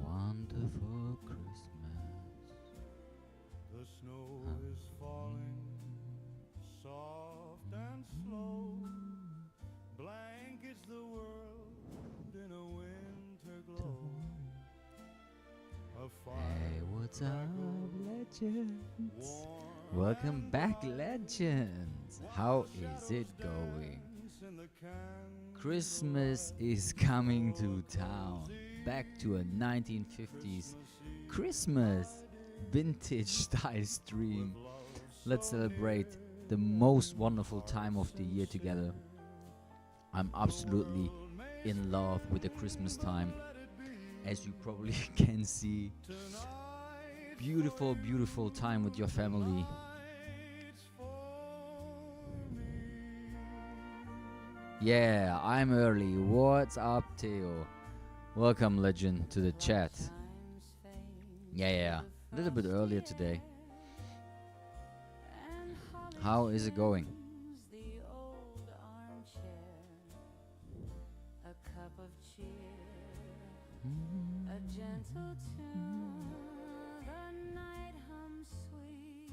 Wonderful Christmas. The snow is falling, soft and slow. Blankets the world in a winter glow. A Hey, what's up, legends? warm Welcome back, legends. How is it going? in the can. Christmas is coming to town. Back to a 1950s Christmas vintage style stream. Let's celebrate the most wonderful time of the year together. I'm absolutely in love with the Christmas time. As you probably can see, beautiful, beautiful time with your family. Yeah, I'm early. What's up, Theo? Welcome, legend, to the chat. Yeah, a little bit earlier today. How is it going? A gentle tune, the night hums sweet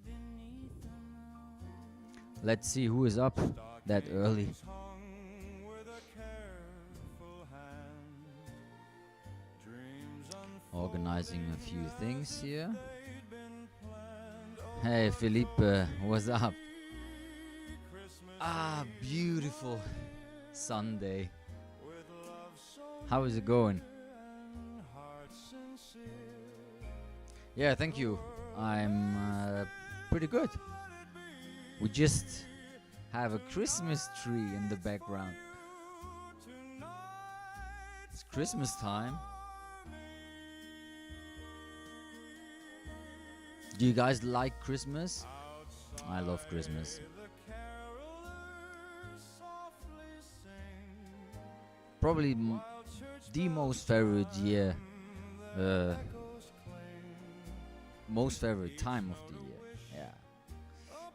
beneath the moon. Let's see who is up that early. Hung with a careful hand. Dreams unfold Organizing a few things here. they'd been planned. Hey, Felipe, what's up? Christmas Ah, beautiful Sunday. with love so How is it going? and heart sincere. Yeah, thank you. I'm pretty good. We just have a Christmas tree in the background. It's Christmas time. Do you guys like Christmas? I love Christmas. The carolers softly sing. Probably the most favorite year, Echoes cling. most favorite time of the year. Yeah,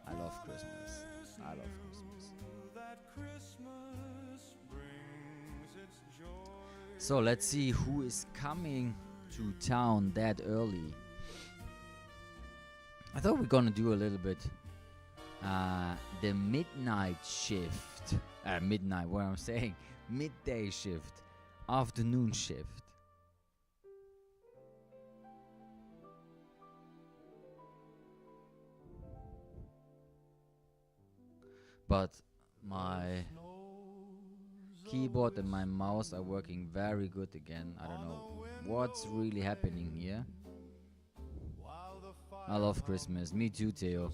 I love Christmas. I love Christmas. That Christmas brings its joy. So let's see who is coming to town that early. I thought we're gonna do a little bit the midnight shift. Midnight, what I'm saying, midday shift, afternoon shift. But my keyboard and my mouse are working very good again. I don't know what's really happening here. I love Christmas. Me too, Theo.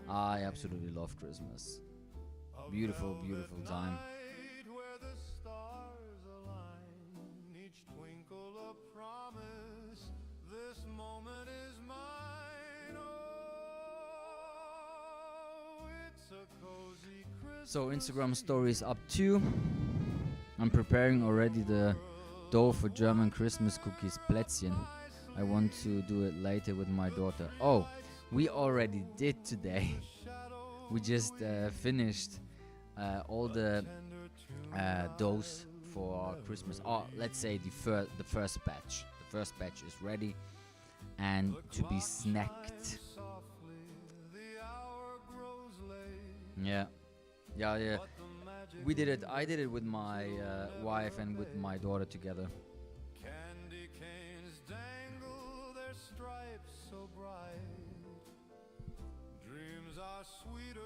I absolutely love Christmas. Beautiful, beautiful time. Night where the stars align, each twinkle a promise. This moment is mine. Oh, it's a cozy Christmas. So Instagram stories up too. I'm preparing already the dough for German Christmas cookies, Plätzchen. I want to do it later with my daughter. Oh, we already did today. We just finished all the doughs for Christmas. Oh, let's say the first batch. The first batch is ready and to be snacked. Yeah. We did it. I did it with my wife and with my daughter together. Candy canes dangle their stripes so bright. Dreams are sweeter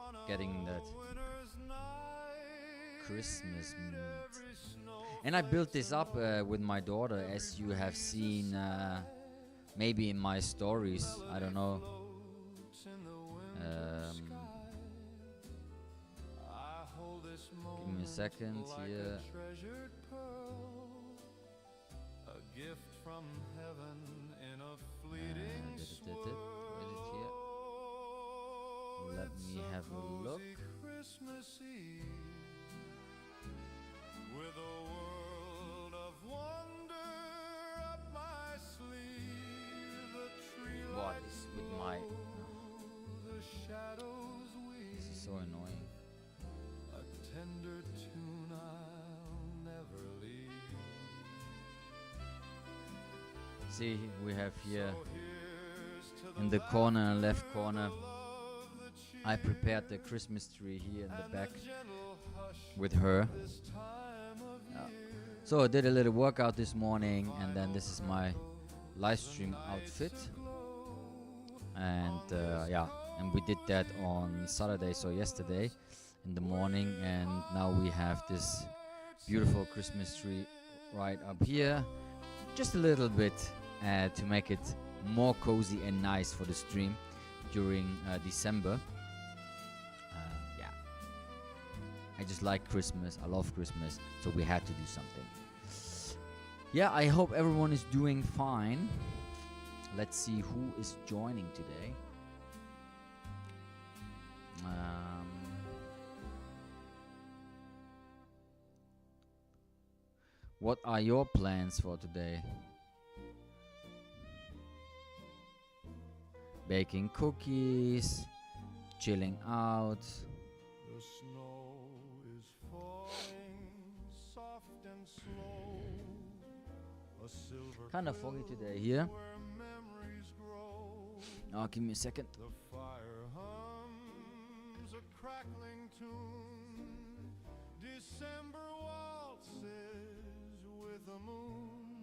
on a Getting that winter's night. Christmas mood. Every snow And I built this up with my daughter, as you have seen maybe in my stories. I don't know. floats in the winter sky. I hold this Give me a moment second like here. a treasured pearl, a gift from heaven in a fleeting Where is it here? swirl. Let It's me have a look. cozy Christmas Eve with a world of wonder up my sleeve. The tree What lights is with my glow, the shadows So annoying. a tender tune I'll never leave. See, we have here So here's to in the corner, left corner, I prepared the Christmas tree here in the back gentle hush with her. this time of Yeah. year. So I did a little workout this morning, and then this is my live stream outfit. And yeah, and we did that on Saturday, so yesterday in the morning, and now we have this beautiful Christmas tree right up here, just a little bit to make it more cozy and nice for the stream during December. Yeah, I just like Christmas, I love Christmas, so we had to do something. Yeah, I hope everyone is doing fine. Let's see who is joining today. What are your plans for today? Baking cookies, chilling out. The snow is falling soft and slow. A silver Kind of foggy today here. where memories grow. Oh, give me a second. The fire hums a crackling tune. December waltzes with the moon.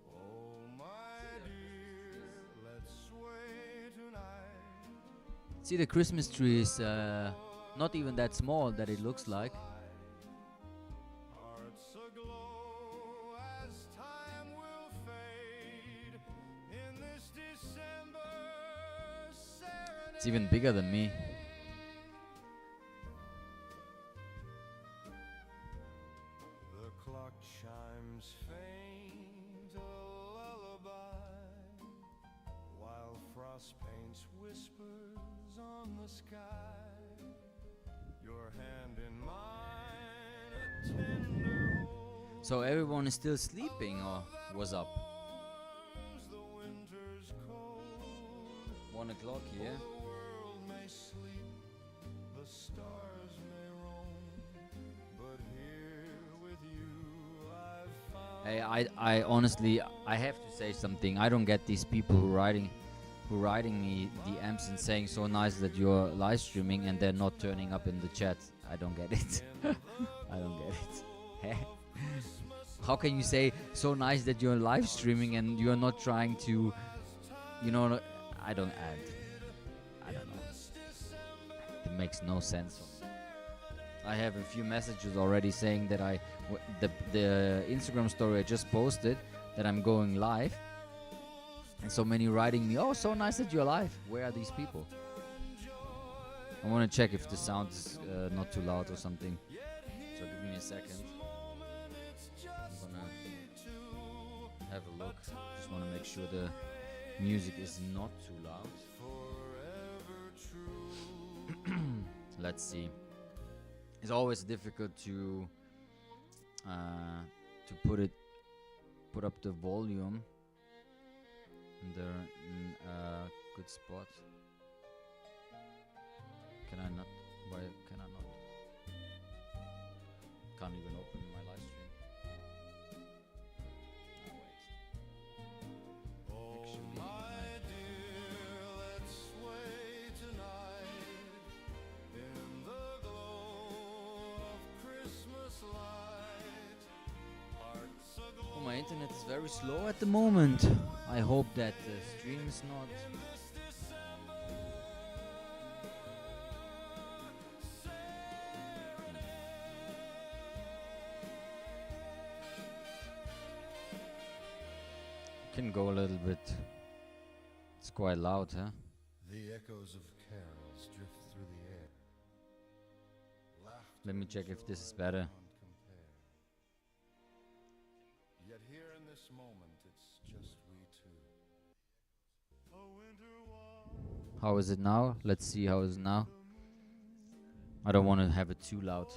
Oh my dear, let's sway tonight. See, the Christmas tree is not even that small that it looks like. Hearts aglow as time will fade in this December serenade. It's even bigger than me. The clock chimes faint a lullaby, while frost paints whispers on the sky. Your hand in mine, a tender hold. So everyone is still sleeping or was up? The winter's cold. 1 o'clock here. The world may sleep, the stars may roam, but here with you I've found. Hey, I honestly, I have to say something. I don't get these people who writing me DMs and saying so nice that you're live streaming and they're not turning up in the chat. I don't get it. I don't get it. How can you say so nice that you're live streaming and you're not trying to, you know, I don't know. It makes no sense. I have a few messages already saying that the Instagram story I just posted that I'm going live, and so many writing me, oh, so nice that you're live. Where are these people? I want to check if the sound is not too loud or something. So give me a second. I'm gonna have a look. Just want to make sure the music is not too loud. Let's see. It's always difficult to put up the volume in the good spot. Can I not? Why can I not? Can't even open my live stream. Oh, wait. Actually, My dear, let's sway tonight in the glow of Christmas light. Hearts aglow. oh, my internet is very slow at the moment. I hope that the stream is not. Can go a little bit. It's quite loud, huh? The echoes of carols drift through the air. Laughter Let me check if this is better. beyond compare. Yet here in this moment, it's just we two. A winter walk. How is it now? Let's see how it is now. I don't want to have it too loud.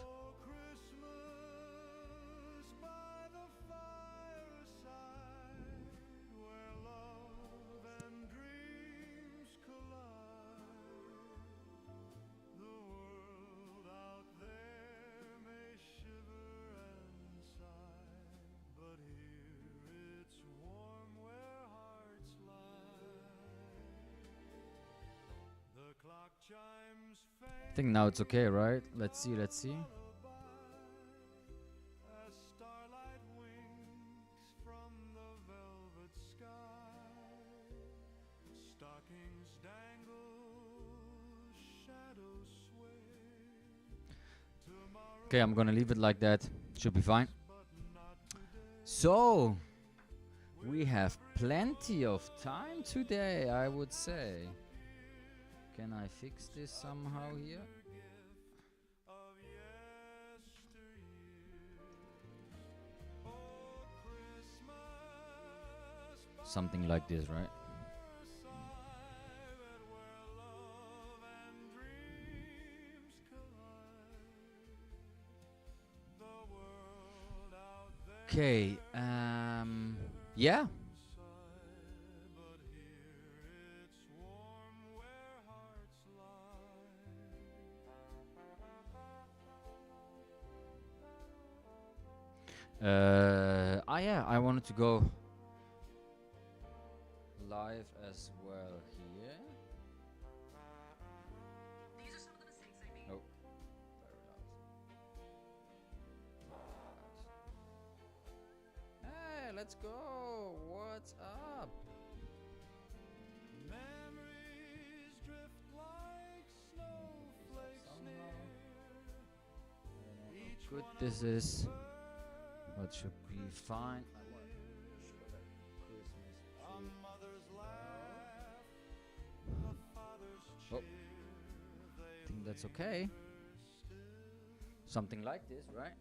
I think now it's okay, right? Let's see, let's see. as starlight winks from the velvet sky. Stockings dangle, shadows sway. Tomorrow Okay, I'm gonna leave it like that. Should be fine. So, we have plenty of time today, I would say. Can I fix this somehow here? of yesteryear. Oh, Christmas, Something like this, right? silent where love and dreams collide. The world out there Okay, yeah. inside, but here it's warm where hearts Yeah, I wanted to go live as well here. Oh, very loud. Hey, let's go. What's up? memories drift like snowflakes near. Each Good, one this is. What should be fine? a mother's laugh, a father's Oh. cheer. I think that's okay. Something like this, right?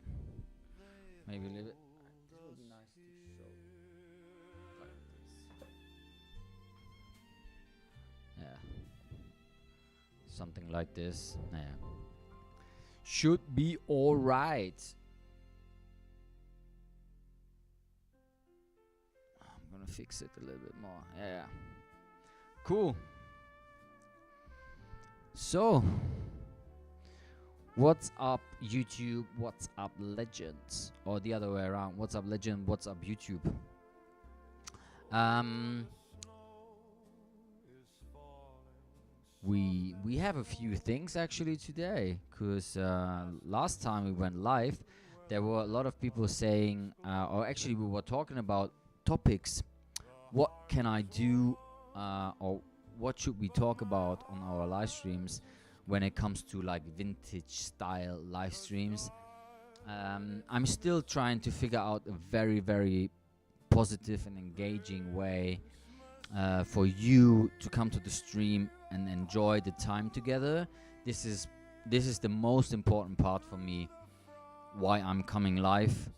Maybe a little bit. This would be nice to show. Like this. Yeah. Something like this. Yeah. Should be alright. I'm gonna fix it a little bit more. Yeah. Cool. So, what's up, YouTube? What's up, Legends? Or the other way around. What's up, Legend? What's up, YouTube? We have a few things actually today, cause last time we went live, there were a lot of people saying, or actually we were talking about topics. What can I do, or what should we talk about on our live streams when it comes to like vintage style live streams? I'm still trying to figure out a very, very positive and engaging way for you to come to the stream and enjoy the time together. This is the most important part for me. Why I'm coming live,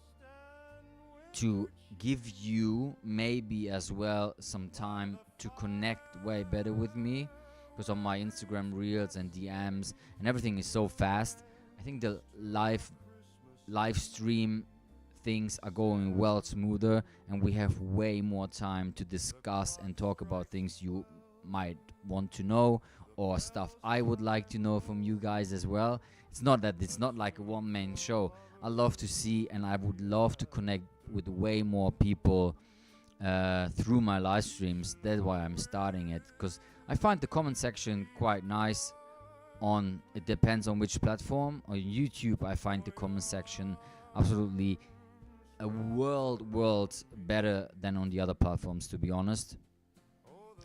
to give you maybe as well some time to connect way better with me, because on my Instagram reels and DMs and everything is so fast. I think the live stream things are going well smoother, and we have way more time to discuss and talk about things you might want to know, or stuff I would like to know from you guys as well. It's not like a one-man show. I love to see, and I would love to connect with way more people through my live streams. That's why I'm starting it, because I find the comment section quite nice. It depends on which platform. On YouTube, I find the comment section absolutely a world better than on the other platforms, to be honest.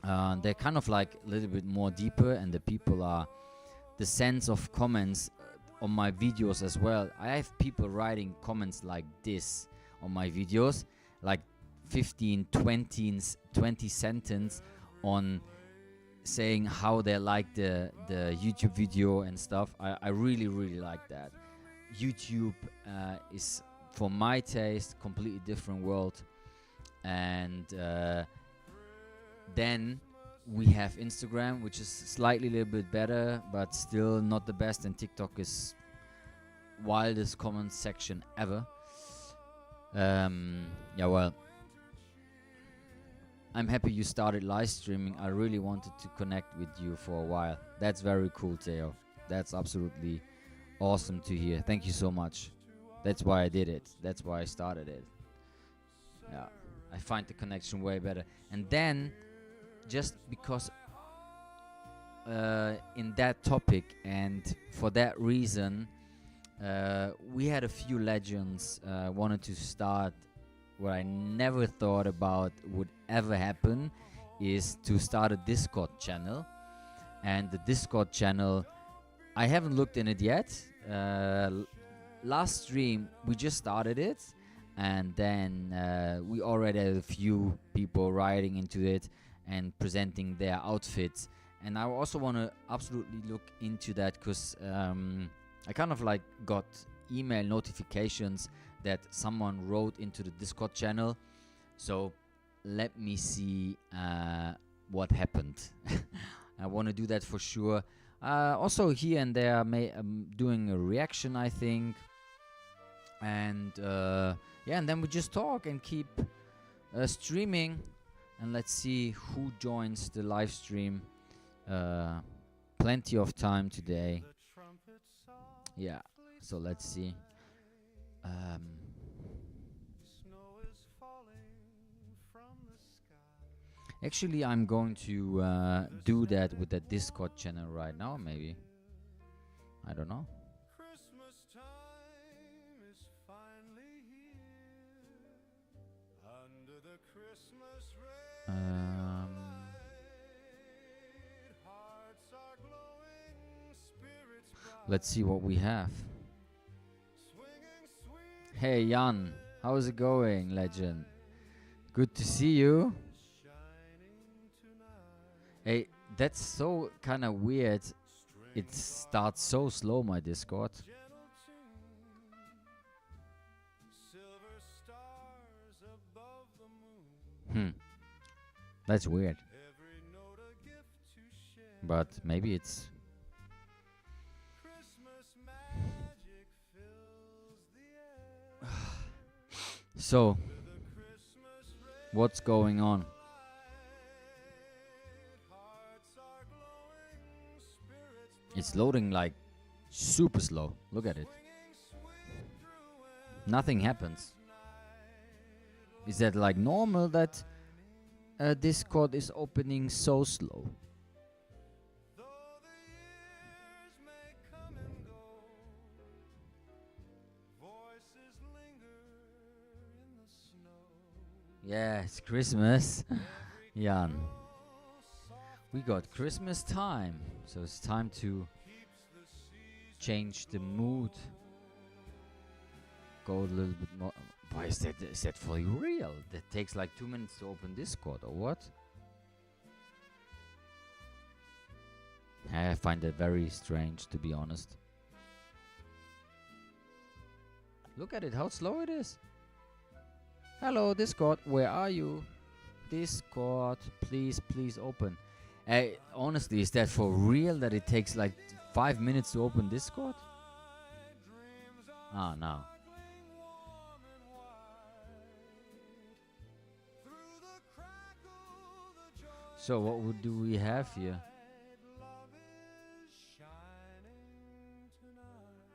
They're kind of like a little bit more deeper, and the people are the sense of comments on my videos as well. I have people writing comments like this on my videos, like 15, 20 sentence on saying how they like the YouTube video and stuff. I really like that. YouTube is, for my taste, completely different world. And then we have Instagram, which is slightly a little bit better, but still not the best. And TikTok is wildest comment section ever. Yeah, well, I'm happy you started live streaming. I really wanted to connect with you for a while. That's very cool, Theo. That's absolutely awesome to hear. Thank you so much. That's why I did it. That's why I started it. Yeah, I find the connection way better. And then, just because in that topic, and for that reason, we had a few legends wanted to start. What I never thought about would ever happen is to start a Discord channel. And the Discord channel, I haven't looked in it yet. Last stream we just started it, and then we already had a few people writing into it and presenting their outfits. And I also want to absolutely look into that, because I kind of like got email notifications that someone wrote into the Discord channel. So let me see what happened. I want to do that for sure. Also here and there, doing a reaction, I think. And yeah, and then we just talk and keep streaming. And let's see who joins the live stream. Plenty of time today. Yeah, so let's see. Actually, I'm going to do that with the Discord channel right now, maybe. I don't know. Christmas time is finally here. Under the Christmas red hearts are glowing, spirits bright. Let's see what we have. Swinging sweet Hey Jan, how's it going, legend? Good to see you. shining tonight. Hey, that's so kind of weird. It starts so slow, my Discord. Gentle tune, silver stars above the moon. That's weird. Every note a gift to share. But maybe it's... Christmas magic fills the air. So, With a Christmas red what's going on? hearts are glowing, spirits It's loading like super slow. Look at it. swinging sweet through Nothing happens. Is that like normal that Discord is opening so slow? though the years may come and go, voices linger in the snow. Yeah, it's Christmas. Jan. We got Christmas time. So it's time to change the mood. Go a little bit more. Why is that for real? That takes like 2 minutes to open Discord or what? I find that very strange, to be honest. Look at it, how slow it is. Hello, Discord, where are you? Discord, please open. Honestly, is that for real that it takes like 5 minutes to open Discord? Ah, no. So what do we have here? Love is shining tonight,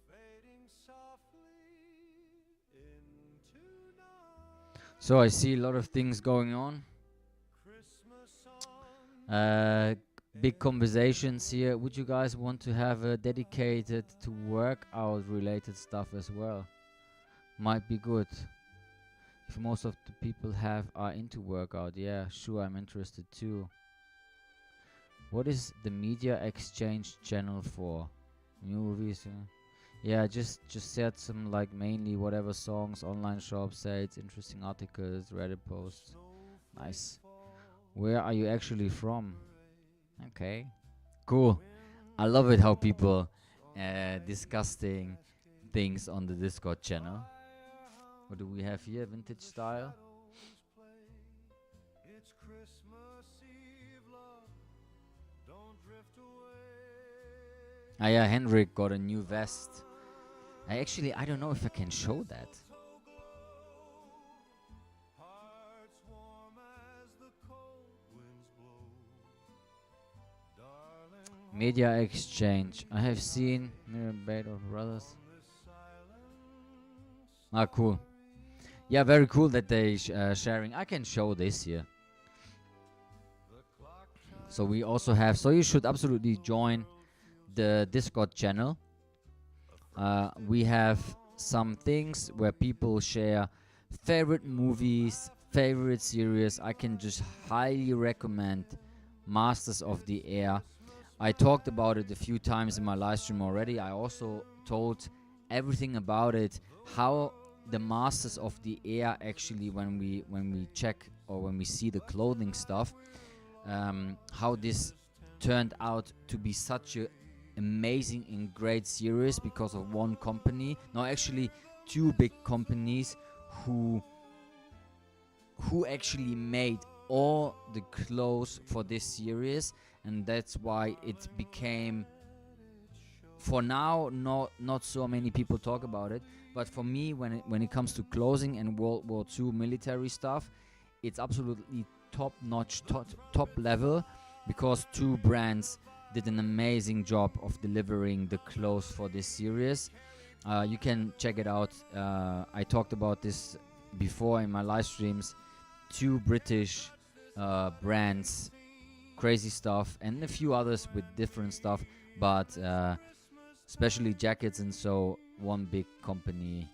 fading softly into night. So I see a lot of things going on. Christmas on Big conversations here. Would you guys want to have a dedicated to workout related stuff as well? Might be good. If most of the people are into workout, yeah, sure, I'm interested too. What is the media exchange channel for? Movies? Yeah, just set some like mainly whatever songs, online shop sites, interesting articles, Reddit posts. Nice. Where are you actually from? Okay, cool. I love it how people discussing things on the Discord channel. What do we have here? Vintage style. it's Christmas Eve, love. Don't drift away. Ah yeah, Henrik got a new vest. I don't know if I can show that. Hearts warm as the cold winds blow. Darling, Media exchange. I have seen Mirror Bait of Brothers. Ah, cool. Yeah, very cool that they sharing. I can show this here. So we also have. So you should absolutely join the Discord channel. We have some things where people share favorite movies, favorite series. I can just highly recommend Masters of the Air. I talked about it a few times in my live stream already. I also told everything about it, how the Masters of the Air actually, when we check or when we see the clothing stuff, how this turned out to be such a amazing and great series because of one company. No, actually two big companies who actually made all the clothes for this series, and that's why it became, for now, not so many people talk about it, but for me, when it comes to clothing and World War II military stuff, it's absolutely top notch, top level, because two brands did an amazing job of delivering the clothes for this series. You can check it out. I talked about this before in my live streams. Two British brands, crazy stuff, and a few others with different stuff, but especially jackets, and so one big company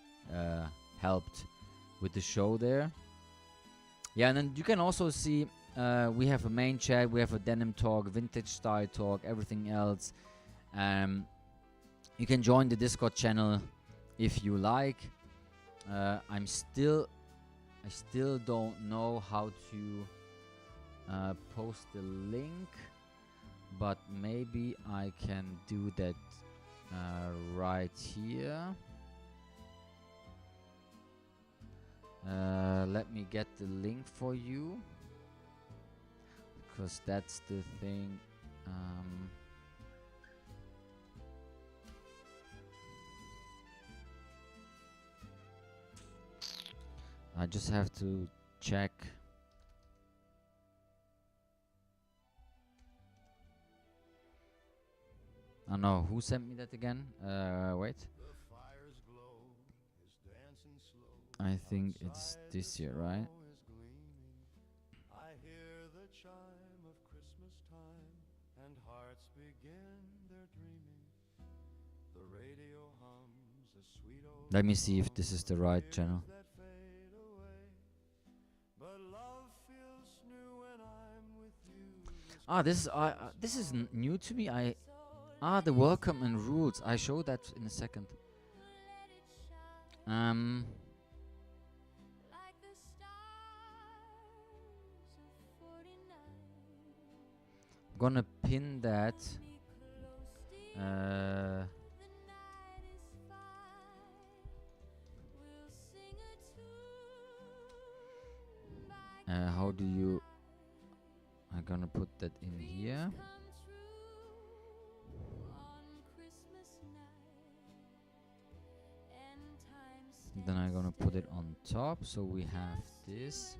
helped with the show there. Yeah, and then you can also see we have a main chat, we have a denim talk, vintage style talk, everything else. You can join the Discord channel if you like. I still don't know how to post the link, but maybe I can do that right here. Let me get the link for you, because that's the thing. I just have to check. Oh no, who sent me that again? Wait. I think it's this year, right? I hear the chime of Christmas time, and hearts begin their dreaming. The radio hums a sweet old Let me see if this is the right channel. that fade away. But love feels new when I'm with you. This is new to me. The welcome and rules. I show that in a second. like the stars of 49. I'm gonna pin that. Me close, dear, the night is fine. We'll sing a tune by How do you? I'm gonna put that in here. come true on Christmas night. And time Then I'm gonna put it on top, so we have this.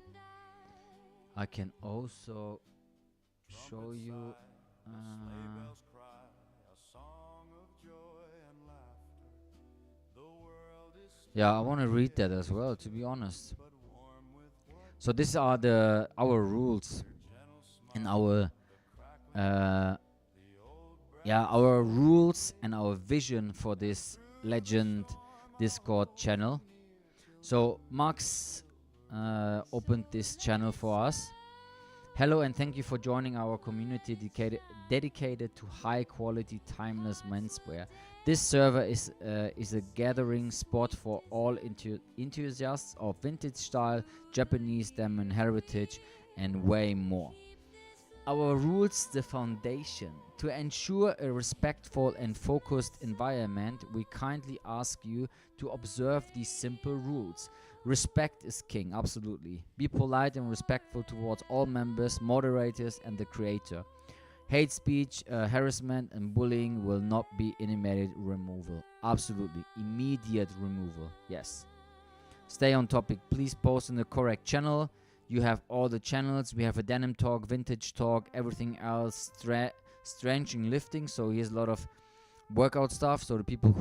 I can also show you. Sleigh bells cry a song of joy and laughter. The world is Yeah, I want to read that as well, to be honest. but warm with what So these are our rules gentle smile, and our the old our rules and our vision for this legend Discord channel. So Max opened this channel for us. Hello and thank you for joining our community dedicated to high quality timeless menswear. This server is a gathering spot for all enthusiasts of vintage style, Japanese denim heritage, and way more. Our rules, the foundation. To ensure a respectful and focused environment, we kindly ask you to observe these simple rules. Respect is king, absolutely. Be polite and respectful towards all members, moderators, and the creator. Hate speech, harassment, and bullying will not be immediate removal. Absolutely. Immediate removal. Yes. Stay on topic. Please post in the correct channel. You have all the channels. We have a denim talk, vintage talk, everything else, strength and lifting. So here's a lot of workout stuff. So the people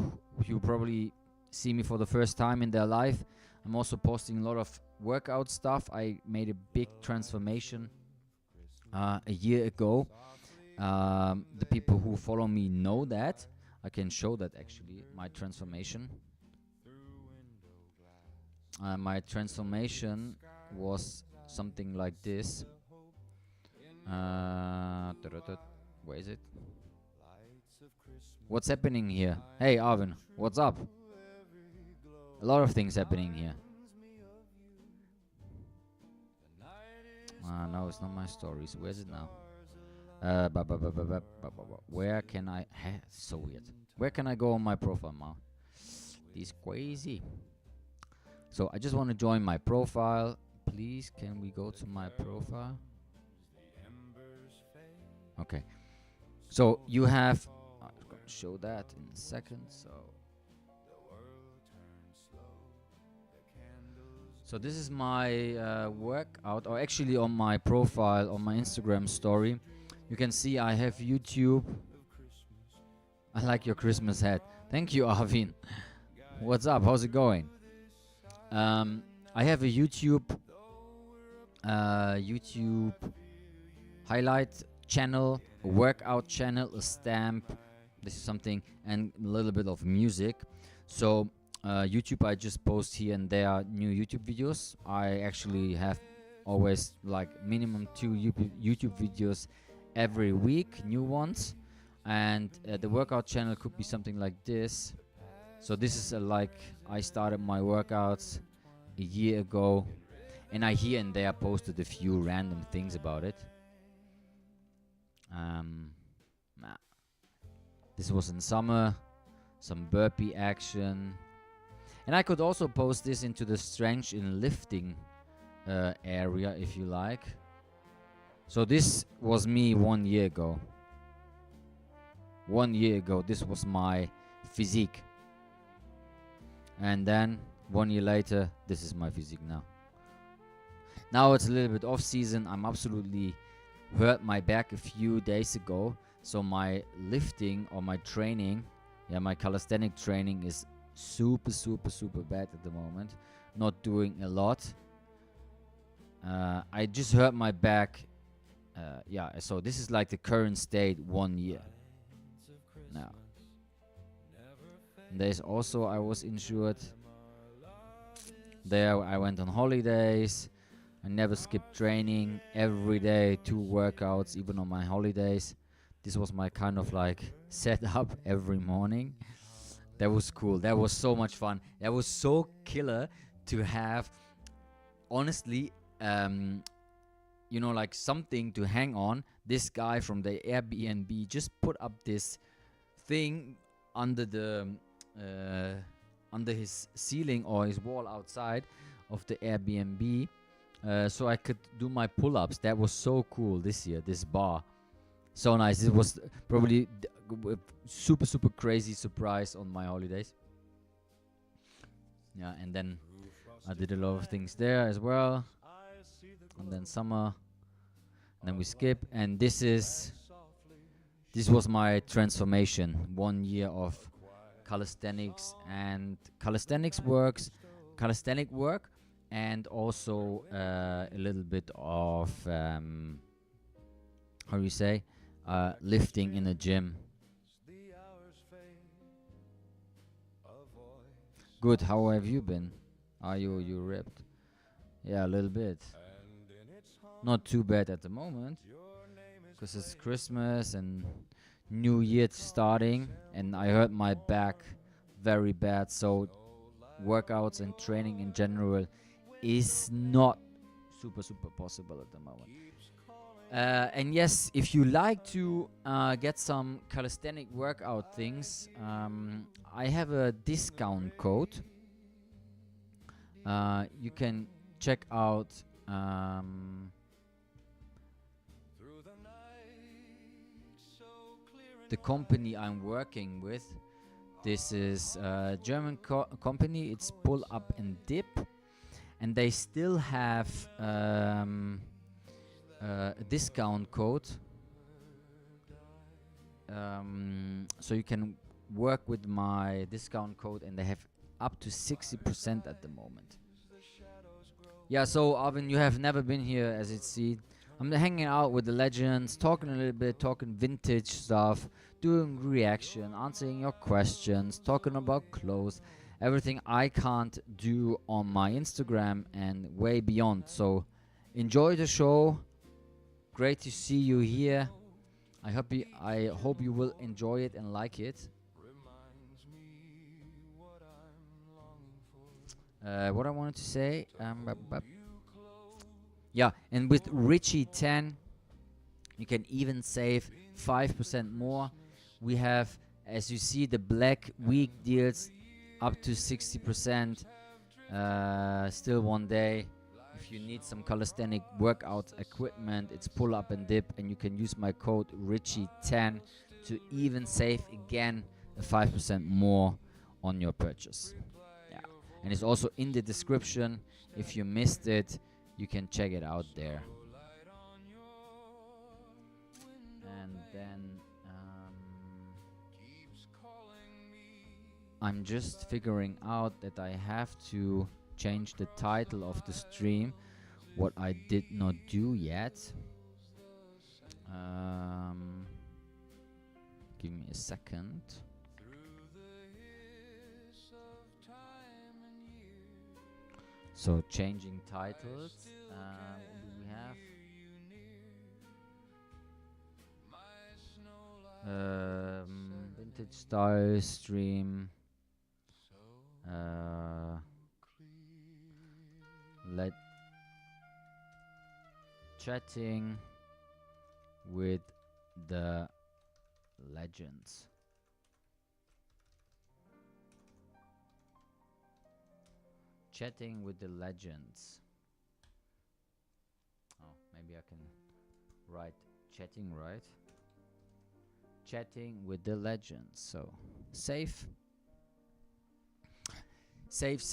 who probably see me for the first time in their life, I'm also posting a lot of workout stuff. I made a big transformation a year ago. The people who follow me know that. I can show that actually, my transformation. My transformation was something like this. Where is it? What's happening here? Hey, Arvin, what's up? A lot of things happening here. No, it's not my stories. Where's it now? Where can I? So weird. Where can I go on my profile now? This crazy. So I just want to join my profile. Please, can we go to my profile? Okay. So you have. I'm gonna show that in a second. So this is my workout, or actually on my profile, on my Instagram story. You can see I have YouTube. I like your Christmas hat. Thank you, Arvin. What's up? How's it going? I have a YouTube highlight channel, a workout channel, a stamp. This is something, and a little bit of music. So YouTube, I just post here and there new YouTube videos. I actually have always like minimum 2 YouTube videos every week, new ones. And the workout channel could be something like this. So this is like I started my workouts a year ago, and I here and there posted a few random things about it. This was in summer, some burpee action. And I could also post this into the strength in lifting area if you like. So this was me 1 year ago. 1 year ago, this was my physique. And then 1 year later, this is my physique now. Now it's a little bit off season. I'm absolutely hurt my back a few days ago. So my lifting or my training, my calisthenic training is super bad at the moment. Not doing a lot. I just hurt my back. So this is like the current state 1 year now. And there's also I was injured. There I went on holidays. I never skipped training. Every day 2 workouts, even on my holidays. This was my kind of like setup every morning. That was cool. That was so much fun. That was so killer to have, honestly, like something to hang on. This guy from the Airbnb just put up this thing under the under his ceiling or his wall outside of the Airbnb, so I could do my pull-ups. That was so cool this year. This bar, so nice. It was probably super crazy surprise on my holidays. Yeah, and then I did a lot of things there as well. And then summer, and then we skip. And this was my transformation. 1 year of calisthenics and calisthenic work, and also a little bit of how do you say, lifting in a gym. Good. How have you been? Are you ripped? Yeah, a little bit. Not too bad at the moment, because it's Christmas and New Year starting, and I hurt my back very bad. So workouts and training in general is not super possible at the moment. And yes, if you like to get some calisthenic workout things, I have a discount code. You can check out the company I'm working with. This is a German company. It's Pull Up and Dip, and they still have a discount code, so you can work with my discount code, and they have up to 60% at the moment. Yeah, so Arvin, you have never been here, as it seems, I'm hanging out with the legends, talking a little bit, talking vintage stuff, doing reaction, answering your questions, talking about clothes, everything I can't do on my Instagram and way beyond. So enjoy the show. Great to see you here. I hope you will enjoy it and like it. What I wanted to say, yeah, and with Richie 10, you can even save 5% more. We have, as you see, the Black Week deals up to 60%. Still one day. If you need some calisthenic workout equipment, it's pull up and dip, and you can use my code Richie10 to even save again a 5% more on your purchase. Yeah, and it's also in the description. If you missed it, you can check it out there. And then I'm just figuring out that I have to change the title of the stream, what I did not do yet. Give me a second. So changing titles. What do we have? Vintage style stream. Let chatting with the legends. Chatting with the legends. Oh, maybe I can write chatting, right? Chatting with the legends. So save. Save.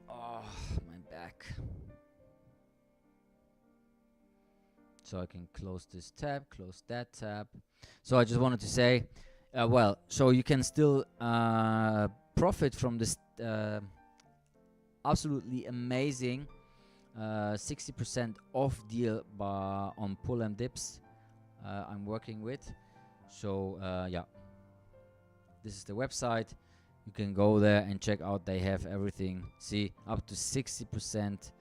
Oh, my back. So I can close this tab, close that tab. So I just wanted to say, so you can still profit from this absolutely amazing 60% off deal on pull and dips I'm working with. So yeah, this is the website. You can go there and check out. They have everything. See, up to 60%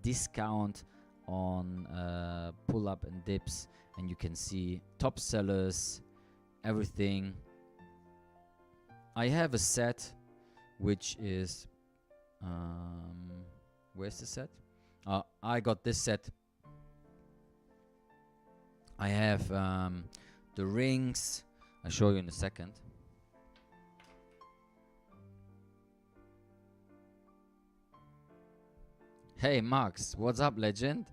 discount on pull up and dips, and you can see top sellers, everything. I have a set which is where's the set? I got this set. I have the rings. I'll show you in a second. Hey Max, what's up, legend?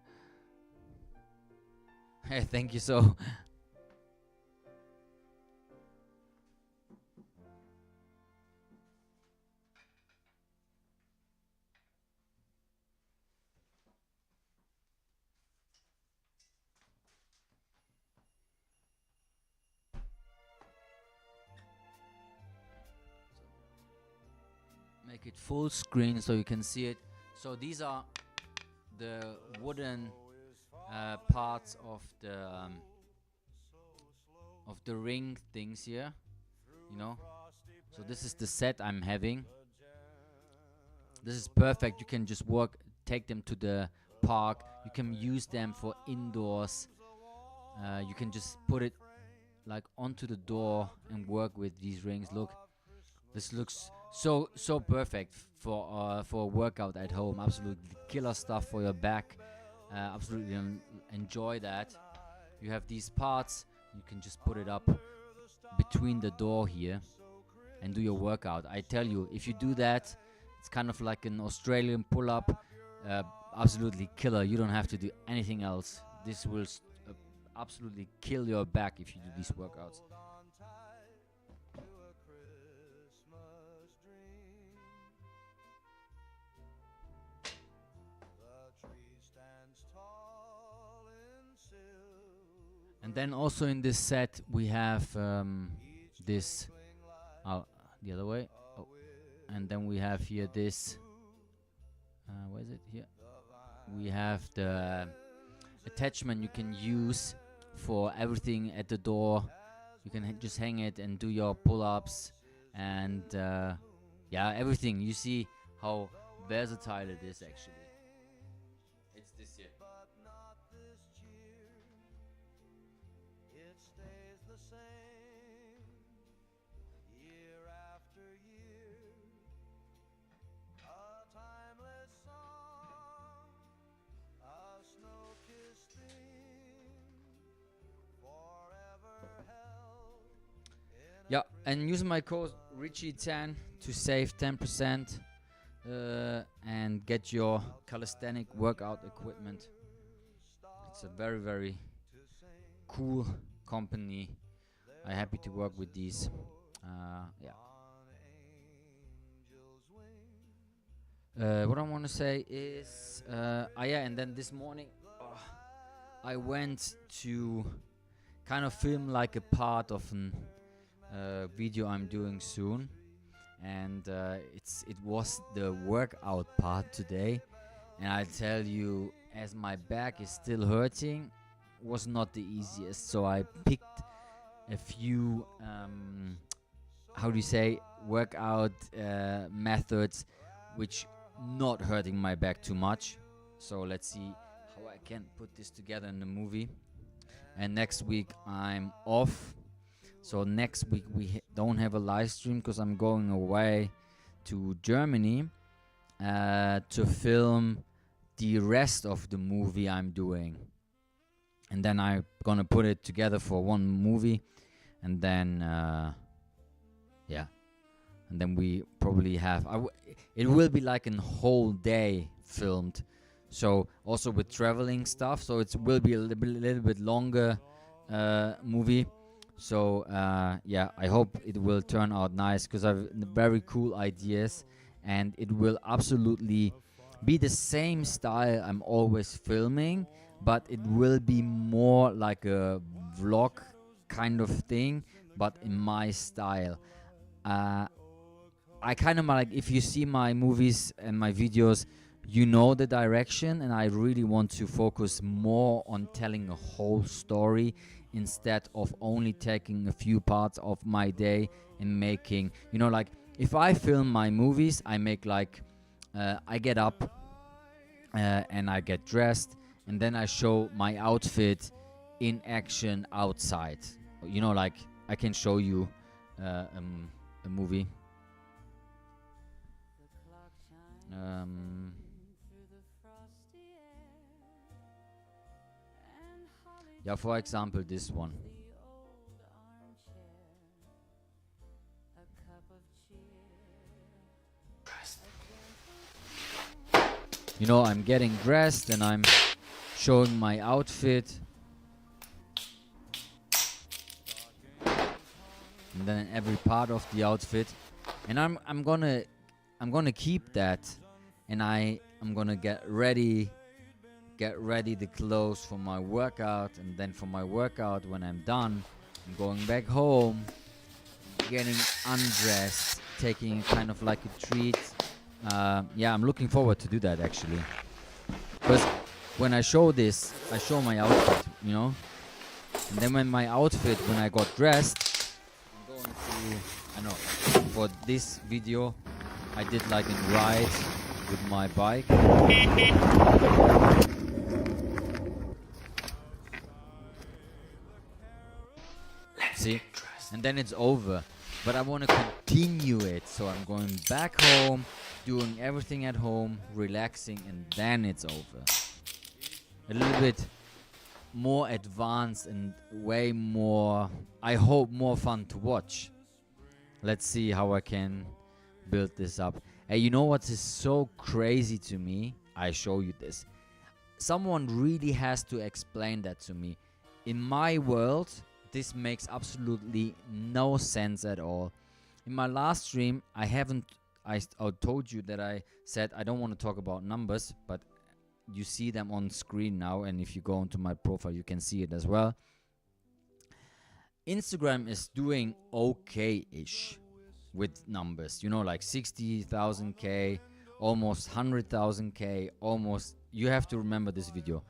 Hey, thank you so. Make it full screen so you can see it. So these are the wooden parts of the ring things here, you know. So this is the set I'm having. This is perfect. You can just take them to the park. You can use them for indoors. You can just put it like onto the door and work with these rings. Look, this looks so perfect for a workout at home. Absolutely killer stuff for your back. Absolutely enjoy that. You have these parts. You can just put it up between the door here and do your workout. I tell you, if you do that, it's kind of like an Australian pull-up. Absolutely killer. You don't have to do anything else. This will absolutely kill your back if you do these workouts. And then also in this set we have this the other way. Oh. And then we have here this where is it here? We have the attachment you can use for everything at the door. You can just hang it and do your pull-ups and yeah, everything. You see how versatile it is actually. It's this here. But not this cheer. It stays the same year after year. A timeless song, a snow-kissed theme, forever held in Yeah, and use my code Richie10 to save 10% and get your calisthenic workout equipment. It's a very, very cool company. I'm happy to work with these. Yeah. What I want to say is, yeah, and then this morning I went to kind of film like a part of a video I'm doing soon, and it was the workout part today, and I tell you, as my back is still hurting, was not the easiest. So I picked a few how do you say, workout methods which not hurting my back too much. So let's see how I can put this together in the movie. And next week I'm off, so next week we don't have a live stream because I'm going away to Germany to film the rest of the movie I'm doing, and then I'm gonna put it together for one movie, and then yeah, and then we probably have it will be like a whole day filmed, so also with traveling stuff, so it will be a little bit longer movie. So yeah, I hope it will turn out nice because I have very cool ideas, and it will absolutely be the same style I'm always filming, but it will be more like a vlog kind of thing, but in my style. I kind of like, if you see my movies and my videos, you know the direction, and I really want to focus more on telling a whole story instead of only taking a few parts of my day and making, you know, like if I film my movies, I make like I get up and I get dressed, and then I show my outfit in action outside. You know, like I can show you a movie. Yeah, for example, this one. You know, I'm getting dressed and I'm showing my outfit. And then every part of the outfit. And I'm gonna keep that, and I'm gonna get ready the clothes for my workout, and then for my workout, when I'm done, I'm going back home, getting undressed, taking kind of like a treat. Yeah, I'm looking forward to do that actually, because when I show this, I show my outfit, you know, and then when I got dressed, I'm going to, I know, for this video I did like a ride with my bike. See? And then it's over. But I want to continue it. So I'm going back home, doing everything at home, relaxing, and then it's over. A little bit more advanced and way more, I hope, more fun to watch. Let's see how I can build this up. Hey, you know what is so crazy to me? I show you this. Someone really has to explain that to me. In my world, this makes absolutely no sense at all. In my last stream, I told you that I said I don't want to talk about numbers, but you see them on screen now, and if you go onto my profile, you can see it as well. Instagram is doing okay-ish with numbers, you know, like 60,000K, almost 100,000K, almost, you have to remember this video,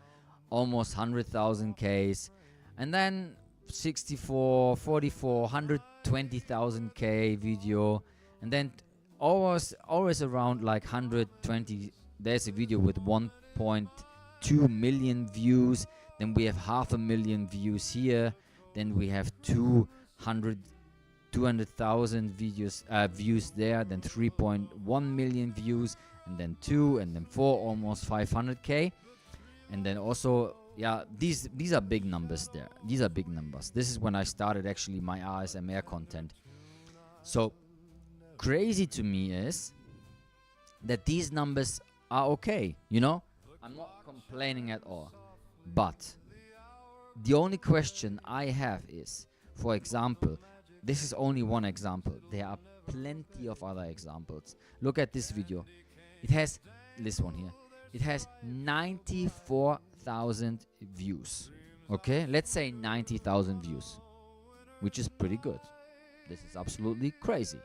almost 100,000 Ks, and then 64, 44, 120,000 K video, and then always around like 120. There's a video with 1.2 million views, then we have 500,000 views here, then we have 200,000 views there, then 3.1 million views, and then 2, and then 4, almost 500K. And then also, yeah, these are big numbers there. These are big numbers. This is when I started actually my ASMR content. So crazy to me is that these numbers are okay, you know? I'm not complaining at all. But the only question I have is, for example, this is only one example. There are plenty of other examples. Look at this video. It has, this one here, it has 94,000 views. Okay, let's say 90,000 views, which is pretty good. This is absolutely crazy.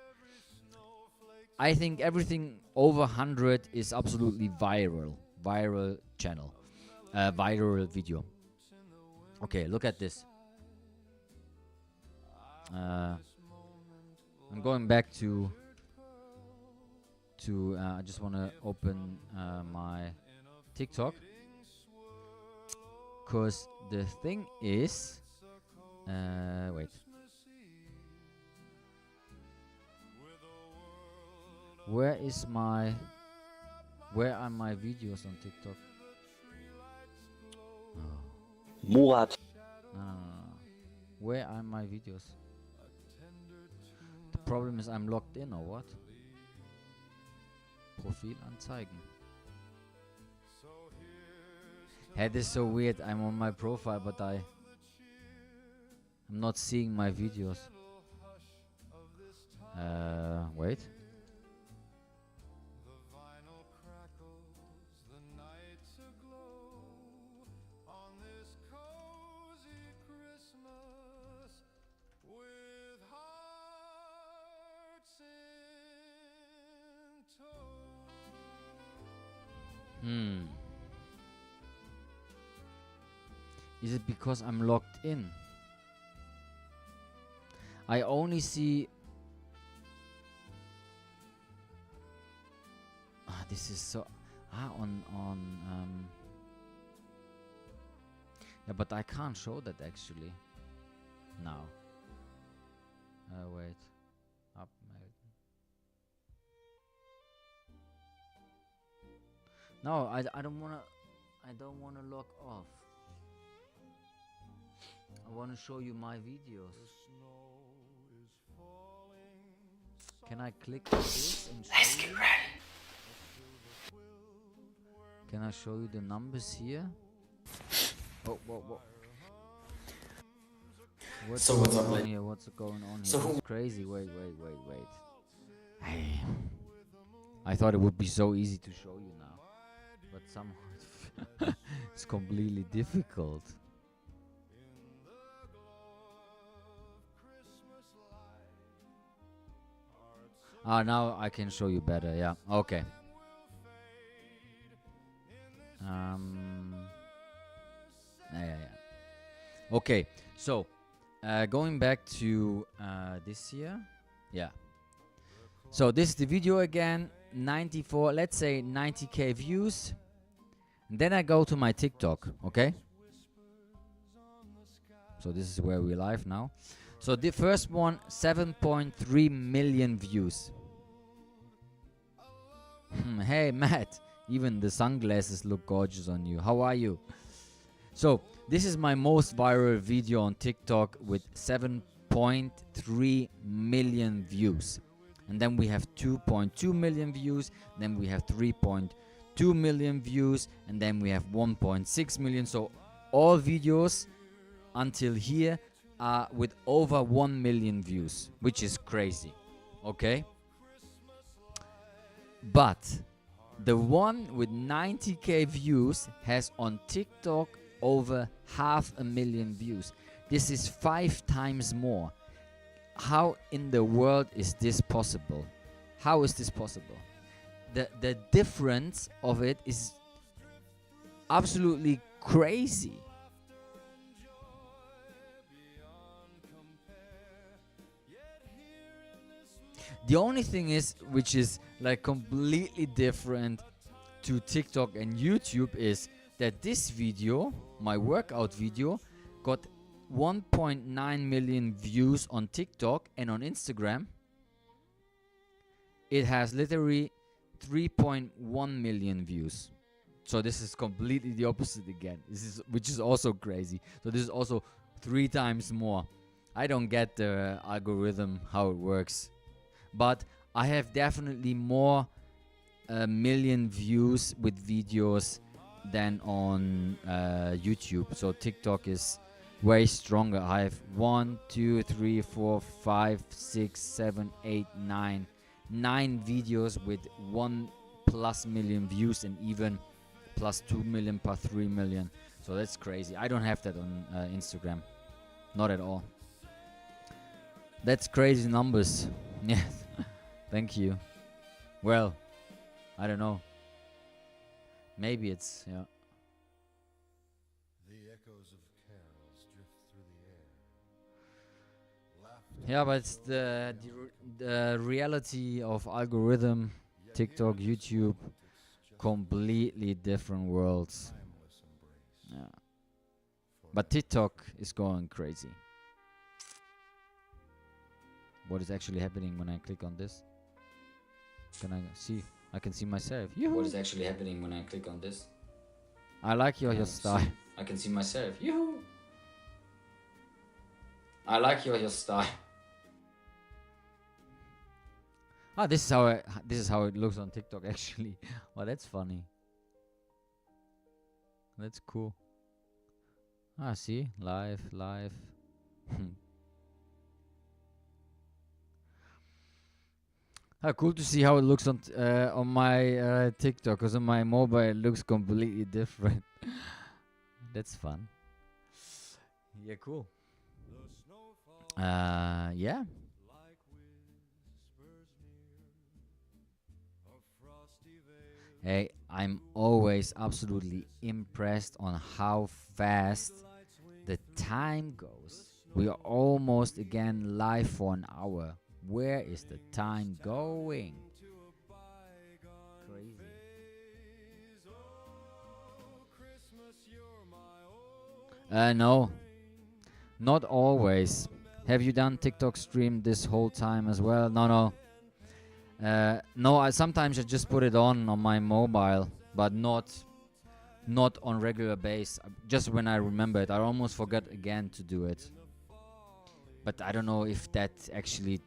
I think everything over 100 is absolutely viral channel, viral video. Okay, look at this. I'm going back to I just want to open my TikTok, because the thing is, wait, where are my videos on TikTok? Murat. No. Where are my videos? The problem is I'm logged in, or what? Profil anzeigen. Hey, this is so weird. I'm on my profile, but I'm not seeing my videos. Wait. Is it because I'm logged in? I only see... this is so... yeah, but I can't show that actually. Now. Wait. Abmelden. No, I don't wanna log off. I wanna show you my videos. Can I click on this and show you? Can I show you the numbers here? Oh, whoa. What's going on here? What's going on here? It's crazy. Wait. Hey. I thought it would be so easy to show you now, but somehow it's completely difficult. Now I can show you better. Yeah. Okay. Yeah. Okay. So, going back to this here. Yeah. So this is the video again. 94. Let's say 90K views. And then I go to my TikTok. Okay. So this is where we're live now. So the first one, 7.3 million views. Hey Matt, even the sunglasses look gorgeous on you. How are you? So this is my most viral video on TikTok with 7.3 million views. And then we have 2.2 million views. Then we have 3.2 million views. And then we have 1.6 million. So all videos until here are with over 1 million views, which is crazy. Okay? But the one with 90K views has on TikTok over 500,000 views. This is 5 times more. How in the world is this possible? How is this possible? The difference of it is absolutely crazy. The only thing is, which is like completely different to TikTok and YouTube, is that this video, my workout video, got 1.9 million views on TikTok, and on Instagram it has literally 3.1 million views. So this is completely the opposite again. Which is also crazy. So this is also 3 times more. I don't get the algorithm, how it works. But I have definitely more million views with videos than on YouTube. So TikTok is way stronger. I have 1, 2, 3, 4, 5, 6, 7, 8, 9 videos with 1+ million views, and even +2 million, +3 million. So that's crazy. I don't have that on Instagram. Not at all. That's crazy numbers. Yes. Thank you. Well, I don't know. Maybe it's, yeah. The echoes of carols drift through the air. Yeah, but it's the reality of algorithm, TikTok, YouTube, completely different worlds. Yeah. But TikTok is going crazy. What is actually happening when I click on this? Can I see? I can see myself. Yoo-hoo. What is actually happening when I click on this? I like your Can I style. see? I can see myself. Yoo-hoo! I like your style. Ah, this is how it looks on TikTok actually. Well, that's funny. That's cool. Ah, see, live. Cool to see how it looks on my TikTok, because on my mobile it looks completely different. That's fun. Yeah, cool. Yeah. Hey, I'm always absolutely impressed on how fast the time goes. We are almost again live for an hour. Where is the time going? Crazy. No, not always. Have you done TikTok stream this whole time as well? No. No, I sometimes just put it on my mobile, but not on regular base. Just when I remember it. I almost forgot again to do it. But I don't know if that actually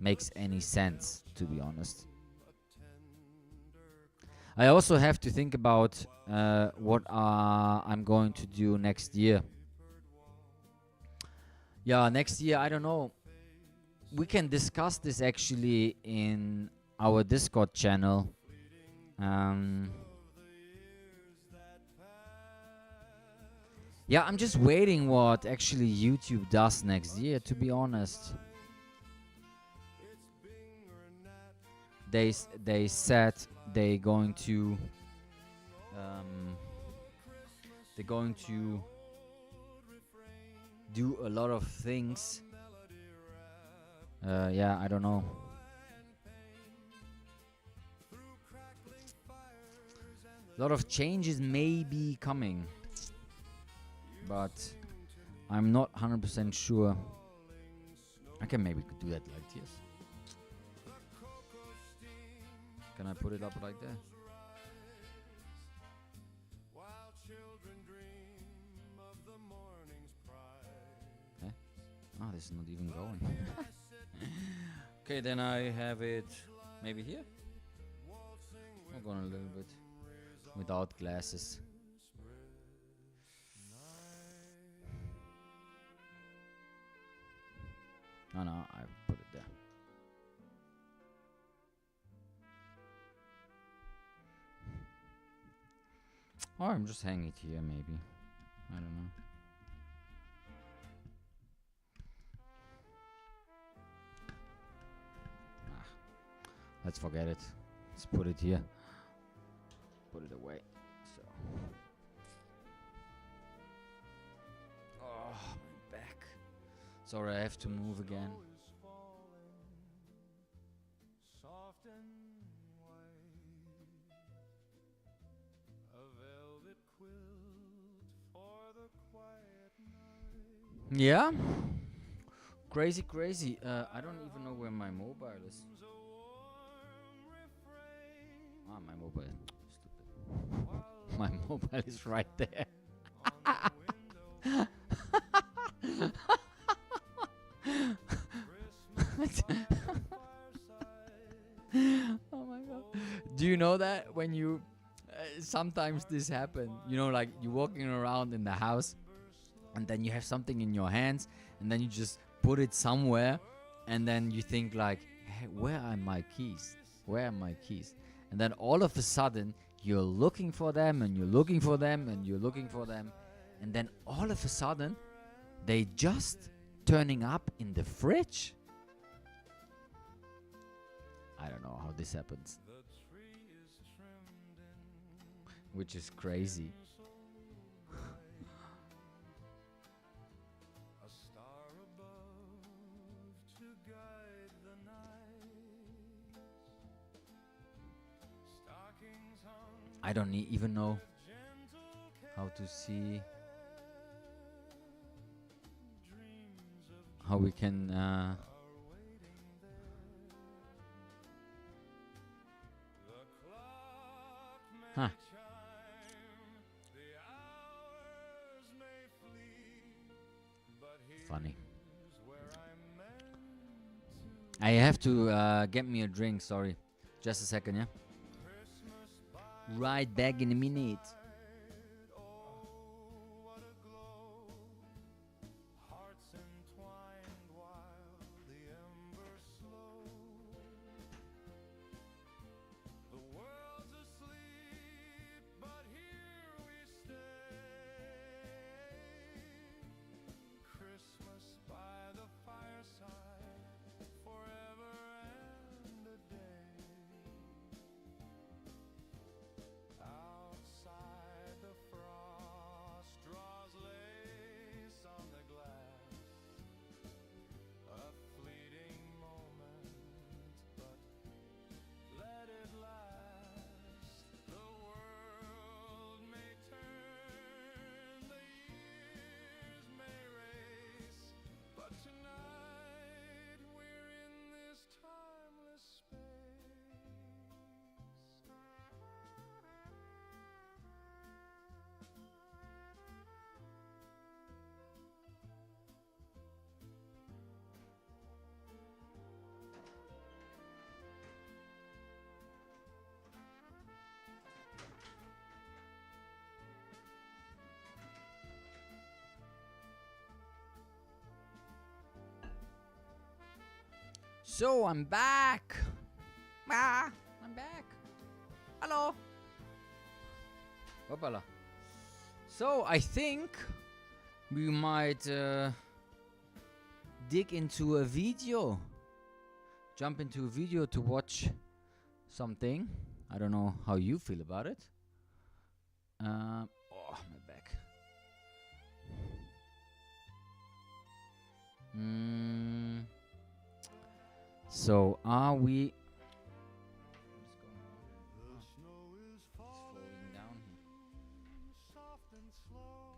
makes any sense, to be honest. I also have to think about what I'm going to do next year. Yeah, next year, I don't know. We can discuss this actually in our Discord channel. Yeah, I'm just waiting what actually YouTube does next year, to be honest. They said they're going to do a lot of things. Yeah, I don't know. A lot of changes may be coming, but I'm not 100% sure. I can maybe do that like this. Can I put it up like that? Eh? Oh, this is not even going. Okay, then I have it maybe here. I'm going a little bit without glasses. No, I put it there. Or I'm just hanging it here, maybe. I don't know. Let's forget it. Let's put it here. Put it away. So. Sorry, I have to move again. Snow is falling, soft and white. A velvet quilt for the quiet night. Yeah. Crazy, crazy. I don't even know where my mobile is. A warm refrain Ah, my mobile. Stupid. while My mobile is right there. on the window. Christmas by the fireside. Oh my god. Do you know that when you sometimes this happen, you know, like you're walking around in the house and then you have something in your hands and then you just put it somewhere and then you think like, hey, where are my keys? Where are my keys? And then all of a sudden you're looking for them and you're looking for them and you're looking for them, and then all of a sudden they just turning up in the fridge. I don't know how this happens, The tree is trimmed in which is crazy. so bright. A star above to guide the night. Stockings hung I don't even know with gentle care. how to see Dreams of how we can are waiting there. The clock may Huh. chime, the hours may flee, but funny. here's where I'm meant to I have to get me a drink, sorry. Just a second, yeah? Christmas by Right back in a minute. oh, what a glow. Hearts entwined while the embers slow. The world's asleep, but here we stay. Christmas by the fireside, forever and a day. Outside the frost draws lace on the glass. A fleeting moment, but let it last. The world may turn, the years may race, but tonight we're in this timeless space. So I'm back. Ah, I'm back. Hello. Hoppala. So I think we might dig into a video. Jump into a video to watch something. I don't know how you feel about it. Oh, my back. So are we? The snow is falling down here. soft and slow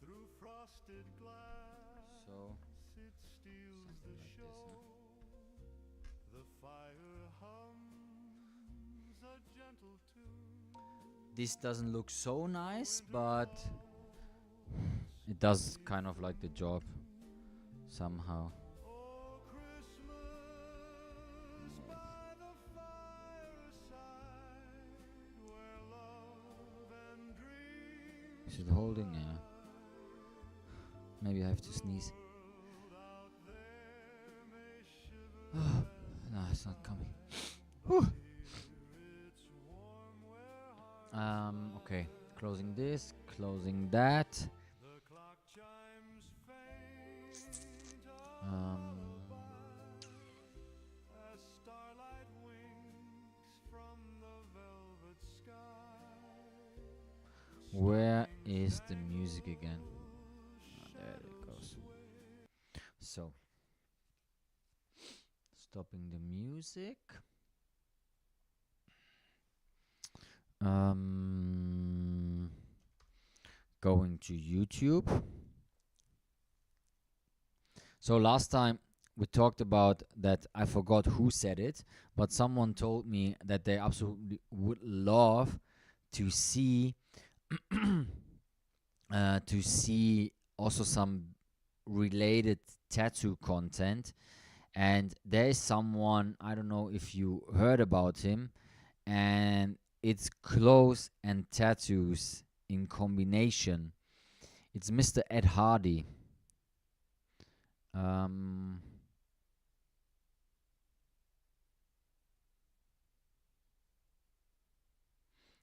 through frosted glass. So It steals the something like this, show. huh? The fire hums a gentle tune. This doesn't look so nice, but it does kind of like the job somehow. Oh, Christmas by the fireside, where love and dreams Is it holding? Yeah. Maybe I have to sneeze. out there may shiver. No, it's not coming. It's warm where hearts Okay. Closing this, closing that. the clock chimes faint as starlight winks from the velvet sky. Where is the music again? Oh, there it goes. So, stopping the music. Going to YouTube. So last time we talked about that, I forgot who said it, but someone told me that they absolutely would love to see also some related tattoo content. And there is someone, I don't know if you heard about him, and it's clothes and tattoos in combination. It's Mr. Ed Hardy. And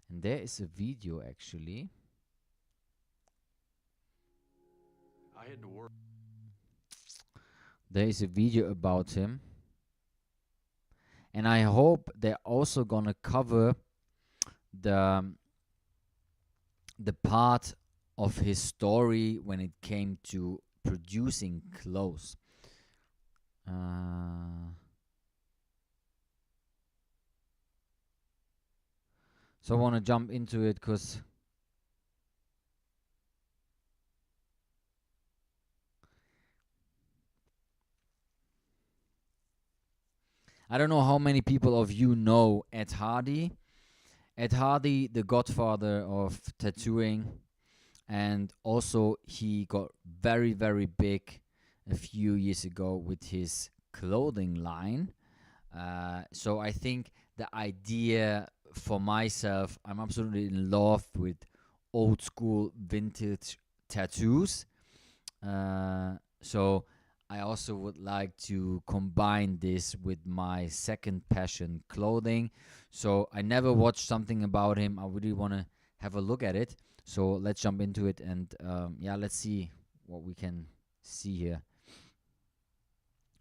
there is a video actually. I had to work. There is a video about him. And I hope they're also gonna cover the part of his story when it came to producing clothes. So I want to jump into it because I don't know how many people of you know Ed Hardy. Ed Hardy, the godfather of tattooing, and also he got very, very big a few years ago with his clothing line. So I think the idea for myself, I'm absolutely in love with old school vintage tattoos. So I also would like to combine this with my second passion, clothing. So I never watched something about him. I really want to have a look at it. So let's jump into it and let's see what we can see here.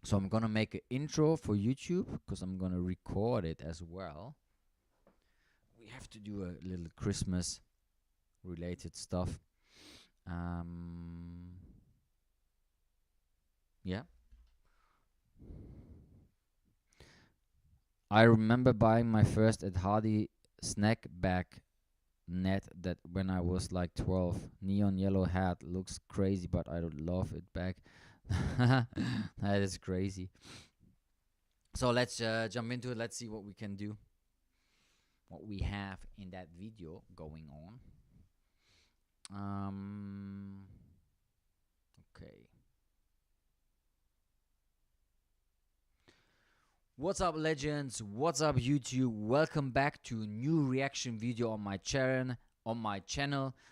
So I'm gonna make an intro for YouTube because I'm gonna record it as well. We have to do a little Christmas related stuff. Yeah. I remember buying my first Ed Hardy snack bag net that when I was like 12. Neon yellow hat, looks crazy, but I don't love it back. That is crazy. So let's jump into it. Let's see what we can do. What we have in that video going on. Okay. What's up, legends? What's up, YouTube? Welcome back to a new reaction video on my channel.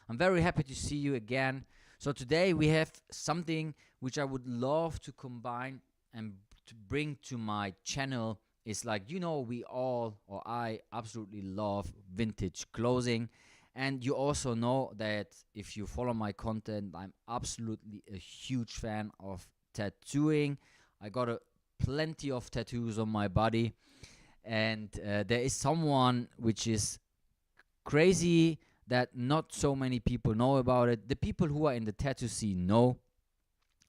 I'm very happy to see you again. So today we have something which I would love to combine and to bring to my channel. It's like, we all, or I absolutely love vintage clothing. And you also know that if you follow my content, I'm absolutely a huge fan of tattooing. I got plenty of tattoos on my body. And there is someone which is crazy that not so many people know about it. The people who are in the tattoo scene know,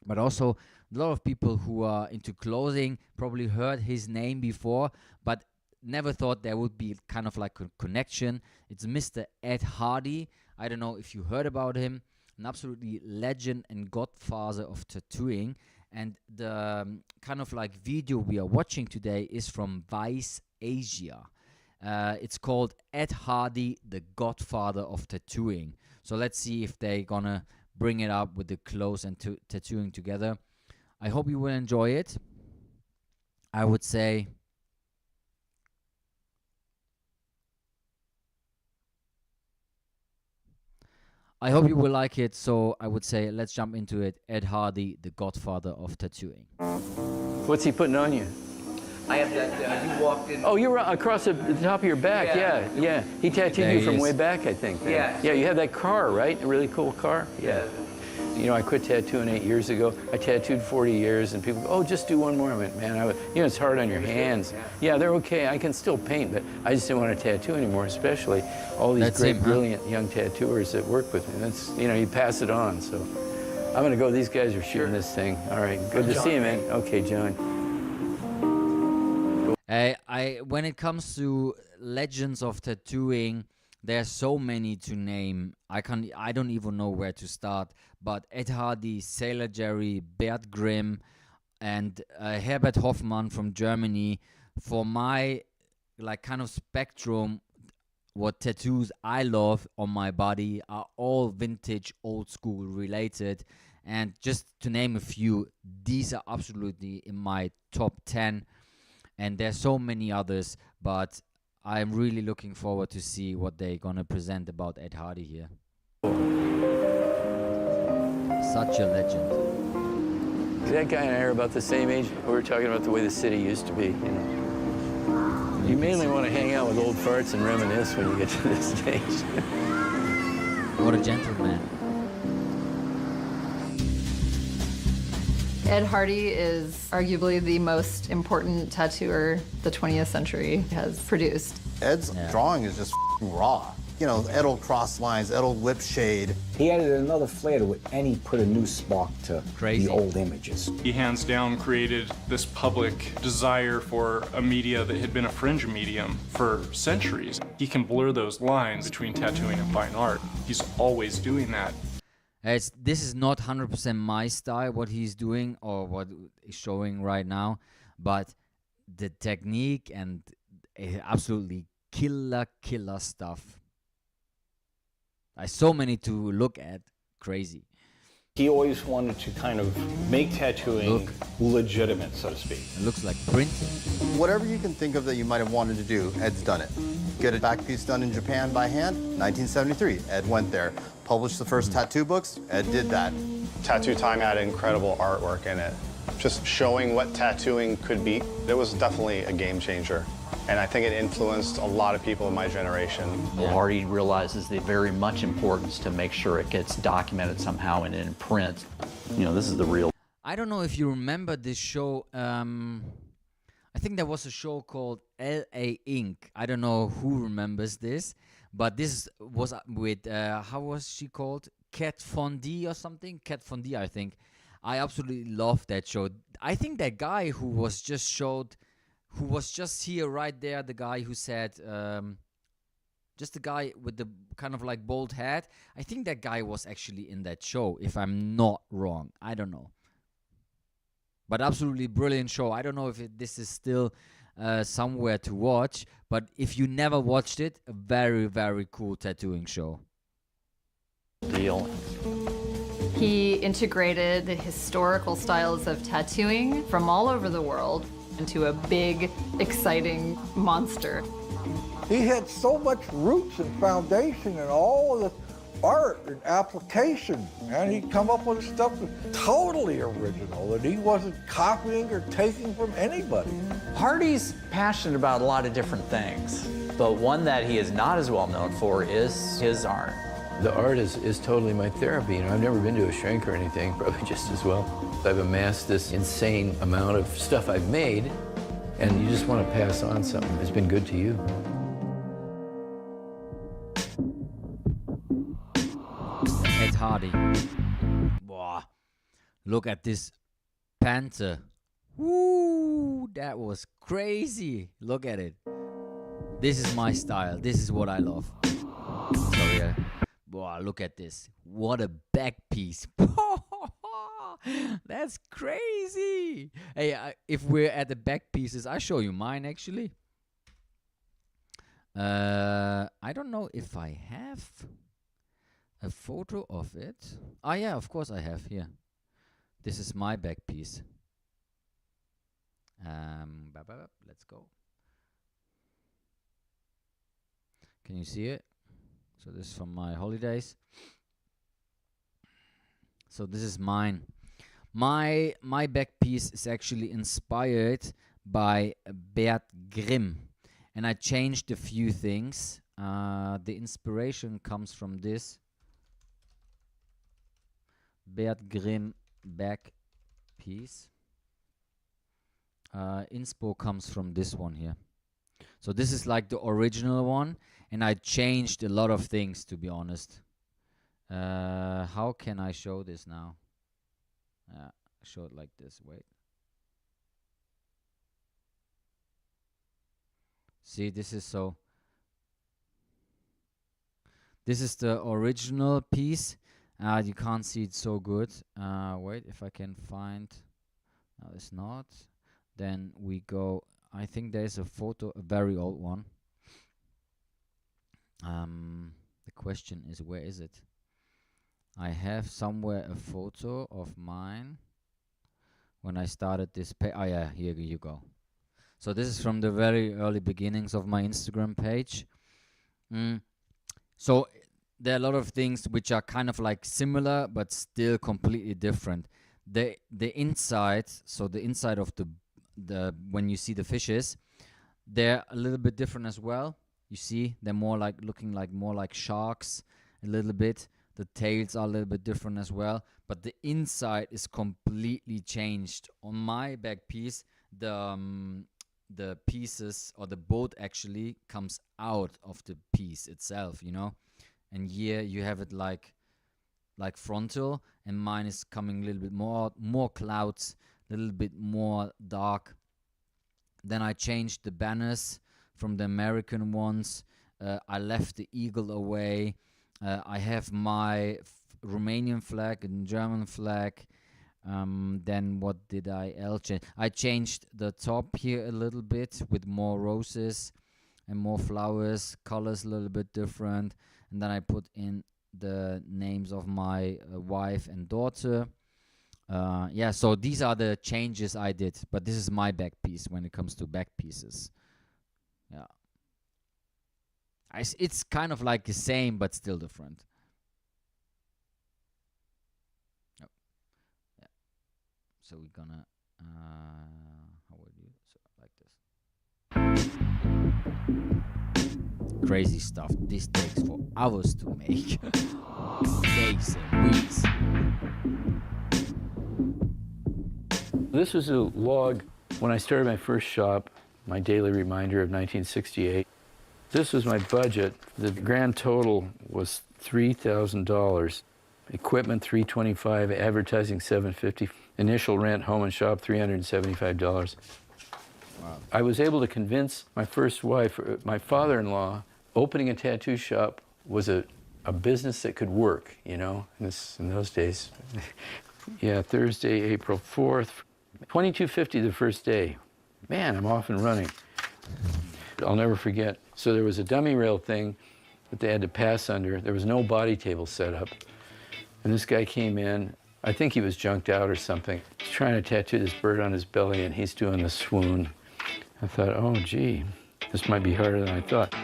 but also a lot of people who are into clothing probably heard his name before, but never thought there would be kind of like a connection. It's Mr. Ed Hardy. I don't know if you heard about him. An absolutely legend and godfather of tattooing. And the kind of like video we are watching today is from Vice Asia. It's called Ed Hardy, the godfather of tattooing. So let's see if they're gonna bring it up with the clothes and tattooing together. I hope you will enjoy it. I would say I hope you will like it. So I would say let's jump into it. Ed Hardy, the godfather of tattooing. What's he putting on you? I have that, you walked in. Oh, you're across the top of your back. Yeah. He tattooed There you he from is. way back, I think. Yeah. Yeah, you have that car, right? A really cool car? Yeah. I quit tattooing 8 years ago. I tattooed 40 years, and people go, oh, just do one more. I went, man, it's hard on your hands. Yeah, they're okay. I can still paint, but I just didn't want to tattoo anymore, especially all these That's great, him, huh? brilliant young tattooers that work with me. That's, you pass it on, so. I'm gonna go. These guys are shooting this thing. All right, good to see you, man. Okay, John. When it comes to legends of tattooing, there's so many to name. I don't even know where to start. But Ed Hardy, Sailor Jerry, Bert Grimm, and Herbert Hoffmann from Germany. For my like kind of spectrum, what tattoos I love on my body are all vintage, old school related. And just to name a few, these are absolutely in my top 10. And there's so many others, but I'm really looking forward to see what they're gonna present about Ed Hardy here. Such a legend. That guy and I are about the same age. We were talking about the way the city used to be, you know. You mainly want to hang out with old farts and reminisce when you get to this stage. What a gentleman. Ed Hardy is arguably the most important tattooer the 20th century has produced. Ed's drawing is just raw. You know, Ed will cross lines, Ed will lip shade. He added another flair to it, and he put a new spark to the old images. He hands down created this public desire for a media that had been a fringe medium for centuries. He can blur those lines between tattooing and fine art. He's always doing that. This is not 100% my style, what he's doing or what he's showing right now, but the technique and absolutely killer stuff. So many to look at, crazy. He always wanted to kind of make tattooing legitimate, so to speak. It looks like printing. Whatever you can think of that you might have wanted to do, Ed's done it. Get a back piece done in Japan by hand, 1973. Ed went there. Published the first tattoo books, Ed did that. Tattoo Time had incredible artwork in it. Just showing what tattooing could be, it was definitely a game changer. And I think it influenced a lot of people in my generation. Hardy realizes the very much importance to make sure it gets documented somehow and in print. You know, this is the real. I don't know if you remember this show. I think there was a show called L.A. Inc. I don't know who remembers this, but this was with, how was she called? Kat Von D or something? Kat Von D, I think. I absolutely loved that show. I think that guy who was just here right there, the guy who said, just the guy with the kind of like bald head, I think that guy was actually in that show, if I'm not wrong. I don't know. But absolutely brilliant show. I don't know if this is still somewhere to watch, but if you never watched it, a very, very cool tattooing show. Deal. He integrated the historical styles of tattooing from all over the world into a big, exciting monster. He had so much roots and foundation and all of this art and application, and he'd come up with stuff that's totally original that he wasn't copying or taking from anybody. Hardy's passionate about a lot of different things, but one that he is not as well known for is his art. The art is totally my therapy. You know, I've never been to a shrink or anything, probably just as well. I've amassed this insane amount of stuff I've made, and you just want to pass on something that's been good to you. Ed Hardy. Wow. Look at this panther. Woo, that was crazy. Look at it. This is my style. This is what I love. So yeah. Wow, look at this. What a back piece. That's crazy. Hey, if we're at the back pieces, I'll show you mine actually. I don't know if I have a photo of it. Ah, yeah, of course I have here. This is my back piece. Let's go. Can you see it? So this is from my holidays. So this is mine. My back piece is actually inspired by Bert Grimm, and I changed a few things. The inspiration comes from this Bert Grimm back piece. Inspo comes from this one here. So this is like the original one, and I changed a lot of things, to be honest. How can I show this now? show it like this. Wait. See, this is the original piece. You can't see it so good. Wait, if I can find. No, it's not. Then we go. I think there's a photo, a very old one. The question is, where is it? I have somewhere a photo of mine when I started this page. Oh yeah, here you go. So this is from the very early beginnings of my Instagram page. So there are a lot of things which are kind of like similar but still completely different. The inside, so the inside of the when you see the fishes, they're a little bit different as well. You see, they're more like looking like more like sharks a little bit. The tails are a little bit different as well, but the inside is completely changed. On my back piece, the pieces or the boat actually comes out of the piece itself, you know. And here you have it like frontal, and mine is coming a little bit more clouds, a little bit more dark. Then I changed the banners from the American ones. I left the eagle away. I have my Romanian flag and German flag. Then what did I else change? I changed the top here a little bit with more roses and more flowers, colors a little bit different. And then I put in the names of my wife and daughter. Yeah, so these are the changes I did. But this is my back piece when it comes to back pieces. Yeah. It's kind of like the same, but still different. Oh. Yeah. So we're gonna, how would you, so like this. Crazy stuff. This takes for hours to make. Days and weeks. This was a log when I started my first shop, my daily reminder of 1968. This was my budget. The grand total was $3,000. Equipment $325, advertising $750, initial rent, home and shop $375. Wow. I was able to convince my first wife, my father-in-law, opening a tattoo shop was a business that could work, you know, in those days. Yeah, Thursday, April 4th, $22.50 the first day. Man, I'm off and running. I'll never forget. So there was a dummy rail thing that they had to pass under. There was no body table set up. And this guy came in, I think he was junked out or something. He's trying to tattoo this bird on his belly and he's doing the swoon. I thought, oh gee, this might be harder than I thought.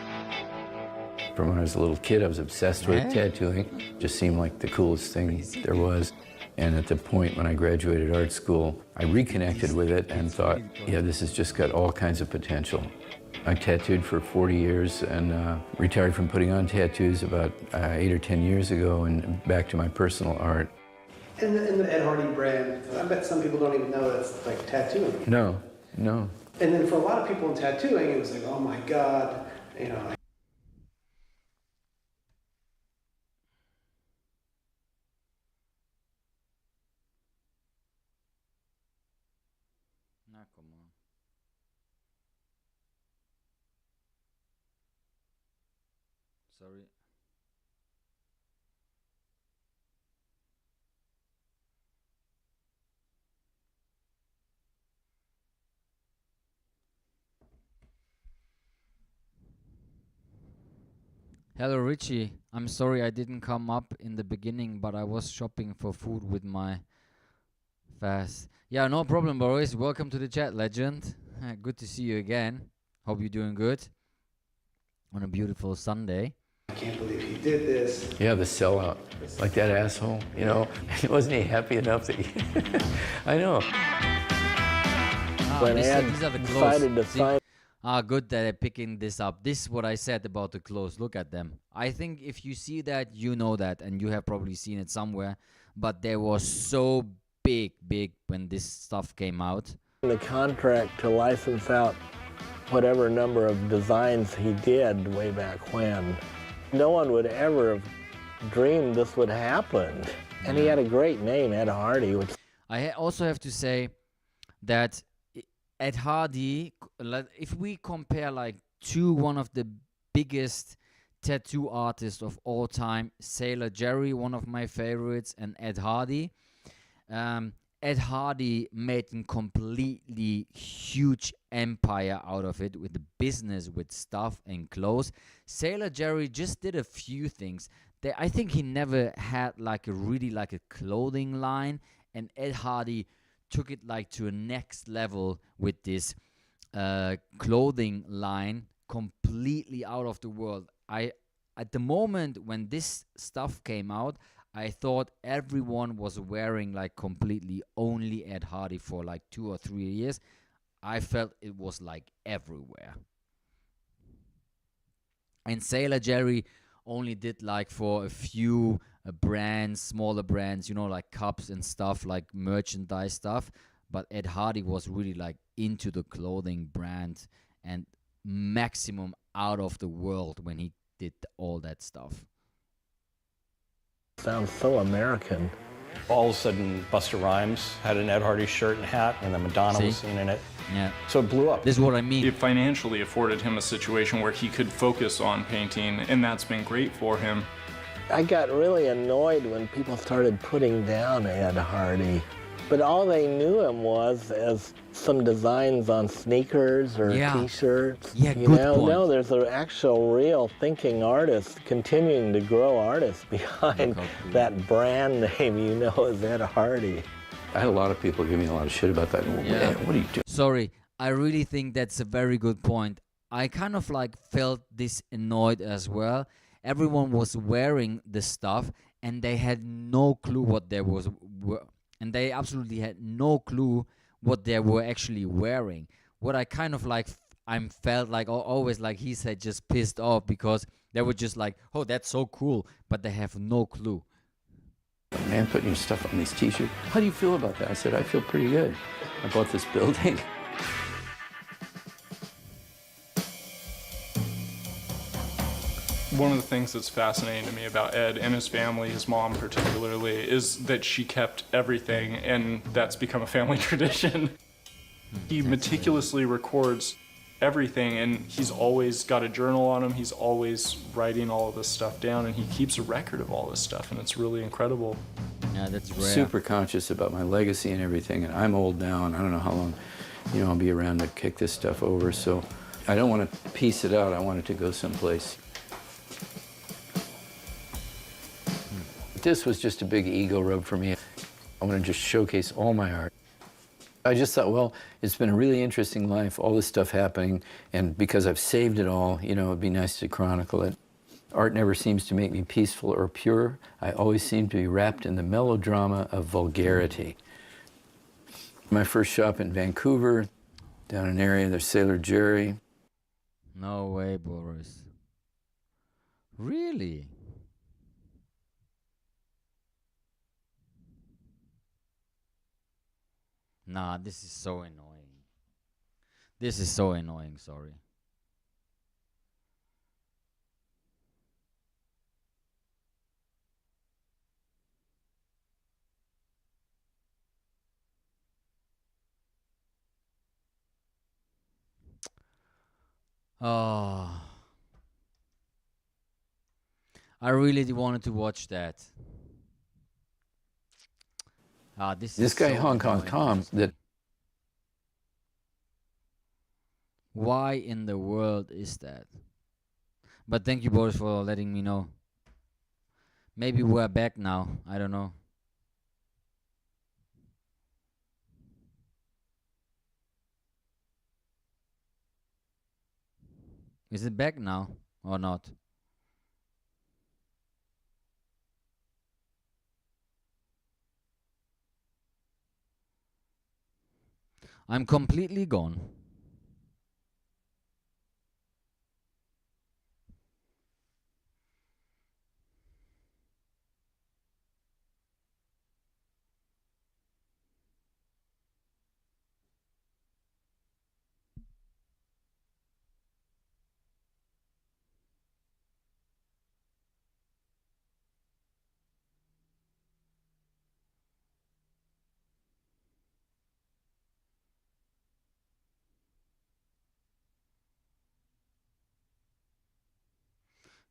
From when I was a little kid, I was obsessed with tattooing. It just seemed like the coolest thing there was. And at the point when I graduated art school, I reconnected with it and thought, yeah, this has just got all kinds of potential. I tattooed for 40 years and retired from putting on tattoos about 8 or 10 years ago and back to my personal art. And the Ed Hardy brand, I bet some people don't even know that's like tattooing. No, no. And then for a lot of people in tattooing, it was like, oh my God, you know. Come on. Sorry. Hello Richie, I'm sorry I didn't come up in the beginning, but I was shopping for food with my fast. Yeah, no problem, boys. Welcome to the chat, legend. Good to see you again. Hope you're doing good on a beautiful Sunday. I can't believe he did this. Yeah, the sellout, like that asshole, you know. Wasn't he happy enough that he I know. These are the clothes. Good that they're picking this up. This is what I said about the clothes. Look at them. I think if you see that, you know that, and you have probably seen it somewhere. But they were so big when this stuff came out. The contract to license out whatever number of designs he did way back when. No one would ever have dreamed this would happen. And he had a great name, Ed Hardy. also have to say that Ed Hardy, if we compare like one of the biggest tattoo artists of all time, Sailor Jerry, one of my favorites, and Ed Hardy. Ed Hardy made a completely huge empire out of it with the business, with stuff and clothes. Sailor Jerry just did a few things. I think he never had like a clothing line, and Ed Hardy took it like to a next level with this clothing line, completely out of the world. At the moment when this stuff came out, I thought everyone was wearing like completely only Ed Hardy for like 2 or 3 years. I felt it was like everywhere. And Sailor Jerry only did like for a few brands, smaller brands, like cups and stuff, like merchandise stuff. But Ed Hardy was really like into the clothing brand and maximum out of the world when he did all that stuff. Sounds so American. All of a sudden, Busta Rhymes had an Ed Hardy shirt and hat, and then Madonna was seen in it. Yeah. So it blew up. This is what I mean. It financially afforded him a situation where he could focus on painting, and that's been great for him. I got really annoyed when people started putting down Ed Hardy. But all they knew him was as some designs on sneakers or T-shirts. Yeah, good point. No, there's an actual, real thinking artist, continuing to grow artists behind that brand name as Ed Hardy. I had a lot of people give me a lot of shit about that. Yeah. What are you doing? Sorry, I really think that's a very good point. I kind of like felt this annoyed as well. Everyone was wearing the stuff, and they had no clue what there was. And they absolutely had no clue what they were actually wearing. What I kind of like, I felt like always like he said, just pissed off because they were just like, oh, that's so cool, but they have no clue. Man, putting your stuff on these T-shirts. How do you feel about that? I said, I feel pretty good about this building. One of the things that's fascinating to me about Ed and his family, his mom particularly, is that she kept everything, and that's become a family tradition. He meticulously records everything, and he's always got a journal on him. He's always writing all of this stuff down, and he keeps a record of all this stuff, and it's really incredible. Yeah, that's rare. Super conscious about my legacy and everything, and I'm old now, and I don't know how long, I'll be around to kick this stuff over, so I don't want to piece it out. I want it to go someplace. This was just a big ego rub for me. I want to just showcase all my art. I just thought, well, it's been a really interesting life, all this stuff happening, and because I've saved it all, it'd be nice to chronicle it. Art never seems to make me peaceful or pure. I always seem to be wrapped in the melodrama of vulgarity. My first shop in Vancouver, down an area, there's Sailor Jerry. No way, Boris. Really? Nah, this is so annoying. This is so annoying, sorry. Oh. I really wanted to watch that. This guy, so Hong Kong annoying. Tom, that Why in the world is that? But thank you, Boris, for letting me know. Maybe we're back now. I don't know. Is it back now or not? I'm completely gone.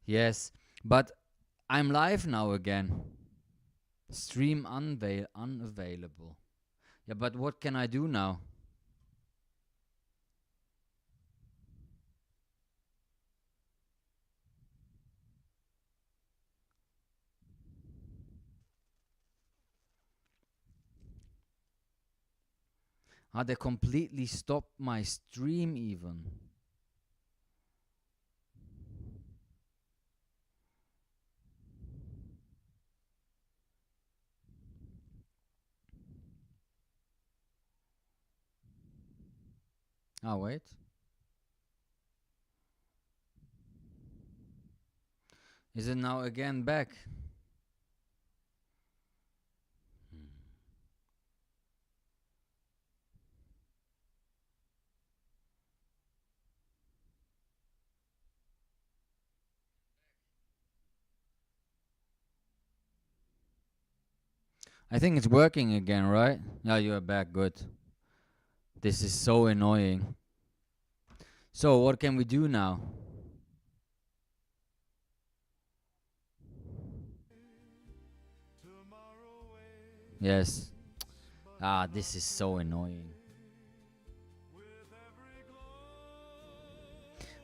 Yes, but I'm live now again. Stream unavailable. Yeah, but what can I do now? They completely stopped my stream even. Wait. Is it now again back? I think it's working again, right? Yeah, you are back. Good. This is so annoying. So, what can we do now? Yes. This is so annoying.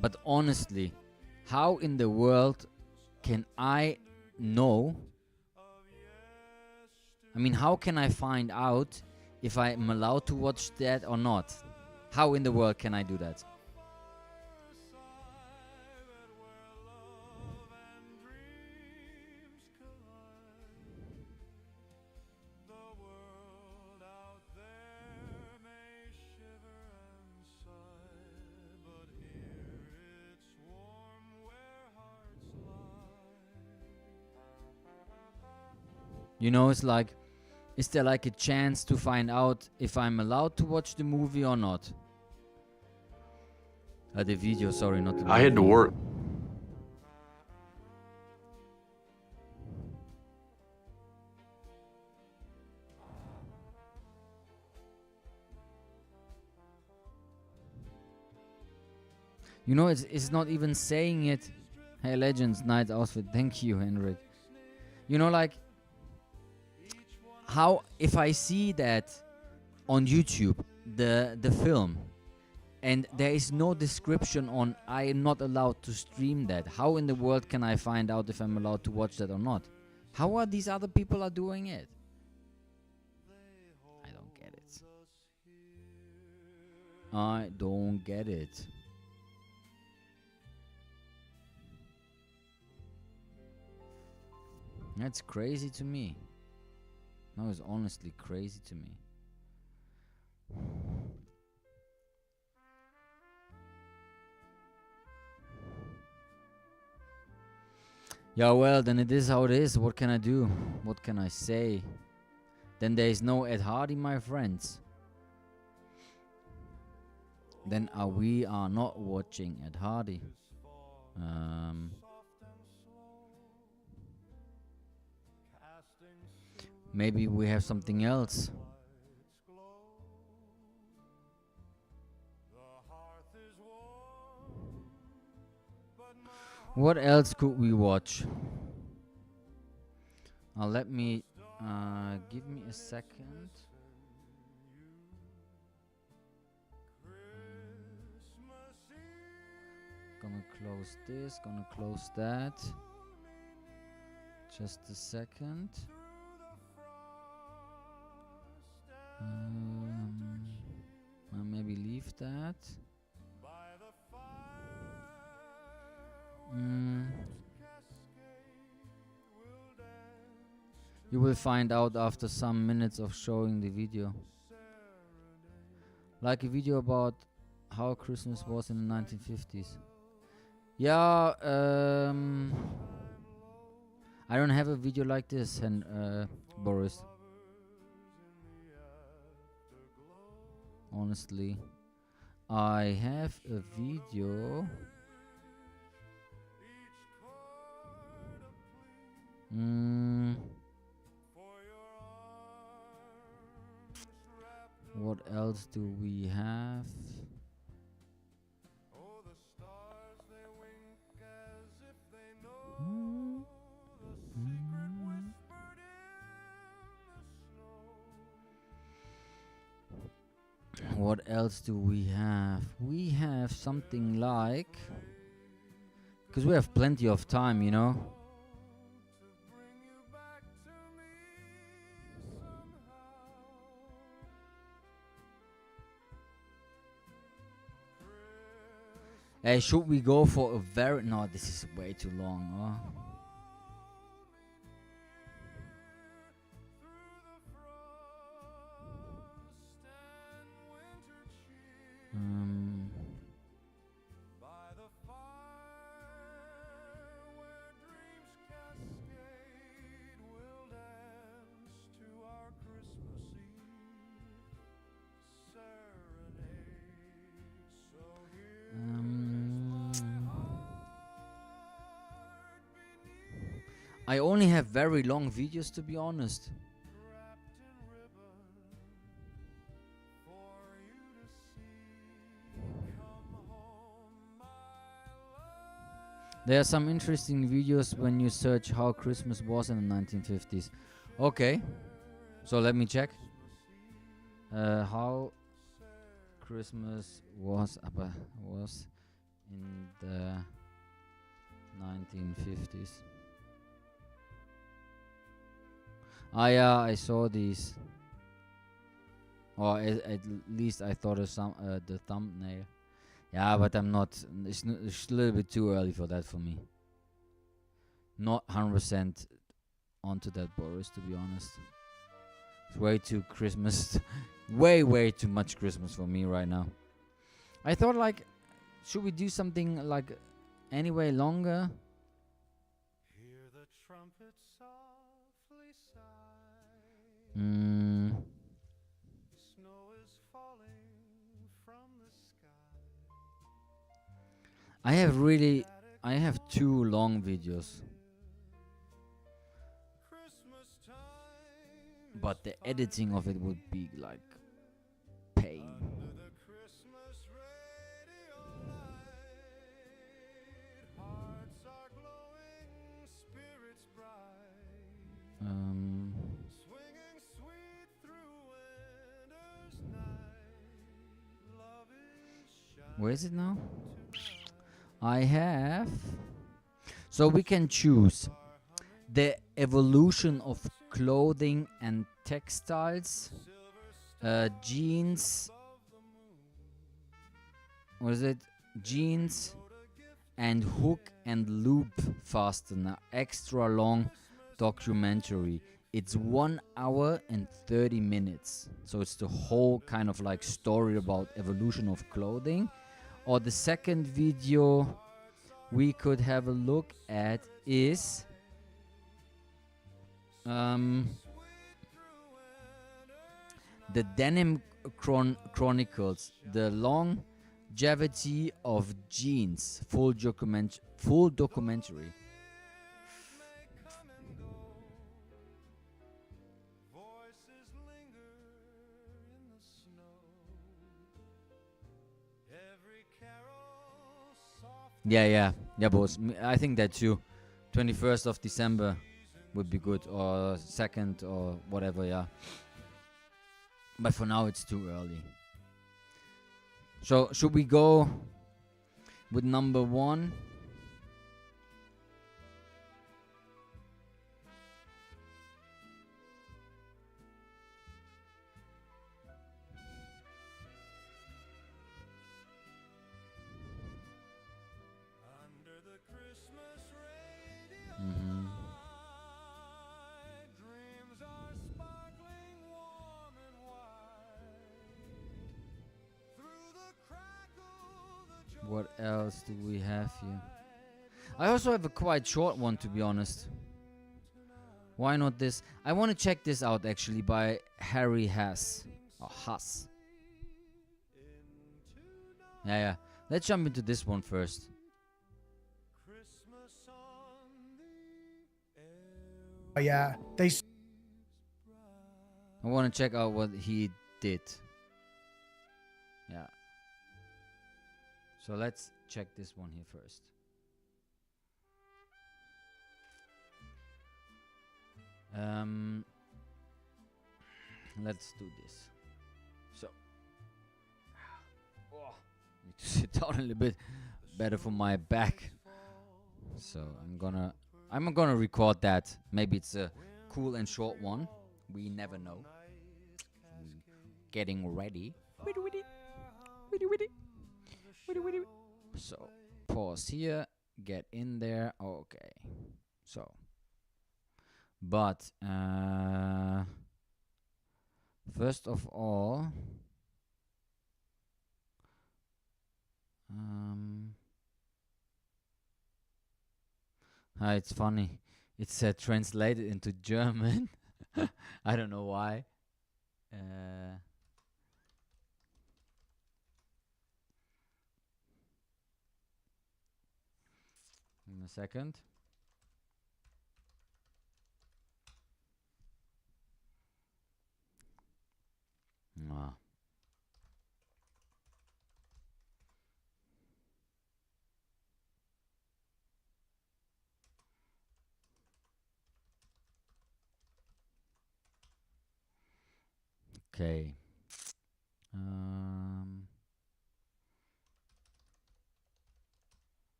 But honestly, how in the world can I know? I mean, how can I find out if I'm allowed to watch that or not? How in the world can I do that? You know, it's like, is there like a chance to find out if I'm allowed to watch the movie or not? The video, sorry, not the movie. I had to work. You know, it's not even saying it. Hey, Legends, nice outfit. Thank you, Henrik. You know, like, how if I see that on YouTube, the film, and there is no description on I am not allowed to stream that, how in the world can I find out if I'm allowed to watch that or not? How are these other people are doing it? I don't get it. I don't get it. That's crazy to me. That was honestly crazy to me. Yeah, well, then it is how it is. What can I do? What can I say? Then there is no Ed Hardy, my friends. Then we are not watching Ed Hardy. Maybe we have something else. What else could we watch? Let me give me a second. Gonna close this, gonna close that. Just a second. I'll maybe leave that. You will find out after some minutes of showing the video. Like a video about how Christmas was in the 1950s. Yeah, I don't have a video like this, Boris. Honestly, I have a video. What else do we have? What else do we have? We have something like, because we have plenty of time, you know. Hey, should we go for a very... No, this is way too long. Oh. I only have very long videos, to be honest. There are some interesting videos when you search how Christmas was in the 1950s. Okay, so let me check. How Christmas was in the 1950s. Ah, yeah, I saw these. Or at least I thought of some the thumbnail. Yeah, but I'm not. It's a little bit too early for that for me. Not 100% onto that, Boris. To be honest, it's way too Christmas. way too much Christmas for me right now. I thought, like, should we do something like anyway longer? I have 2 long videos. But the editing of it would be like pain. Where is it now? I have... So we can choose the evolution of clothing and textiles, jeans, what is it? Jeans and hook and loop fastener, extra long documentary. It's 1 hour and 30 minutes. So it's the whole kind of like story about evolution of clothing. Or the second video we could have a look at is the Denim Chronicles, the longevity of jeans, full documentary. Yeah, boss. I think that too. 21st of December would be good, or 2nd, or whatever, yeah. But for now, it's too early. So, should we go with number 1? What else do we have here? I also have a quite short one, to be honest. Why not this? I want to check this out, actually, by Harry Hass. Or Hass. Yeah. Let's jump into this one first. Oh, yeah. I want to check out what he did. Yeah. So let's check this one here first. Let's do this. So Need to sit down a little bit better for my back. So I'm gonna record that. Maybe it's a cool and short one. We never know. Getting ready. So pause here. Get in there. Okay. So, but first of all, it's funny. It's translated into German. I don't know why. In a second. Ah. Okay.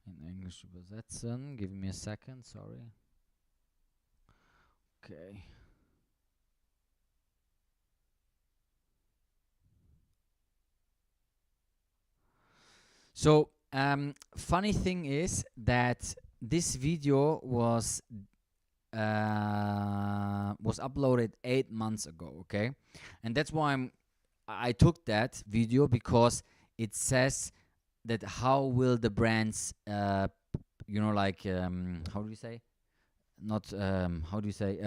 In English übersetzen. Give me a second, sorry. Okay. So, funny thing is that this video was uploaded 8 months ago, okay? And that's why I took that video, because it says that how will the brands, you know, like, how do you say? Not, how do you say?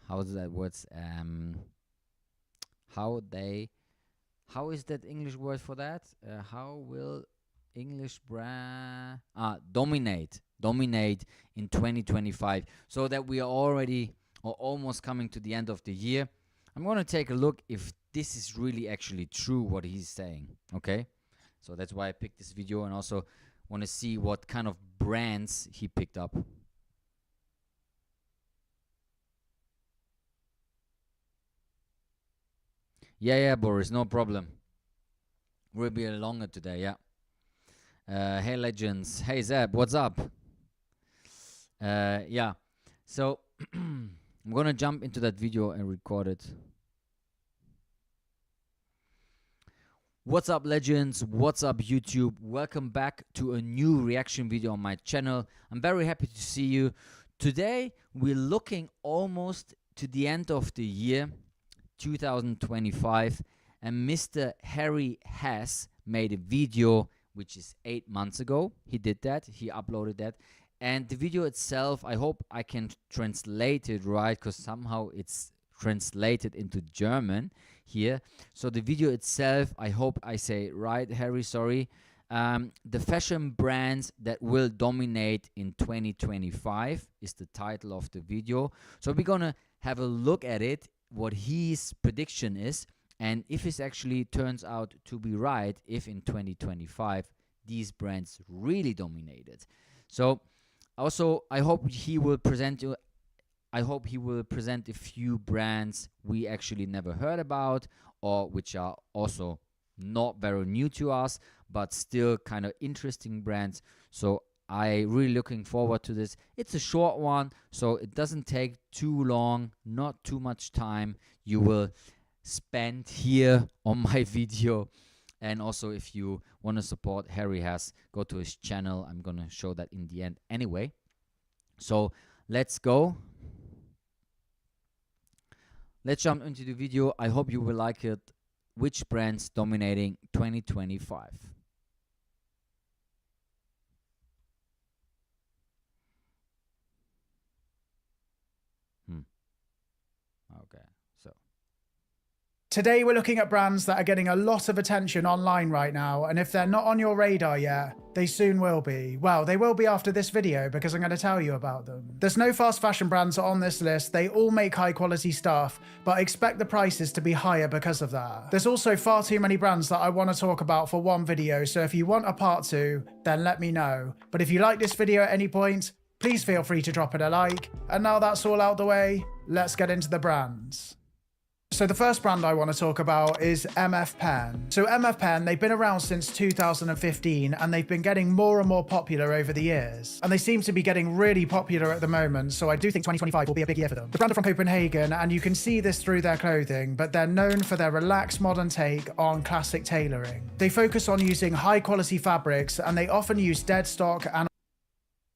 How is that words? How is that English word for that? How will English brand dominate in 2025? So that we are already or almost coming to the end of the year. I'm going to take a look if this is really actually true what he's saying. Okay, so that's why I picked this video, and also want to see what kind of brands he picked up. Yeah, Boris, no problem. We'll be longer today, yeah. Hey, legends. Hey, Zeb, what's up? Yeah, so I'm going to jump into that video and record it. What's up, legends? What's up, YouTube? Welcome back to a new reaction video on my channel. I'm very happy to see you. Today, we're looking almost to the end of the year, 2025, and Mr. Harry Hess made a video which is 8 months ago. He did that, he uploaded that, and the video itself, I hope I can translate it right, because somehow it's translated into German here. So the video itself, I hope I say it right, Harry, sorry. The fashion brands that will dominate in 2025 is the title of the video. So we're gonna have a look at it, what his prediction is, and if it actually turns out to be right, if in 2025 these brands really dominated. So also I hope he will present you a few brands we actually never heard about, or which are also not very new to us, but still kind of interesting brands. So I really looking forward to this. It's a short one, so it doesn't take too long, not too much time you will spend here on my video. And also, if you want to support Harry Hess, go to his channel. I'm gonna show that in the end anyway. So let's go. Let's jump into the video. I hope you will like it. Which brands dominating 2025? Okay, so Today we're looking at brands that are getting a lot of attention online right now, and if they're not on your radar yet, they soon will be. Well, they will be after this video, because I'm going to tell you about them. There's no fast fashion brands on this list. They all make high quality stuff, but expect the prices to be higher because of that. There's also far too many brands that I want to talk about for one video, so if you want a part 2, then let me know. But if you like this video at any point, please feel free to drop it a like. And now that's all out the way, let's get into the brands. So the first brand I want to talk about is MF Pen. So MF Pen, they've been around since 2015 and they've been getting more and more popular over the years. And they seem to be getting really popular at the moment, so I do think 2025 will be a big year for them. The brand are from Copenhagen and you can see this through their clothing, but they're known for their relaxed modern take on classic tailoring. They focus on using high quality fabrics and they often use dead stock and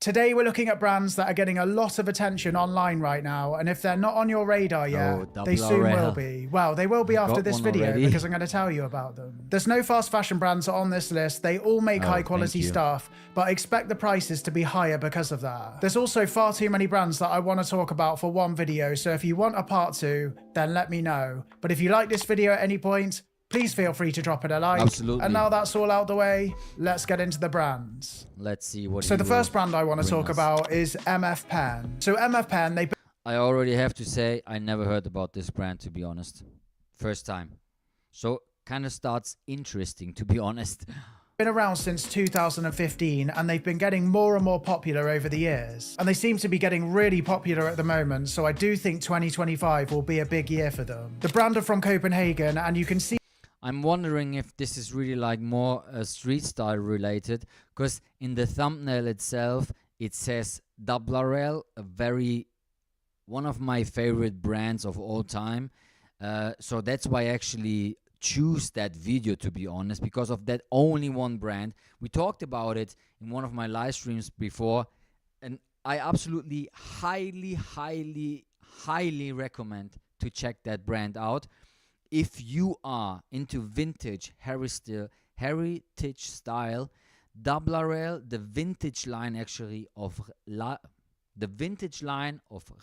today we're looking at brands that are getting a lot of attention online right now, and if they're not on your radar yet, they soon will be. Well, they will be after this video because I'm going to tell you about them. There's no fast fashion brands on this list. They all make high quality stuff, but expect the prices to be higher because of that. There's also far too many brands that I want to talk about for one video, so if you want a part 2, then let me know. But if you like this video at any point, please feel free to drop it a like. Absolutely. And now that's all out the way, let's get into the brands. Let's see what. So the first brand I want to talk about is MF Pen. So MF Pen, I already have to say I never heard about this brand, to be honest. First time. So kind of starts interesting, to be honest. Been around since 2015 and they've been getting more and more popular over the years. And they seem to be getting really popular at the moment, so I do think 2025 will be a big year for them. The brand are from Copenhagen and you can see I'm wondering if this is really like more street style related, because in the thumbnail itself it says Dablarel, one of my favorite brands of all time. So that's why I actually choose that video, to be honest, because of that only one brand. We talked about it in one of my live streams before, and I absolutely highly recommend to check that brand out. If you are into vintage heritage style, Dablarel, the vintage line actually of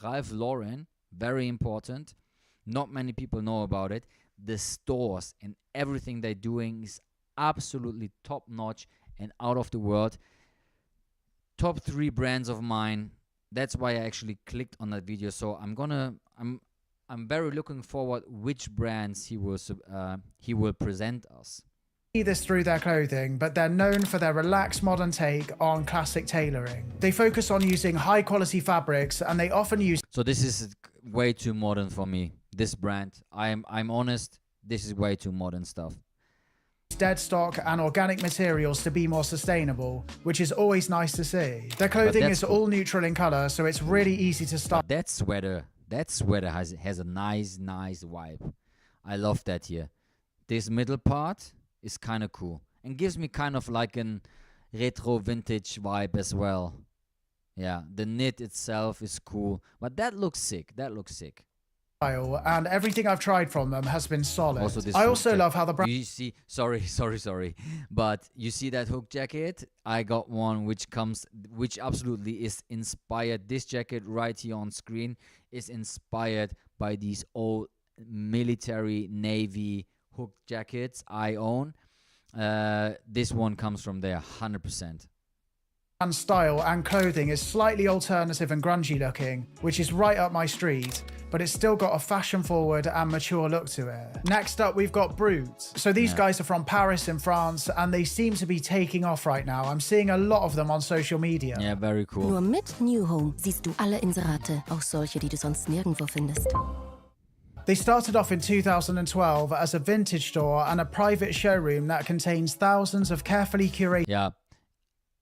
Ralph Lauren, very important. Not many people know about it. The stores and everything they're doing is absolutely top notch and out of the world. Top 3 brands of mine. That's why I actually clicked on that video. So I'm very looking forward which brands he will present us. See this through their clothing, but they're known for their relaxed modern take on classic tailoring. They focus on using high quality fabrics and they often use. So this is way too modern for me. This brand, I'm honest, this is way too modern stuff. Dead stock and organic materials to be more sustainable, which is always nice to see. Their clothing is all neutral in color, so it's really easy to style. That sweater has a nice vibe. I love that here. This middle part is kind of cool and gives me kind of like an retro vintage vibe as well. Yeah, the knit itself is cool, but that looks sick. And everything I've tried from them has been solid. I also love how the brand. You see, sorry, but you see that hook jacket? I got one which absolutely is inspired. This jacket right here on screen is inspired by these old military navy hook jackets I own. This one comes from there, 100%. And style and clothing is slightly alternative and grungy looking, which is right up my street, but it's still got a fashion forward and mature look to it. Next up, we've got Brut. So these guys are from Paris in France and they seem to be taking off right now. I'm seeing a lot of them on social media. Yeah, very cool. Nur mit New Home siehst du alle Inserate, auch solche, die du sonst nirgendwo findest. They started off in 2012 as a vintage store and a private showroom that contains thousands of carefully curated. Yeah.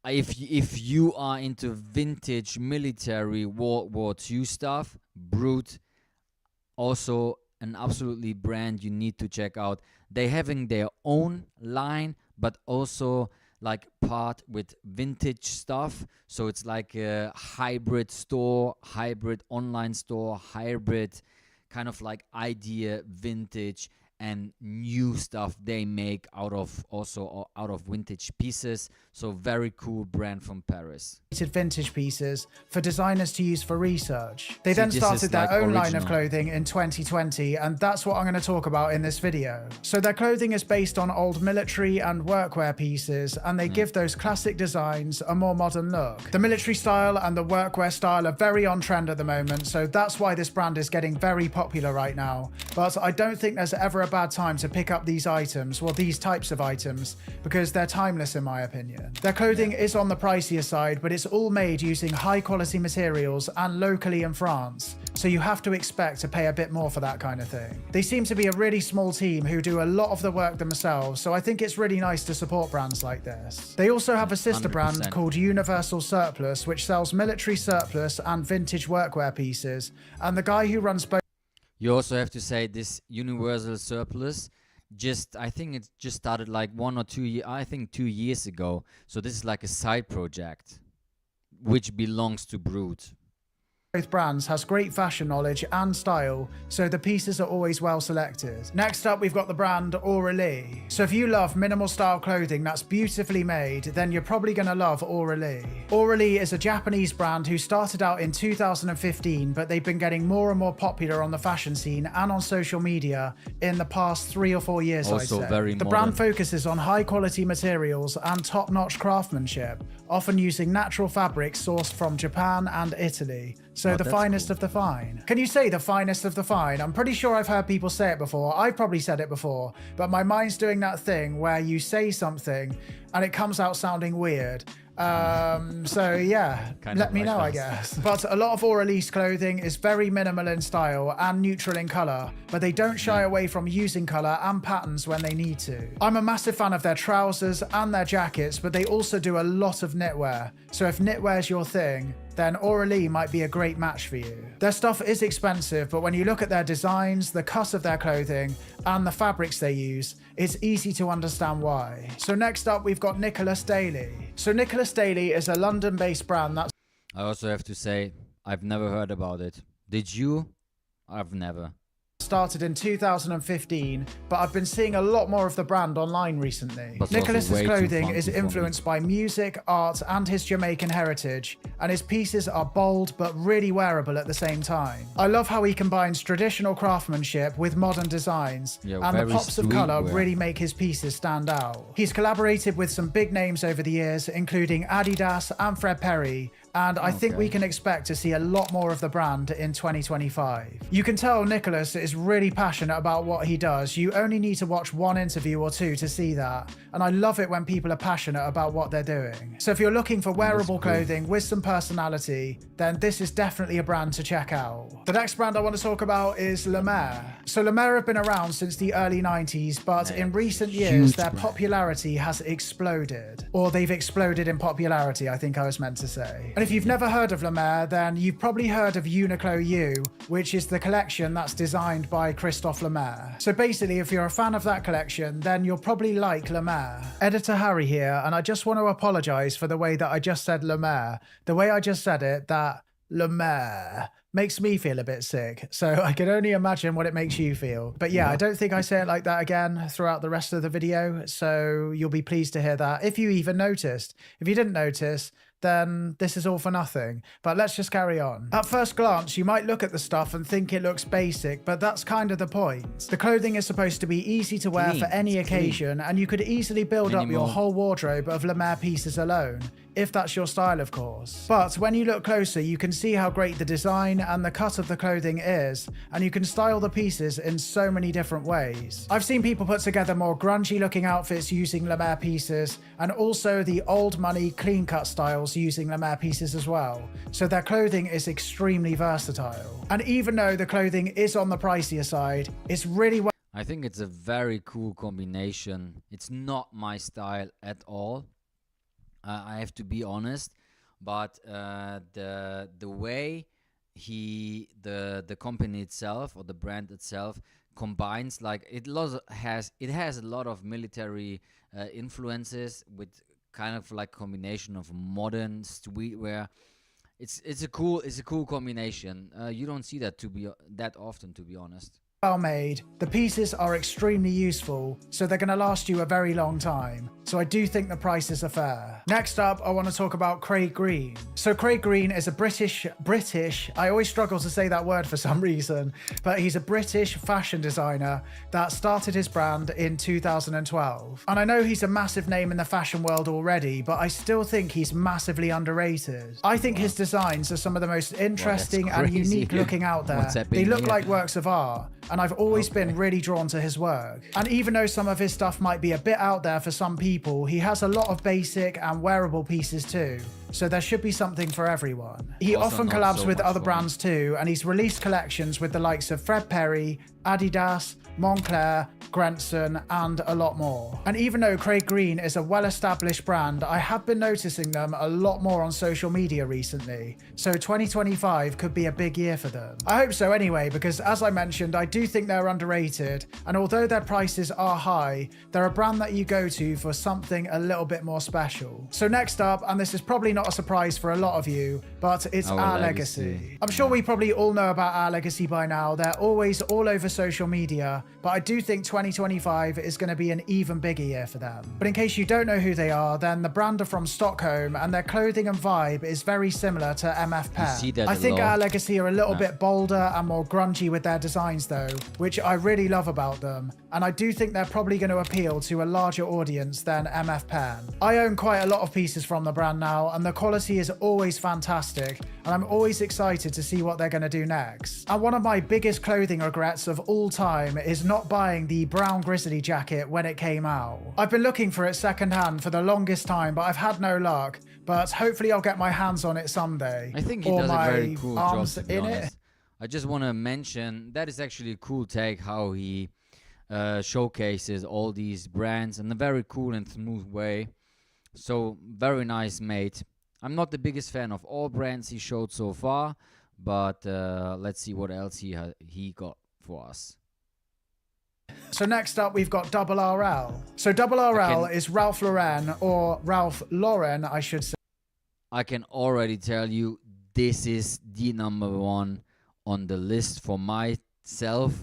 If you are into vintage military World War II stuff, Brut, also an absolutely brand you need to check out. They're having their own line, but also like part with vintage stuff. So it's like a hybrid store, hybrid online store, hybrid kind of like idea vintage and new stuff they make out of vintage pieces. So very cool brand from Paris. Vintage pieces for designers to use for research. They then started their own line of clothing in 2020, and that's what I'm going to talk about in this video. So their clothing is based on old military and workwear pieces, and they give those classic designs a more modern look. The military style and the workwear style are very on trend at the moment, so that's why this brand is getting very popular right now. But I don't think there's ever a bad time to pick up these items, well, these types of items, because they're timeless in my opinion. Their clothing is on the pricier side, but it's all made using high quality materials and locally in France, so you have to expect to pay a bit more for that kind of thing. They seem to be a really small team who do a lot of the work themselves, so I think it's really nice to support brands like this. They also have a sister brand 100%. called Universal Surplus, which sells military surplus and vintage workwear pieces, and the guy who runs both. You also have to say this Universal Surplus, I think it just started like 1 or 2 years, I think 2 years ago. So this is like a side project, which belongs to Brute. Both brands has great fashion knowledge and style, so the pieces are always well selected. Next up, we've got the brand Aurelie. So if you love minimal style clothing that's beautifully made, then you're probably gonna love Aurelie. Aurelie is a Japanese brand who started out in 2015, but they've been getting more and more popular on the fashion scene and on social media in the past 3 or 4 years, Also I'd say. very The modern. brand focuses on high quality materials and top-notch craftsmanship, often using natural fabrics sourced from Japan and Italy. So the that's finest of the fine. Can you say the finest of the fine? I'm pretty sure I've heard people say it before. I've probably said it before, but my mind's doing that thing where you say something and it comes out sounding weird. So yeah, let me know, I guess. But a lot of Aurelie's clothing is very minimal in style and neutral in color, but they don't shy away from using color and patterns when they need to. I'm a massive fan of their trousers and their jackets, but they also do a lot of knitwear. So if knitwear's your thing, then Aurelie might be a great match for you. Their stuff is expensive, but when you look at their designs, the cut of their clothing, and the fabrics they use, it's easy to understand why. So next up, we've got Nicholas Daly. So Nicholas Daly is a London-based brand that's... I also have to say, I've never heard about it. Did you? I've never. Started in 2015, but I've been seeing a lot more of the brand online recently. But Nicholas's also way too clothing funky is for me. influenced by music, art, and his Jamaican heritage, and his pieces are bold but really wearable at the same time. I love how he combines traditional craftsmanship with modern designs, Yeah, and the very pops of color streetwear. really make his pieces stand out. He's collaborated with some big names over the years, including Adidas and Fred Perry, and I think we can expect to see a lot more of the brand in 2025. You can tell Nicholas is really passionate about what he does. You only need to watch one interview or two to see that, and I love it when people are passionate about what they're doing. So if you're looking for wearable clothing with some personality, then this is definitely a brand to check out. The next brand I want to talk about is Le Maire. So Le Maire have been around since the early 90s, but in recent years their popularity has exploded. Or they've exploded in popularity, I think I was meant to say. And if you've never heard of Le Maire, then you've probably heard of Uniqlo U, which is the collection that's designed by Christophe Le Maire. So basically, if you're a fan of that collection, then you'll probably like Le Maire. Editor Harry here, and I just want to apologize for the way that I just said Le Maire. The way I just said it, that Le Maire, makes me feel a bit sick. So I can only imagine what it makes you feel. But yeah, I don't think I say it like that again throughout the rest of the video. So you'll be pleased to hear that, if you even noticed. If you didn't notice, then this is all for nothing. But let's just carry on. At first glance, you might look at the stuff and think it looks basic, but that's kind of the point. The clothing is supposed to be easy to wear for any occasion, and you could easily build up your whole wardrobe of Le Maire pieces alone, if that's your style, of course. But when you look closer, you can see how great the design and the cut of the clothing is, and you can style the pieces in so many different ways. I've seen people put together more grungy looking outfits using Le Maire pieces, and also the old money clean cut styles using Le Maire pieces as well. So their clothing is extremely versatile. And even though the clothing is on the pricier side, it's really well. I think it's a very cool combination. It's not my style at all. I have to be honest, but the way the company itself or the brand itself combines, like it has a lot of military influences with kind of like combination of modern streetwear. It's a cool combination. You don't see that that often, to be honest. Well made. The pieces are extremely useful, so they're going to last you a very long time. So I do think the prices are fair. Next up, I want to talk about Craig Green. So Craig Green is a British, I always struggle to say that word for some reason, but he's a British fashion designer that started his brand in 2012. And I know he's a massive name in the fashion world already, but I still think he's massively underrated. I think his designs are some of the most interesting and unique looking out there. They look like works of art. and I've always been really drawn to his work. And even though some of his stuff might be a bit out there for some people, he has a lot of basic and wearable pieces too. So there should be something for everyone. He Also often not collabs so with much other for me. brands too, and he's released collections with the likes of Fred Perry, Adidas, Moncler, Grenson, and a lot more. And even though Craig Green is a well-established brand, I have been noticing them a lot more on social media recently. So 2025 could be a big year for them. I hope so anyway, because as I mentioned, I do think they're underrated, and although their prices are high, they're a brand that you go to for something a little bit more special. So next up, and this is probably not a surprise for a lot of you, but it's Our Legacy. I'm sure we probably all know about Our Legacy by now. They're always all over social media, but I do think 2025 is going to be an even bigger year for them. But in case you don't know who they are, then the brand are from Stockholm, and their clothing and vibe is very similar to MF Pen. see that I a think lot. Our Legacy are a little No. bit bolder and more grungy with their designs though, which I really love about them, and I do think they're probably going to appeal to a larger audience than MF Pen. I own quite a lot of pieces from the brand now, and the quality is always fantastic, and I'm always excited to see what they're going to do next. And one of my biggest clothing regrets of all time is not buying the brown grizzly jacket when it came out. I've been looking for it secondhand for the longest time, but I've had no luck. But hopefully I'll get my hands on it someday. I think he Or does a my very cool job, arms to be in it. honest. I just want to mention that is actually a cool take how he showcases all these brands in a very cool and smooth way. So very nice made. I'm not the biggest fan of all brands he showed so far, but let's see what else he got for us. So next up, we've got Double RL. So Double RL is Ralph Lauren, or Ralph Lauren, I should say. I can already tell you this is the number one on the list for myself.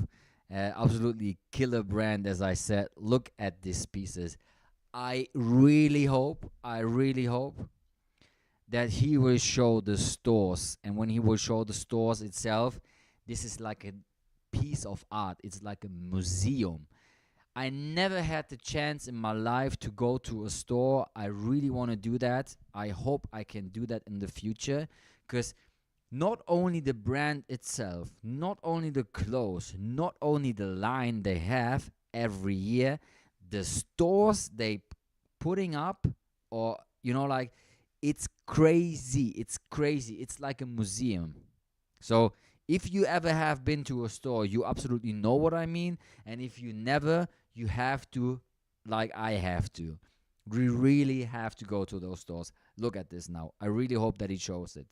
Absolutely killer brand, as I said. Look at these pieces. I really hope that he will show the stores. And when he will show the stores itself, this is like a piece of art. It's like a museum. I never had the chance in my life to go to a store. I really want to do that. I hope I can do that in the future, because not only the brand itself, not only the clothes, not only the line they have every year, the stores they putting up, or like, it's crazy. It's crazy. It's like a museum. So if you ever have been to a store, you absolutely know what I mean. And if you never, you have to, like I have to. We really have to go to those stores. Look at this now. I really hope that he shows it.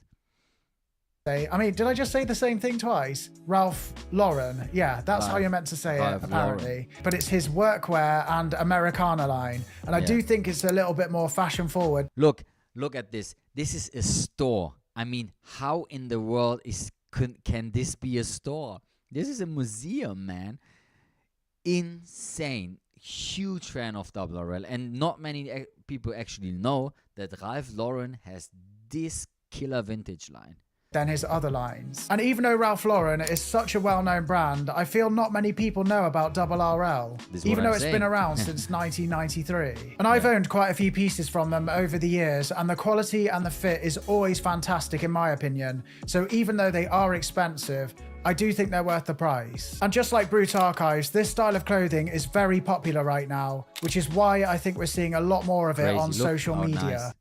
I mean, did I just say the same thing twice? Ralph Lauren. Yeah, that's how you're meant to say it, Ralph apparently. Lauren. But it's his workwear and Americana line. And I do think it's a little bit more fashion forward. Look at this. This is a store. I mean, how in the world can this be a store? This is a museum, man. Insane. Huge fan of Double RL. And not many people actually know that Ralph Lauren has this killer vintage line Than his other lines. And even though Ralph Lauren is such a well-known brand, I feel not many people know about Double RL, even though it's been around since 1993. And I've owned quite a few pieces from them over the years, and the quality and the fit is always fantastic in my opinion. So even though they are expensive, I do think they're worth the price. And just like Brute Archives, this style of clothing is very popular right now, which is why I think we're seeing a lot more of it on social media. Nice.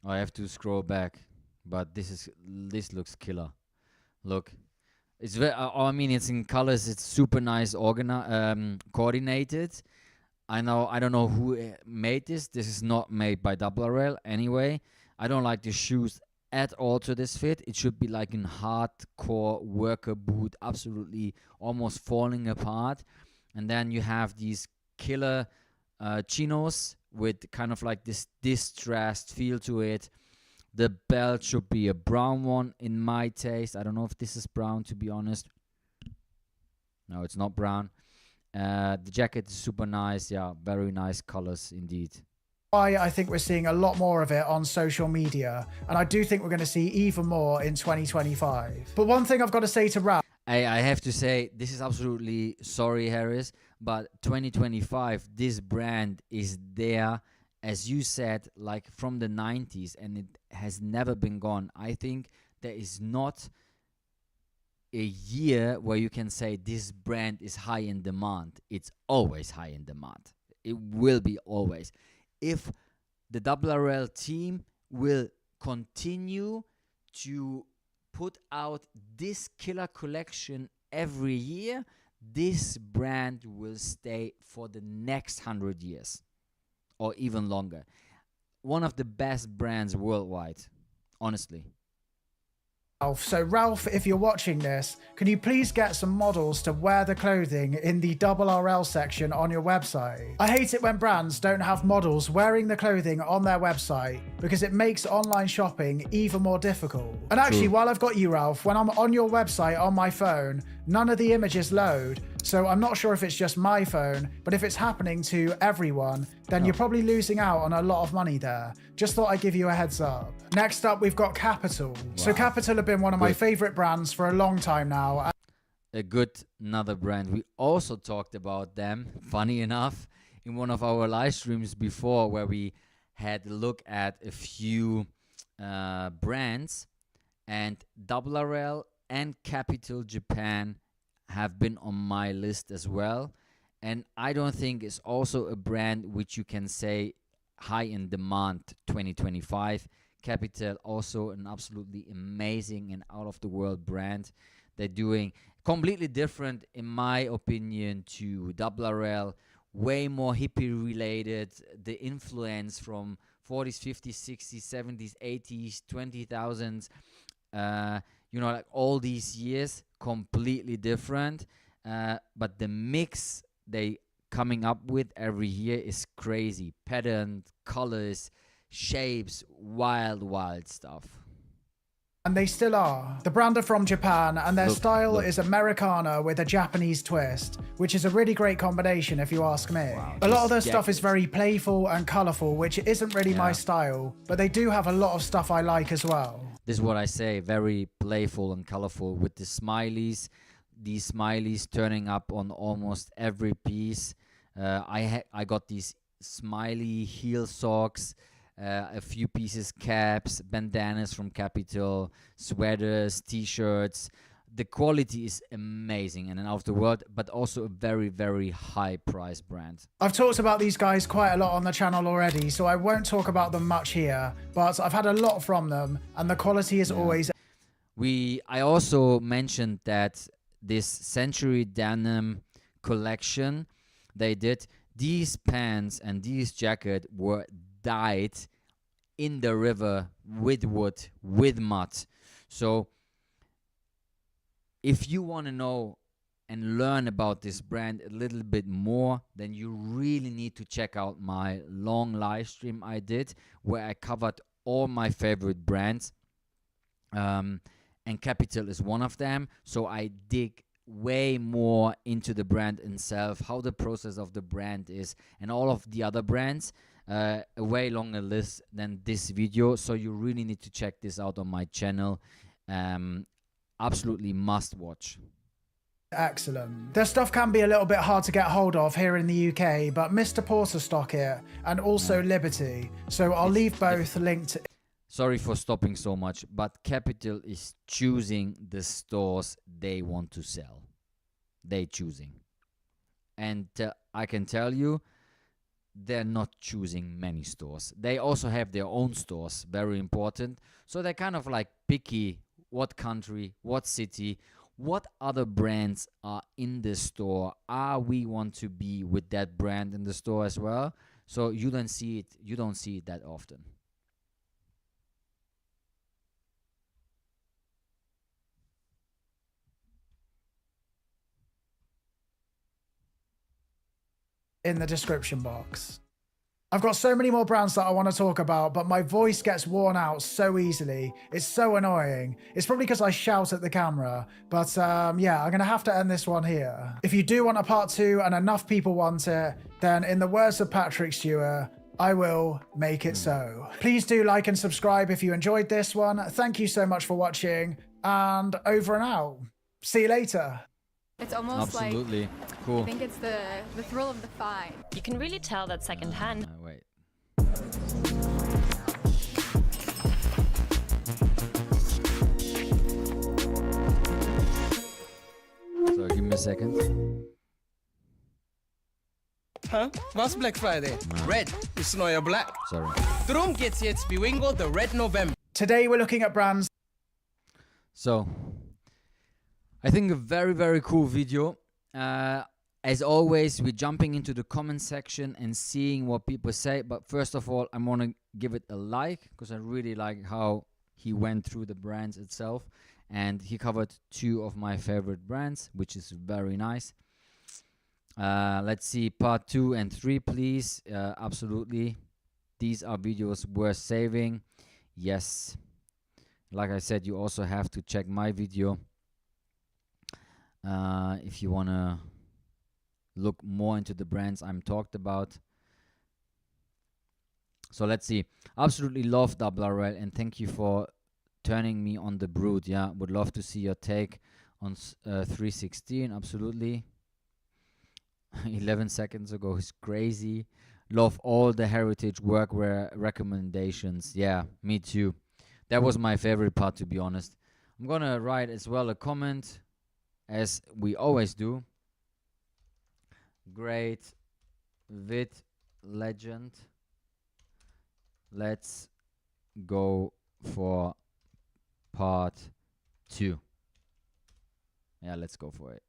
I have to scroll back. But this looks killer. Look, it's very. I mean, it's in colors. It's super nice, coordinated. I don't know who made this. This is not made by Double RL anyway. I don't like the shoes at all to this fit. It should be like in hardcore worker boot, absolutely almost falling apart. And then you have these killer chinos with kind of like this distressed feel to it. The belt should be a brown one in my taste. I don't know if this is brown, to be honest. No, it's not brown. The jacket is super nice. Yeah, very nice colors indeed. Why I think we're seeing a lot more of it on social media. And I do think we're going to see even more in 2025. But one thing I've got to say to Ralph. I have to say, this is absolutely sorry, Harris, but 2025, this brand is there, as you said, like from the 90s, and it has never been gone. I think there is not a year where you can say this brand is high in demand. It's always high in demand. It will be always. If the RL team will continue to put out this killer collection every year, this brand will stay for the next 100 years or even longer. One of the best brands worldwide, honestly. Ralph. So Ralph, if you're watching this, can you please get some models to wear the clothing in the RL section on your website? I hate it when brands don't have models wearing the clothing on their website because it makes online shopping even more difficult. And actually, while I've got you, Ralph, when I'm on your website on my phone, none of the images load. So I'm not sure if it's just my phone, but if it's happening to everyone, then you're probably losing out on a lot of money there. Just thought I'd give you a heads up. Next up, we've got Capital. Wow. So Capital have been one of my favorite brands for a long time now. Another brand. We also talked about them, funny enough, in one of our live streams before, where we had a look at a few brands, and RL and Capital Japan have been on my list as well. And I don't think it's also a brand which you can say high in demand 2025. Capital, also an absolutely amazing and out of the world brand. They're doing completely different, in my opinion, to RL. Way more hippie related. The influence from 40s, 50s, 60s, 70s, 80s, 20,000s, like all these years, completely different. But the mix they coming up with every year is crazy. Pattern, colors, shapes, wild stuff. And they still are. The brand are from Japan, and their style is Americana with a Japanese twist, which is a really great combination if you ask me. Wow, a lot of their stuff is very playful and colourful, which isn't really my style, but they do have a lot of stuff I like as well. This is what I say, very playful and colourful with the smileys. These smileys turning up on almost every piece. I got these smiley heel socks, a few pieces, caps, bandanas from Capital, sweaters, t-shirts. The quality is amazing and out of the world, but also a very, very high price brand. I've talked about these guys quite a lot on the channel already, so I won't talk about them much here, but I've had a lot from them, and the quality is always... I also mentioned that this Century Denim collection they did, these pants and these jacket were dyed in the river with wood, with mud. So if you want to know and learn about this brand a little bit more, then you really need to check out my long live stream I did, where I covered all my favorite brands, and Capital is one of them. So I dig way more into the brand itself, how the process of the brand is, and all of the other brands. A way longer list than this video, so you really need to check this out on my channel. Absolutely must watch. Excellent. Their stuff can be a little bit hard to get hold of here in the UK, but Mr. Porter stock it, and also Liberty, so I'll leave both linked. Sorry for stopping so much, but Capital is choosing the stores they want to sell. They choosing. And I can tell you, they're not choosing many stores. They also have their own stores, very important. So they're kind of like picky what country, what city, what other brands are in the store. We want to be with that brand in the store as well. So you don't see it that often. In the description box. I've got so many more brands that I want to talk about, but my voice gets worn out so easily. It's so annoying. It's probably because I shout at the camera. But yeah, I'm going to have to end this one here. If you do want a part 2 and enough people want it, then in the words of Patrick Stewart, I will make it so. Please do like and subscribe if you enjoyed this one. Thank you so much for watching, and over and out. See you later. It's almost absolutely like, cool. I think it's the thrill of the find. You can really tell that secondhand. Wait. a second. Huh? Was Black Friday? Red ist neuer Black. Sorry. Drum geht's jetzt wie Wingo the Red November. Today we're looking at brands. So, I think a very, very cool video. As always, we're jumping into the comment section and seeing what people say. But first of all, I'm going to give it a like because I really like how he went through the brands itself. And he covered 2 of my favorite brands, which is very nice. Let's see part 2 and 3, please. Absolutely. These are videos worth saving. Yes. Like I said, you also have to check my video if you want to look more into the brands I'm talked about. So let's see. Absolutely love Double RL, and thank you for turning me on the Brood. Yeah, would love to see your take on 316. Absolutely. 11 seconds ago is crazy. Love all the heritage workwear recommendations. Yeah, me too. That was my favorite part, to be honest. I'm gonna write as well a comment, as we always do. Great vid legend. Let's go for part 2. Yeah, let's go for it.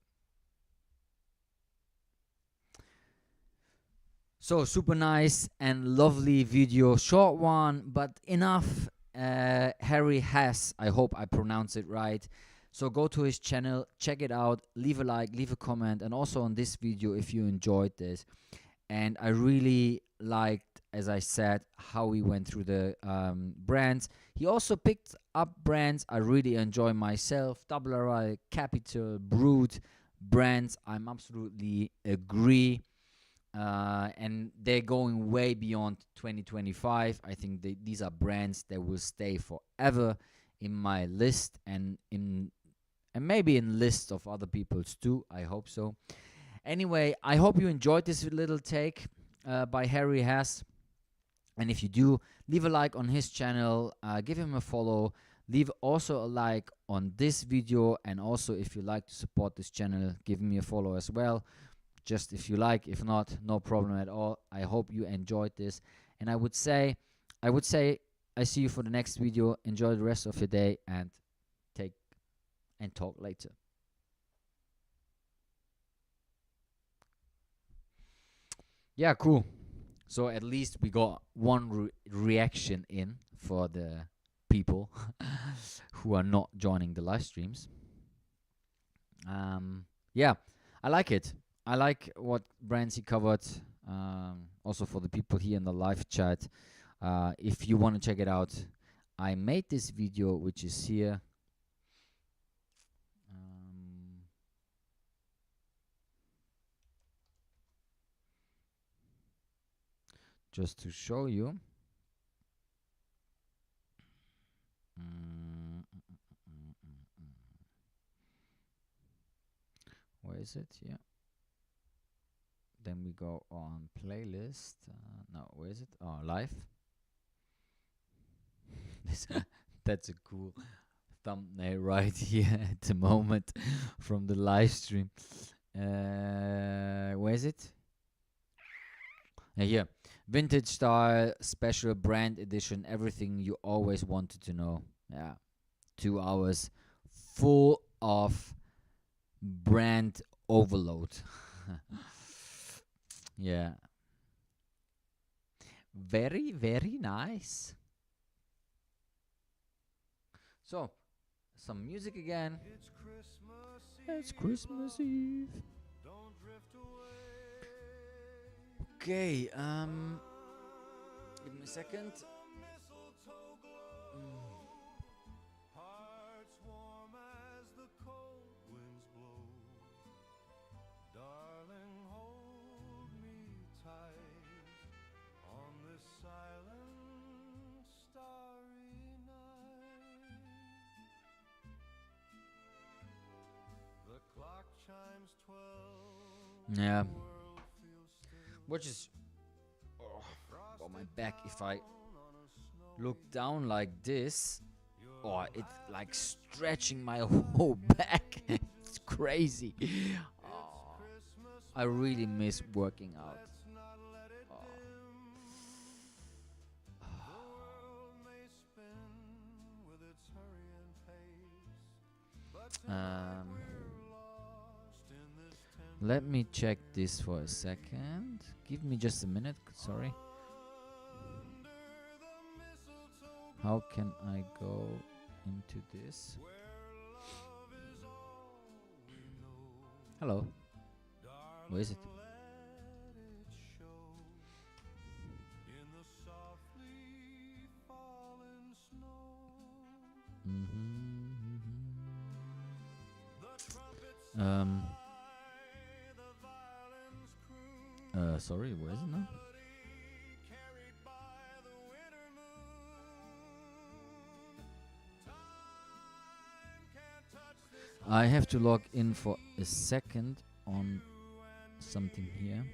So super nice and lovely video, short one, but enough. Harry Hess, I hope I pronounce it right. So go to his channel, check it out, leave a like, leave a comment, and also on this video if you enjoyed this. And I really liked, as I said, how he went through the brands. He also picked up brands I really enjoy myself. Double RL, Capital, Brood brands I'm absolutely agree. And they're going way beyond 2025. I think these are brands that will stay forever in my list and maybe in lists of other people's too. I hope so. Anyway, I hope you enjoyed this little take by Harry Hess. And if you do, leave a like on his channel, give him a follow, leave also a like on this video, and also if you like to support this channel, give me a follow as well. Just if you like, if not, no problem at all. I hope you enjoyed this, and I would say I see you for the next video. Enjoy the rest of your day, and talk later. Yeah, cool. So at least we got one reaction in for the people who are not joining the live streams. Yeah, I like it. I like what brands he covered. Also for the people here in the live chat, if you want to check it out, I made this video, which is here. Just to show you. Where is it? Yeah. Then we go on playlist. No, where is it? Oh, live. That's a cool thumbnail right here at the moment from the live stream. Where is it? Here. Vintage style, special brand edition, everything you always wanted to know. Yeah. 2 hours full of brand overload. Yeah. Very, very nice. So, some music again. It's Christmas Eve. Okay, give me a second. Yeah. Which is on my back. If I look down like this, it's like stretching my whole back. It's crazy. I really miss working out. Oh. Let me check this for a second. Give me just a minute. Sorry. How can I go into this? Hello. Where is it? Sorry, where is it now? I have to log in for a second on something here.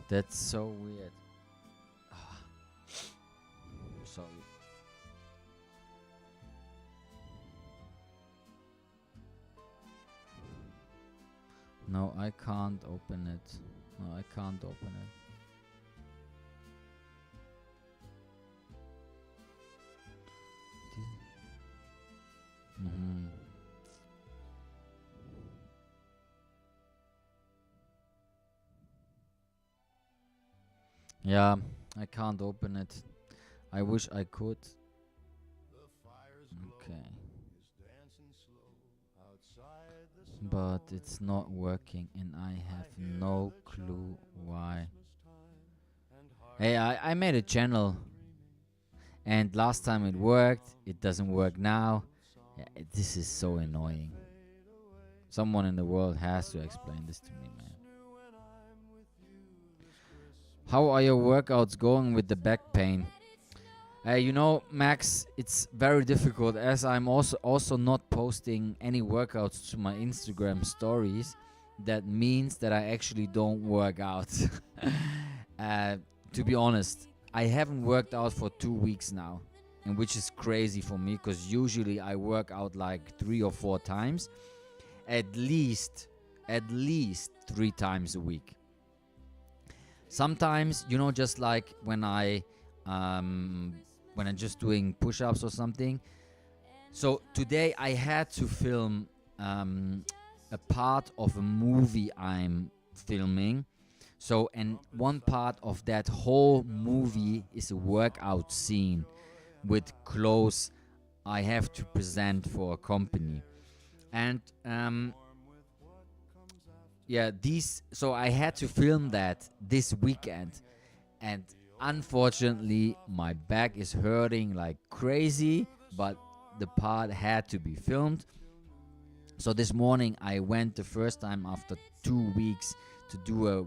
That's so weird. Sorry. No, I can't open it. No, I can't open it. Yeah, I can't open it. I wish I could. Okay. But it's not working and I have no clue why. Hey, I made a channel and last time it worked. It doesn't work now. Yeah, this is so annoying. Someone in the world has to explain this to me, man. How are your workouts going with the back pain? You know, Max, it's very difficult as I'm also not posting any workouts to my Instagram stories. That means that I actually don't work out. To be honest, I haven't worked out for 2 weeks now, and which is crazy for me because usually I work out like 3 or 4 times, at least 3 times a week. Sometimes, you know, just like when I'm just doing push-ups or something. So today I had to film a part of a movie I'm filming. So, and one part of that whole movie is a workout scene with clothes I have to present for a company. And yeah, so I had to film that this weekend, and unfortunately my back is hurting like crazy, but the part had to be filmed. So this morning I went the first time after 2 weeks to do a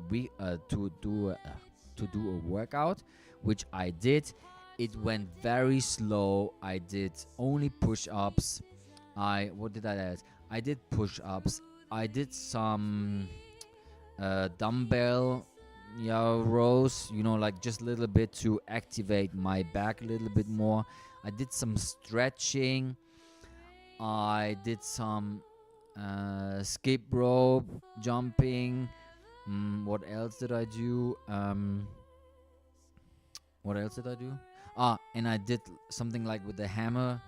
workout, which I did. It went very slow. I did only push-ups. What did I add? I did push-ups. I did some dumbbell rows, you know, like just a little bit to activate my back a little bit more. I did some stretching. I did some skip rope jumping. What else did I do? And I did something like with the hammer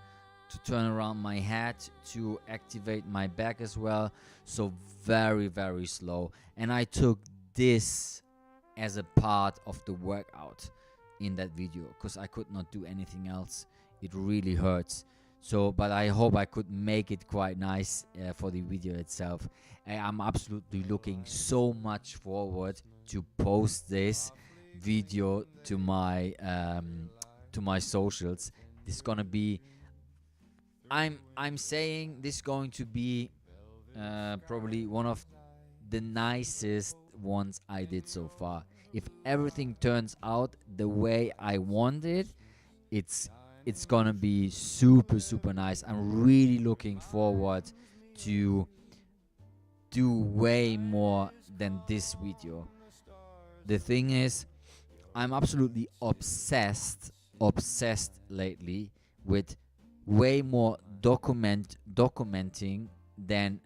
to turn around my head to activate my back as well. So very, very slow. And I took this as a part of the workout in that video because I could not do anything else. It really hurts. So, but I hope I could make it quite nice for the video itself. I'm absolutely looking so much forward to post this video to my socials. This is gonna be, I'm saying this is going to be probably one of the nicest ones I did so far. if everything turns out the way I want it, it's gonna be super, super nice. I'm really looking forward to do way more than this video. The thing is, I'm absolutely obsessed lately with way more documenting than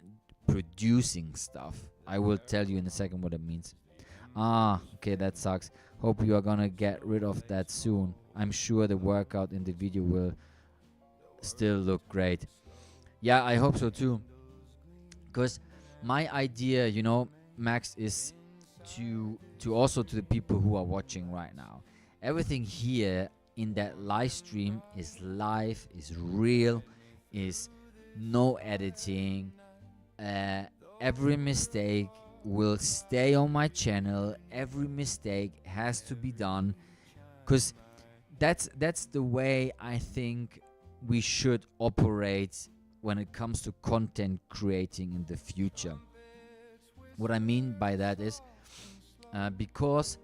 producing stuff. I will tell you in a second what it means. Okay, that sucks. Hope you are gonna get rid of that soon. I'm sure the workout in the video will still look great. Yeah, I hope so too. Because my idea, you know, Max, is to also to the people who are watching right now. Everything here in that live stream is live, is real, is no editing. Every mistake will stay on my channel. Every mistake has to be done, because that's the way I think we should operate when it comes to content creating in the future. What I mean by that is because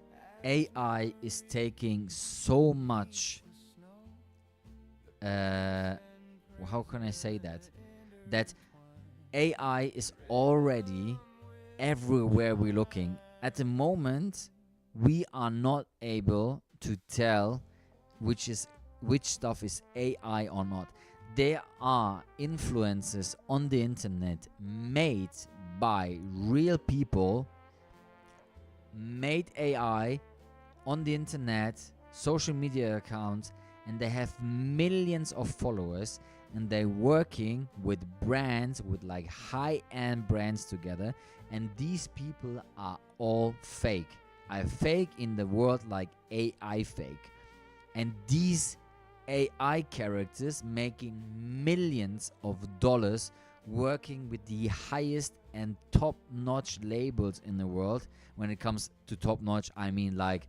AI is taking so much how can I say that AI is already everywhere we're looking. At the moment, we are not able to tell which stuff is AI or not. There are influences on the internet made by real people, made AI on the internet, social media accounts, and they have millions of followers, and they're working with brands, with like high-end brands together, and these people are all fake. Are fake in the world like AI fake. And these AI characters making millions of dollars, working with the highest and top-notch labels in the world. When it comes to top-notch, I mean like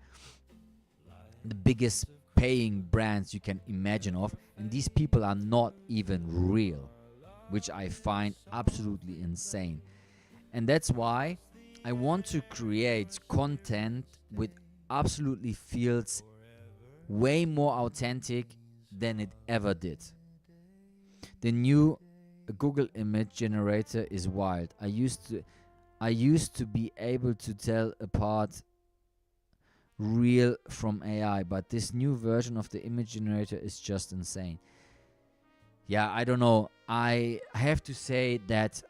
the biggest paying brands you can imagine of, and these people are not even real, which I find absolutely insane. And that's why I want to create content which absolutely feels way more authentic than it ever did. The new Google image generator is wild. I used to be able to tell apart real from AI, but this new version of the image generator is just insane. Yeah, I don't know. I have to say that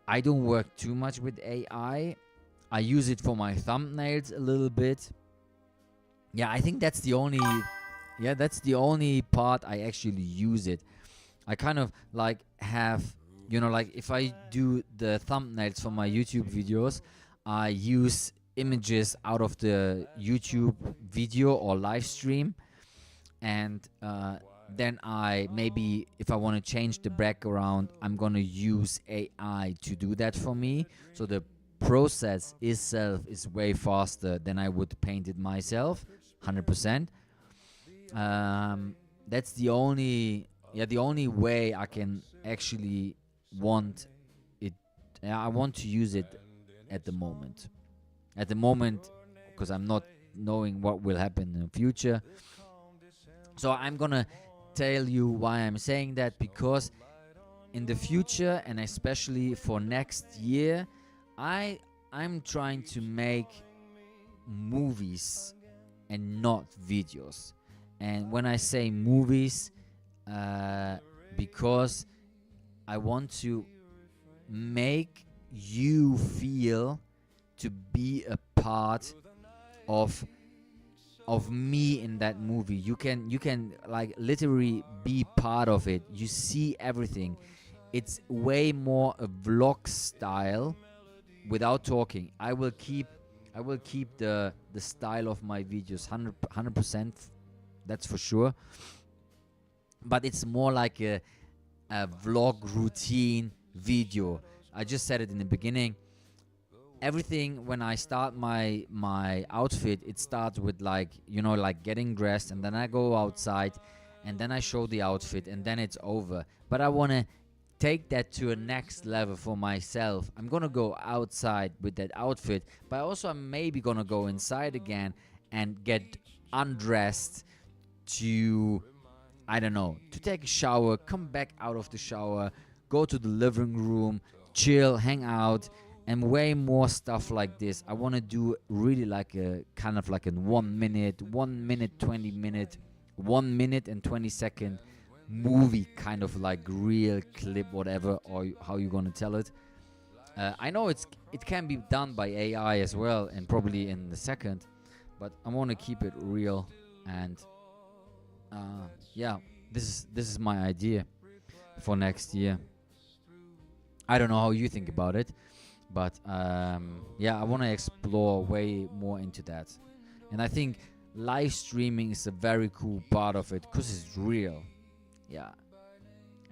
I don't work too much with AI. I use it for my thumbnails a little bit. Yeah, I think that's the only part I actually use it. I kind of like have, you know, like if I do the thumbnails for my YouTube videos, I use images out of the YouTube video or live stream, and then I maybe, if I want to change the background, I'm gonna use AI to do that for me. So the process itself is way faster than I would paint it myself, 100%. That's the only way I can actually want it. I want to use it at the moment. At the moment, because I'm not knowing what will happen in the future. So I'm gonna tell you why I'm saying that, because in the future, and especially for next year, I'm trying to make movies and not videos. And when I say movies, because I want to make you feel to be a part of me in that movie. You can like literally be part of it. You see everything. It's way more a vlog style without talking. I will keep the style of my videos 100%, that's for sure. But it's more like a vlog routine video. I just said it in the beginning. Everything, when I start my outfit, it starts with like, you know, like getting dressed, and then I go outside, and then I show the outfit, and then it's over. But I want to take that to a next level for myself, I'm gonna go outside with that outfit, but also I'm maybe gonna go inside again and get undressed to, I don't know, to take a shower, come back out of the shower, go to the living room, chill, hang out, and way more stuff like this. I want to do really like a kind of like a 1 minute, 20 minute, 1 minute and 20-second movie, kind of like real clip, whatever, or how you gonna tell it. I know it can be done by AI as well, and probably in a second, but I want to keep it real. And yeah, this is my idea for next year. I don't know how you think about it, but yeah, I want to explore way more into that. And I think live streaming is a very cool part of it because it's real. Yeah.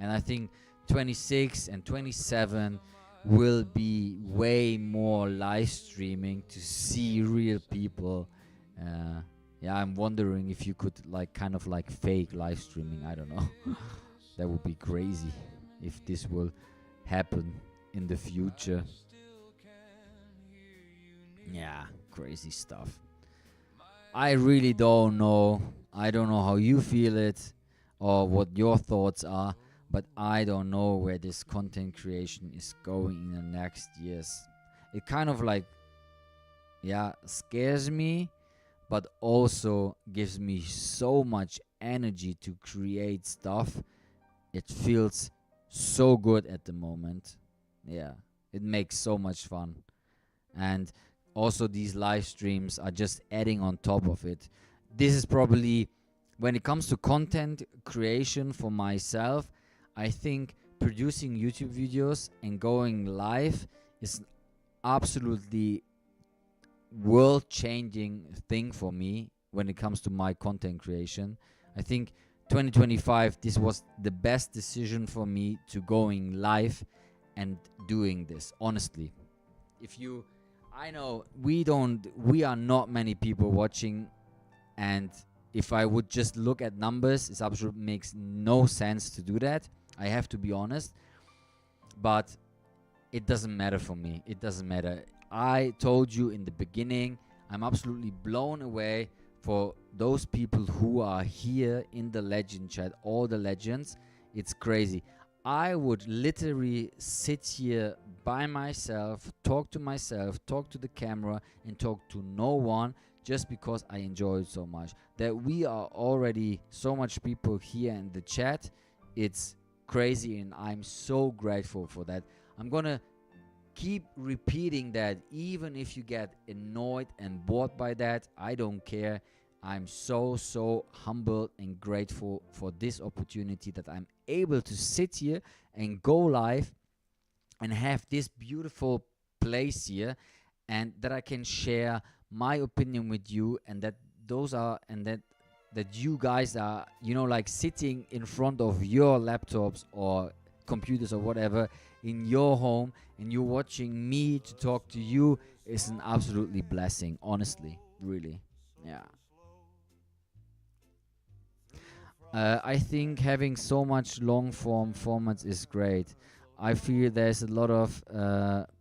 And I think 26 and 27 will be way more live streaming to see real people. Yeah, I'm wondering if you could like kind of like fake live streaming. I don't know. That would be crazy if this will happen in the future. Yeah, crazy stuff. I really don't know. I don't know how you feel it or what your thoughts are, but I don't know where this content creation is going in the next years. It kind of like, yeah, scares me, but also gives me so much energy to create stuff. It feels so good at the moment. Yeah, it makes so much fun. And also these live streams are just adding on top of it. This is probably, when it comes to content creation for myself, I think producing YouTube videos and going live is an absolutely world-changing thing for me when it comes to my content creation. I think 2025, this was the best decision for me to going live and doing this, honestly. I know we are not many people watching, and if I would just look at numbers, it absolutely makes no sense to do that. I have to be honest, but it doesn't matter for me. It doesn't matter. I told you in the beginning, I'm absolutely blown away for those people who are here in the legend chat, all the legends. It's crazy. I would literally sit here by myself, talk to myself, talk to the camera, and talk to no one, just because I enjoy it so much. That we are already so much people here in the chat, it's crazy, and I'm so grateful for that. I'm gonna keep repeating that, even if you get annoyed and bored by that, I don't care. I'm so humbled and grateful for this opportunity that I'm able to sit here and go live and have this beautiful place here, and that I can share my opinion with you, and that that you guys are, like sitting in front of your laptops or computers or whatever in your home, and you're watching me to talk to you is an absolutely blessing, honestly, really. Yeah. I think having so much long form formats is great. I feel there's a lot of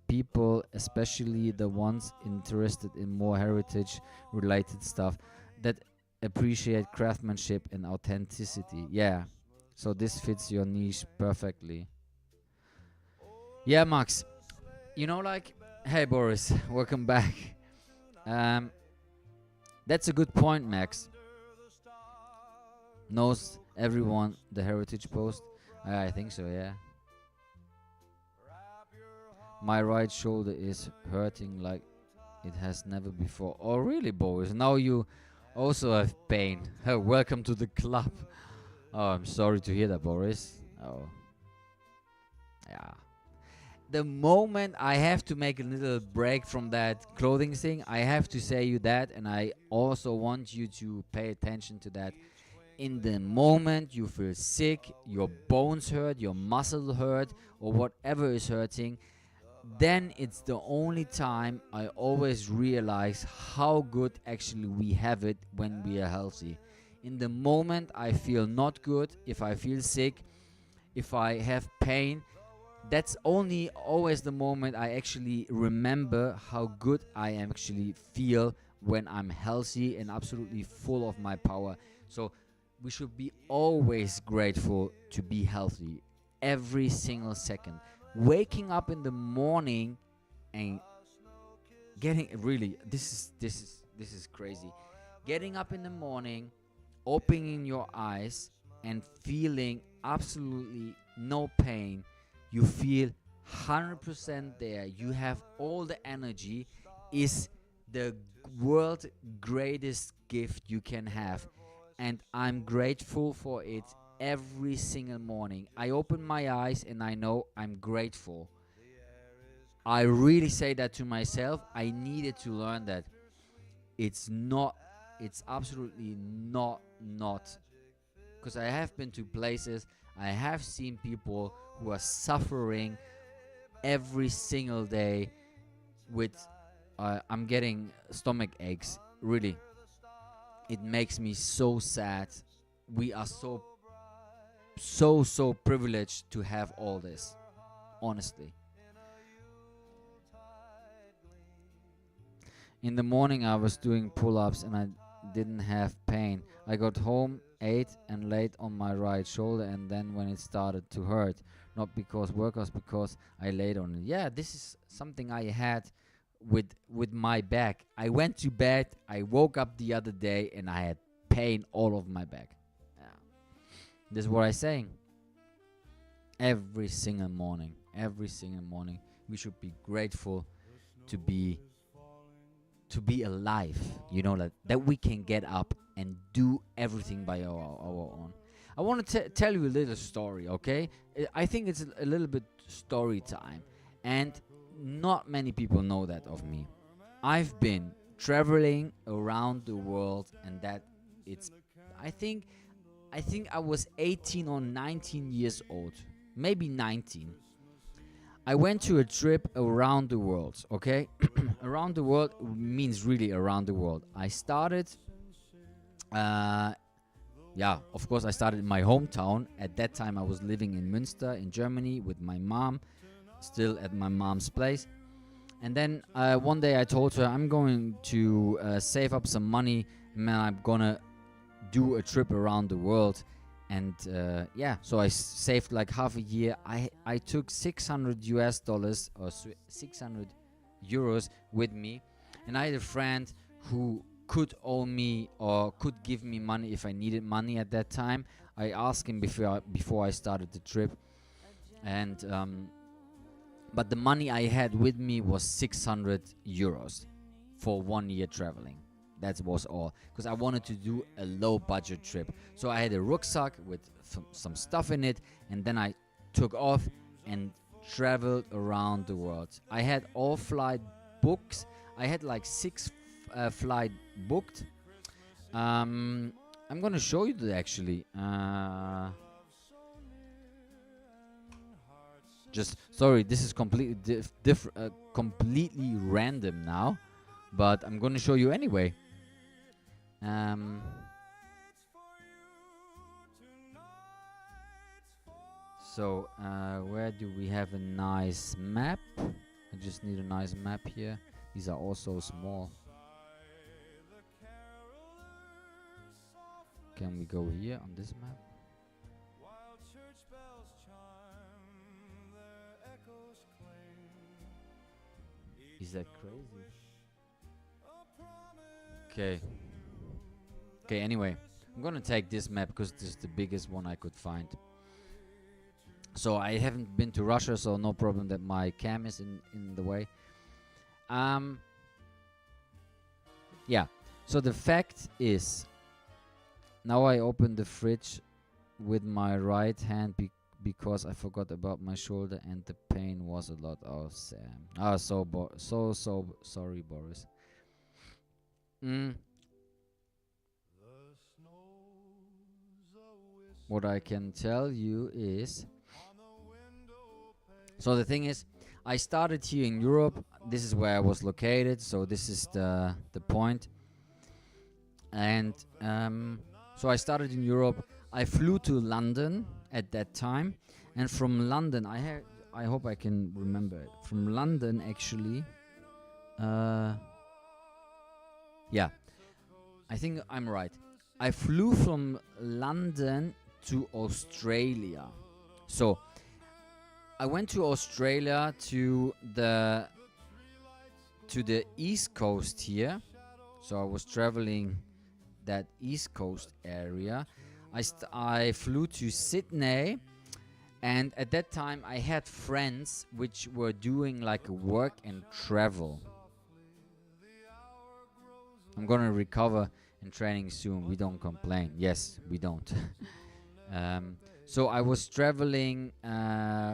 people, especially the ones interested in more heritage related stuff, that appreciate craftsmanship and authenticity. Yeah, so this fits your niche perfectly. Yeah, Max, hey Boris, welcome back. That's a good point, Max. Knows everyone the heritage post? I think so, yeah. My right shoulder is hurting like it has never before. Oh, really, Boris? Now you also have pain. Welcome to the club. Oh, I'm sorry to hear that, Boris. Oh. Yeah. The moment I have to make a little break from that clothing thing, I have to say you that, and I also want you to pay attention to that. In the moment you feel sick, your bones hurt, your muscle hurt, or whatever is hurting, then it's the only time I always realize how good actually we have it when we are healthy. In the moment I feel not good, if I feel sick, if I have pain, that's only always the moment I actually remember how good I actually feel when I'm healthy and absolutely full of my power. So we should be always grateful to be healthy every single second. Waking up in the morning and getting really this is crazy. Getting up in the morning, opening your eyes and feeling absolutely no pain. You feel 100% there. You have all the energy. Is the world's greatest gift you can have. And I'm grateful for it every single morning. I open my eyes and I know I'm grateful. I really say that to myself. I needed to learn that. It's absolutely not, because I have been to places, I have seen people who are suffering every single day with, I'm getting stomach aches, really. It makes me so sad. We are so privileged to have all this, honestly. In the morning I was doing pull-ups and I didn't have pain. I got home, ate and laid on my right shoulder, and then when it started to hurt, not because workouts, because I laid on it. Yeah, this is something I had with my back. I went to bed, I woke up the other day and I had pain all over my back. Yeah. This is what I'm saying. Every single morning, we should be grateful to be alive, that we can get up and do everything by our own. I want to tell you a little story, okay? I think it's a little bit story time, and not many people know that of me. I've been traveling around the world, and that I think I was 18 or 19 years old, maybe 19. I went to a trip around the world, okay? Around the world means really around the world. I started, of course I started in my hometown. At that time I was living in Münster in Germany with my mom, still at my mom's place. And then one day I told her I'm going to save up some money and I'm gonna do a trip around the world. And so I saved like half a year. I took $600 or 600 euros with me, and I had a friend who could owe me or could give me money if I needed money at that time. I asked him before I started the trip, and but the money I had with me was 600 euros for 1 year traveling. That was all, because I wanted to do a low budget trip. So I had a rucksack with some stuff in it, and then I took off and traveled around the world. I had all flight books. I had like 6 flight booked. I'm gonna show you that actually. Just sorry, this is completely completely random now, but I'm gonna show you anyway. So where do we have a nice map? I just need a nice map here. These are all so small. Can we go here on this map? Is that crazy? Okay, anyway, I'm gonna take this map because this is the biggest one I could find. So I haven't been to Russia, so no problem that my cam is in the way. Yeah, so the fact is, now I open the fridge with my right hand because I forgot about my shoulder and the pain was a lot. Oh, Sam. Oh, so sorry, Boris. What I can tell you is, so the thing is, I started here in Europe. This is where I was located, so this is the point. And so I started in Europe. I flew to London at that time, and from London I hope I can remember it. From London, actually. Yeah, I think I'm right. I flew from London to Australia. So I went to Australia to the East Coast here. So I was traveling that East Coast area. I flew to Sydney, and at that time I had friends which were doing like a work and travel. I'm gonna recover in training soon. We don't complain. Yes, we don't. So I was traveling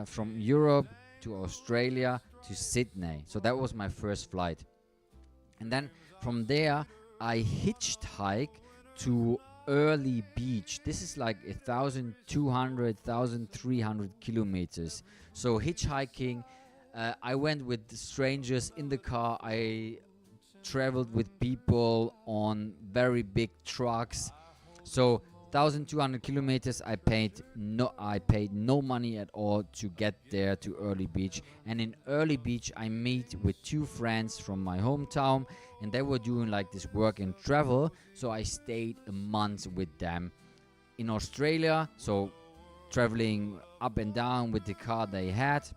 from Europe to Australia to Sydney. So that was my first flight. And then from there, I hitchhiked to Early Beach. This is like 1,200, 1,300 kilometers. So hitchhiking, I went with strangers in the car. I traveled with people on very big trucks. So 1,200 kilometers. I paid no money at all to get there to Early Beach. And in Early Beach, I meet with two friends from my hometown, and they were doing like this work and travel. So I stayed a month with them in Australia. So traveling up and down with the car they had.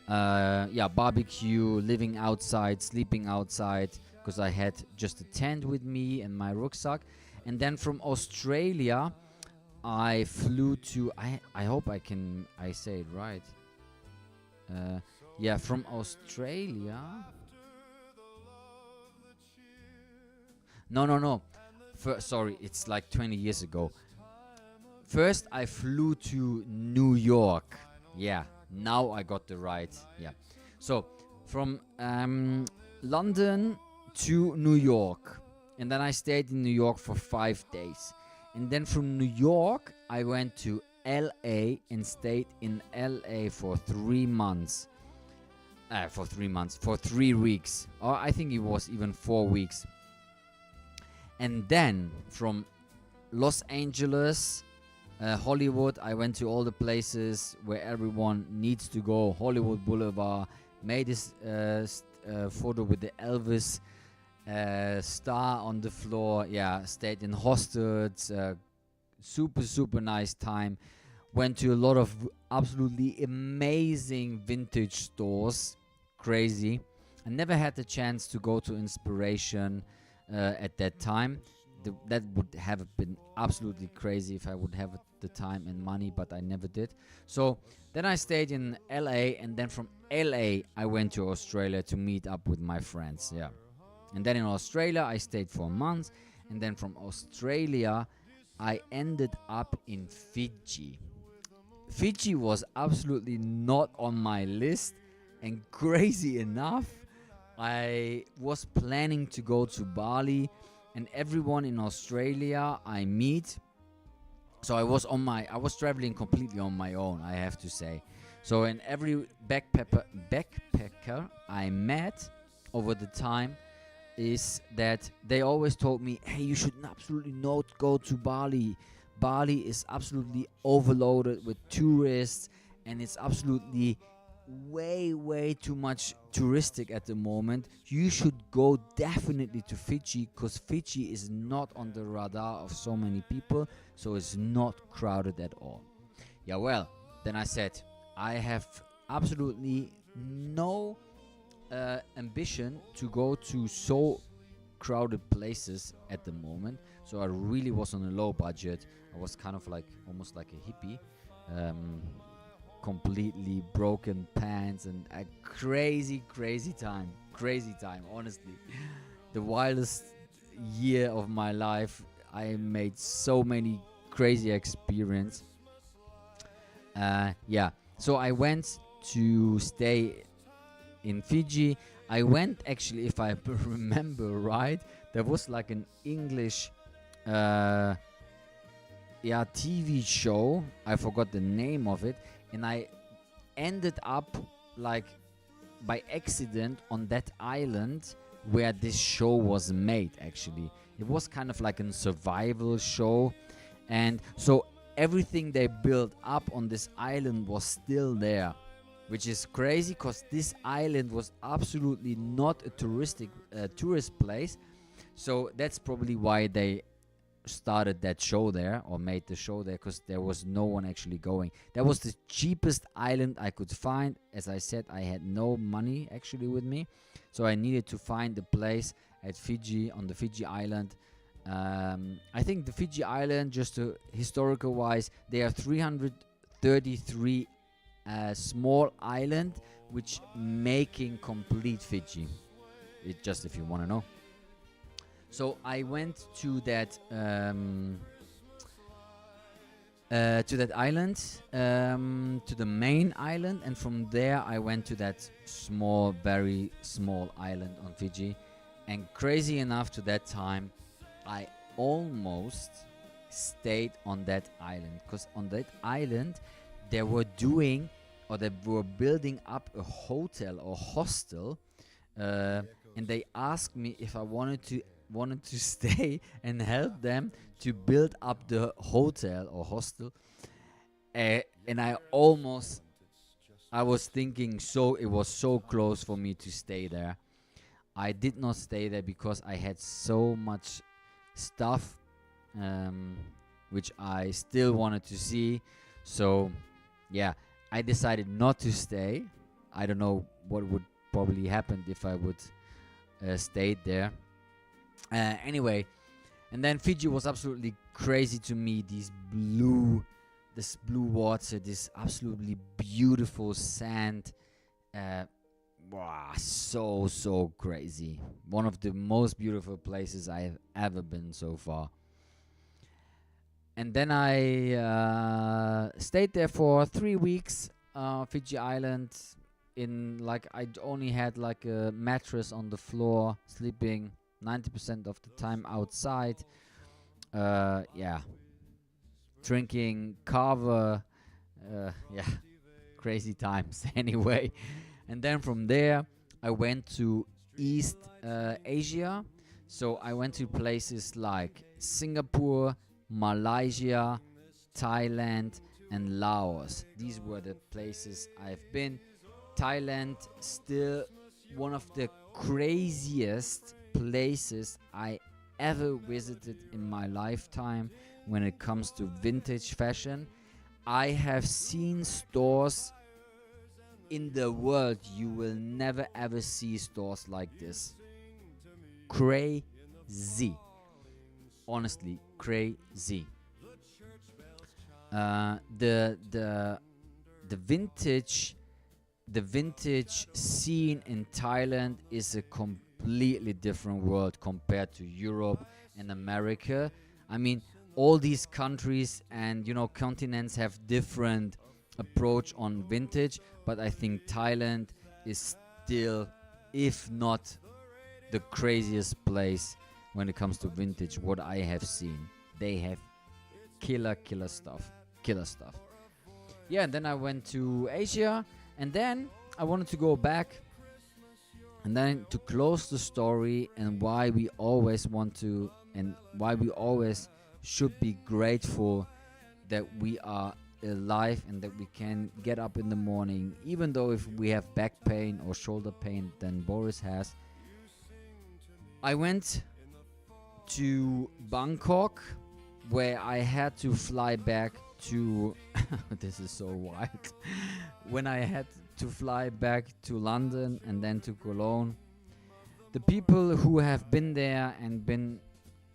Barbecue, living outside, sleeping outside, because I had just a tent with me and my rucksack. And then from Australia, I flew to, I hope I say it right. From Australia. No. Sorry, it's like 20 years ago. First, I flew to New York. Yeah, now I got the right. Yeah. So, from London to New York. And then I stayed in New York for 5 days. And then from New York, I went to LA and stayed in LA for 3 months. For 3 weeks. Or I think it was even 4 weeks. And then from Los Angeles, Hollywood, I went to all the places where everyone needs to go. Hollywood Boulevard, made this photo with the Elvis star on the floor. Yeah, stayed in hostels. Super nice time. Went to a lot of absolutely amazing vintage stores. Crazy. I never had the chance to go to Inspiration at that time. That would have been absolutely crazy if I would have the time and money, but I never did. So then I stayed in LA, and then from LA I went to Australia to meet up with my friends. Yeah. And then in Australia, I stayed for a month. And then from Australia, I ended up in Fiji. Fiji was absolutely not on my list. And crazy enough, I was planning to go to Bali. And everyone in Australia I meet. So I was traveling completely on my own, I have to say. So in every backpacker I met over the time, is that they always told me, hey, you should absolutely not go to Bali. Bali is absolutely overloaded with tourists, and it's absolutely way too much touristic at the moment. You should go definitely to Fiji, because Fiji is not on the radar of so many people, so it's not crowded at all. Yeah, well, then I said, I have absolutely no ambition to go to so crowded places at the moment. So I really was on a low budget. I was kind of like almost like a hippie, completely broken pants, and a crazy time, honestly. The wildest year of my life. I made so many crazy experiences. So I went to stay in Fiji. I went, actually, if I remember right, there was like an English TV show. I forgot the name of it, and I ended up like by accident on that island where this show was made. Actually, it was kind of like a survival show, and so everything they built up on this island was still there, which is crazy because this island was absolutely not a tourist place. So that's probably why they started that show there, or made the show there, because there was no one actually going. That was the cheapest island I could find. As I said, I had no money actually with me, so I needed to find a place at Fiji, on the Fiji island. I think the Fiji island, just historical wise, they are 333 small island which making complete Fiji. It just, if you want to know. So I went to that island, to the main island, and from there I went to that small, very small island on Fiji. And crazy enough, to that time, I almost stayed on that island, because on that island they were doing, or they were building up a hotel or hostel, and they asked me if I wanted to stay and help them to build up the hotel or hostel, and I was thinking, so it was so close for me to stay there. I did not stay there because I had so much stuff which I still wanted to see. So yeah, I decided not to stay. I don't know what would probably happen if I would stayed there. Anyway, and then Fiji was absolutely crazy to me. This blue water, this absolutely beautiful sand. Wow, so crazy. One of the most beautiful places I have ever been so far. And then I stayed there for 3 weeks, Fiji Island. I only had like a mattress on the floor, sleeping 90% of the time outside. Drinking kava. Crazy times anyway. And then from there I went to East Asia. So I went to places like Singapore, Malaysia, Thailand, and Laos. These were the places I've been. Thailand, still one of the craziest places I ever visited in my lifetime when it comes to vintage fashion. I have seen stores in the world, you will never ever see stores like this. Crazy. Honestly, crazy. The vintage scene in Thailand is a completely different world compared to Europe and America. I mean, all these countries and continents have different approach on vintage, but I think Thailand is still, if not the craziest place when it comes to vintage, what I have seen. They have killer stuff. Yeah, and then I went to Asia, and then I wanted to go back, and then to close the story, and why we always should be grateful that we are alive and that we can get up in the morning, even though if we have back pain or shoulder pain than Boris has. I went to Bangkok, where I had to fly back to this is so wild. When I had to fly back to London and then to Cologne, the people who have been there and been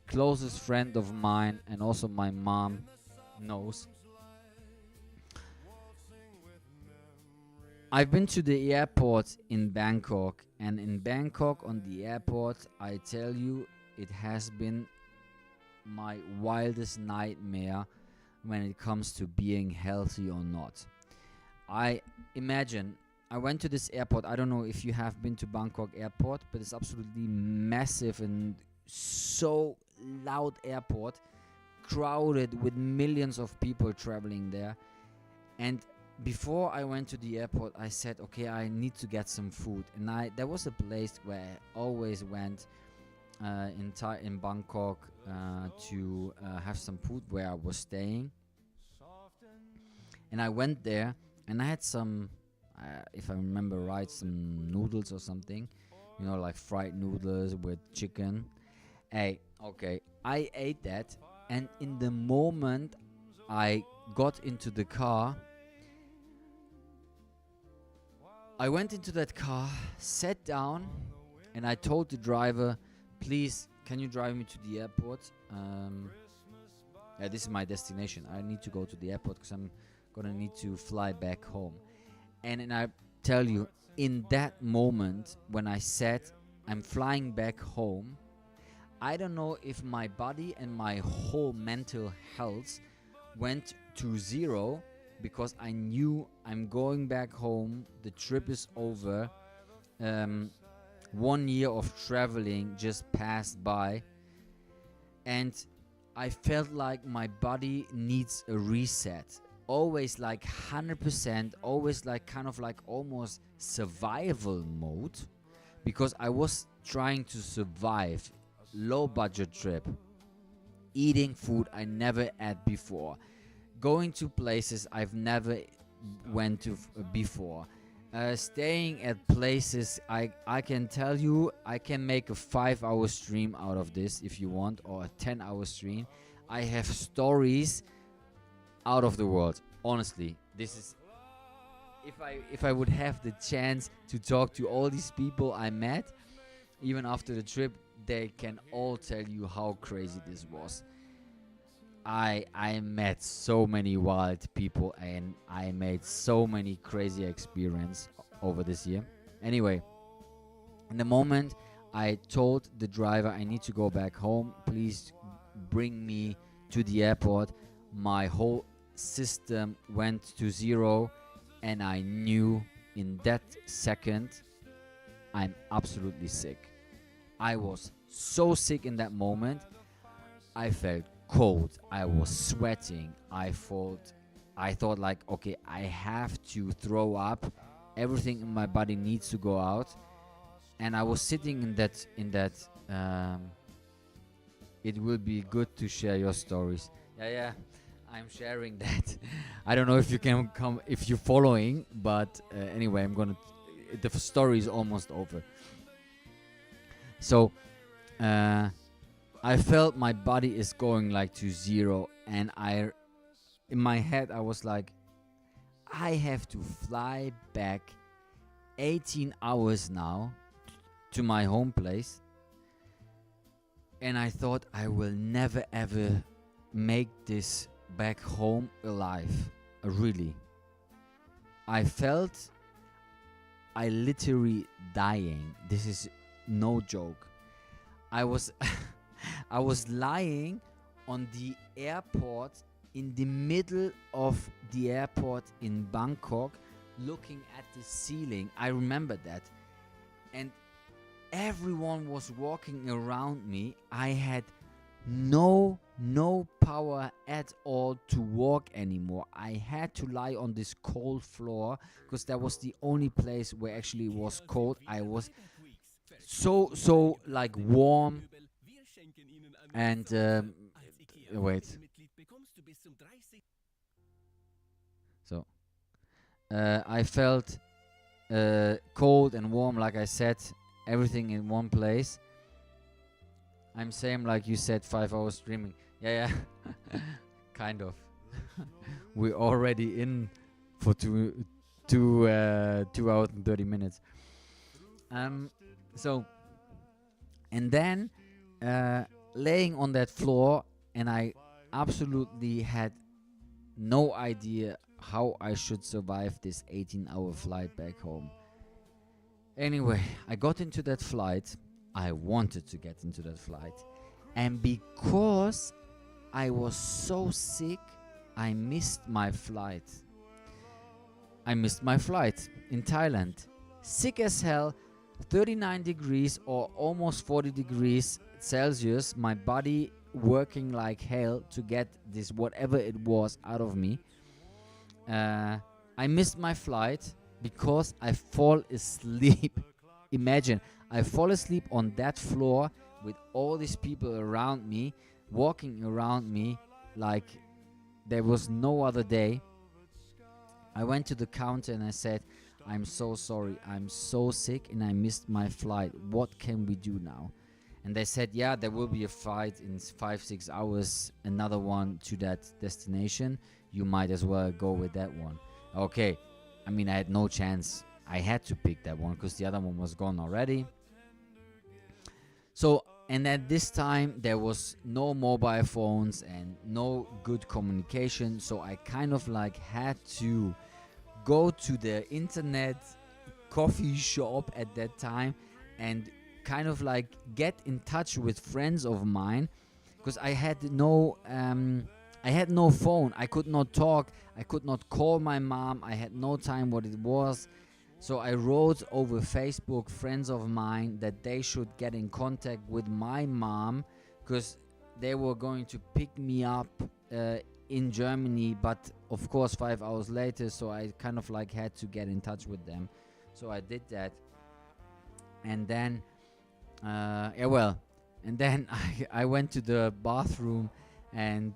closest friend of mine, and also my mom knows, I've been to the airport in Bangkok, and in Bangkok on the airport, I tell you, it has been my wildest nightmare when it comes to being healthy or not. I went to this airport. I don't know if you have been to Bangkok airport, but it's absolutely massive and so loud airport, crowded with millions of people traveling there. And before I went to the airport, I said, okay, I need to get some food. And there was a place where I always went in Bangkok to have some food where I was staying. And I went there, and I had some, if I remember right, some noodles or something, you know, like fried noodles with chicken. Hey, okay, I ate that, and in the moment I got into the car, I went into that car, sat down, and I told the driver, please, can you drive me to the airport? This is my destination. I need to go to the airport because I'm gonna need to fly back home. And I tell you, in that moment when I said I'm flying back home, I don't know if my body and my whole mental health went to zero, because I knew I'm going back home, the trip is over, 1 year of traveling just passed by, and I felt like my body needs a reset. Always like 100%, always like kind of like almost survival mode, because I was trying to survive. Low budget trip, eating food I never ate before, going to places I've never went to before, staying at places I can tell you I can make a 5-hour stream out of this if you want, or a 10-hour stream. I have stories out of the world. Honestly, this is, if I would have the chance to talk to all these people I met even after the trip, they can all tell you how crazy this was. I met so many wild people, and I made so many crazy experiences over this year. Anyway, in the moment I told the driver I need to go back home, please bring me to the airport, my whole system went to zero, and I knew in that second I'm absolutely sick. I was so sick in that moment. I felt cold. I was sweating. I thought like, okay, I have to throw up. Everything in my body needs to go out. And I was sitting in that it will be good to share your stories. Yeah, I'm sharing that. I don't know if you can come, if you're following, but anyway, the story is almost over. So I felt my body is going like to zero, and in my head I was like, I have to fly back 18 hours now to my home place, and I thought I will never ever make this back home alive. Really, I felt I literally dying. This is no joke. I was I was lying on the airport, in the middle of the airport in Bangkok, looking at the ceiling. I remember that. And everyone was walking around me. I had no power at all to walk anymore. I had to lie on this cold floor because that was the only place where actually it was cold. I was so like warm, and wait. So I felt cold and warm, like I said, everything in one place. I'm same like you said, 5 hours streaming. Yeah. Kind of. We're already in for 2 hours and 30 minutes. So, and then laying on that floor, and I absolutely had no idea how I should survive this 18-hour flight back home. Anyway, I got into that flight. I wanted to get into that flight, and because I was so sick, I missed my flight. I missed my flight in Thailand. Sick as hell, 39 degrees or almost 40 degrees Celsius, my body working like hell to get this whatever it was out of me. I missed my flight because I fall asleep. Imagine, I fall asleep on that floor with all these people around me, walking around me like there was no other day. I went to the counter and I said, I'm so sorry, I'm so sick and I missed my flight. What can we do now? And they said, yeah, there will be a flight in 5-6 hours, another one to that destination. You might as well go with that one. Okay, I mean, I had no chance. I had to pick that one because the other one was gone already. So, and at this time, there was no mobile phones and no good communication. So I kind of like had to go to the internet coffee shop at that time and kind of like get in touch with friends of mine, because I had no phone. I could not talk. I could not call my mom. I had no time what it was. So I wrote over Facebook friends of mine that they should get in contact with my mom, because they were going to pick me up in Germany, but of course 5 hours later. So I kind of like had to get in touch with them. So I did that. And then and then I went to the bathroom and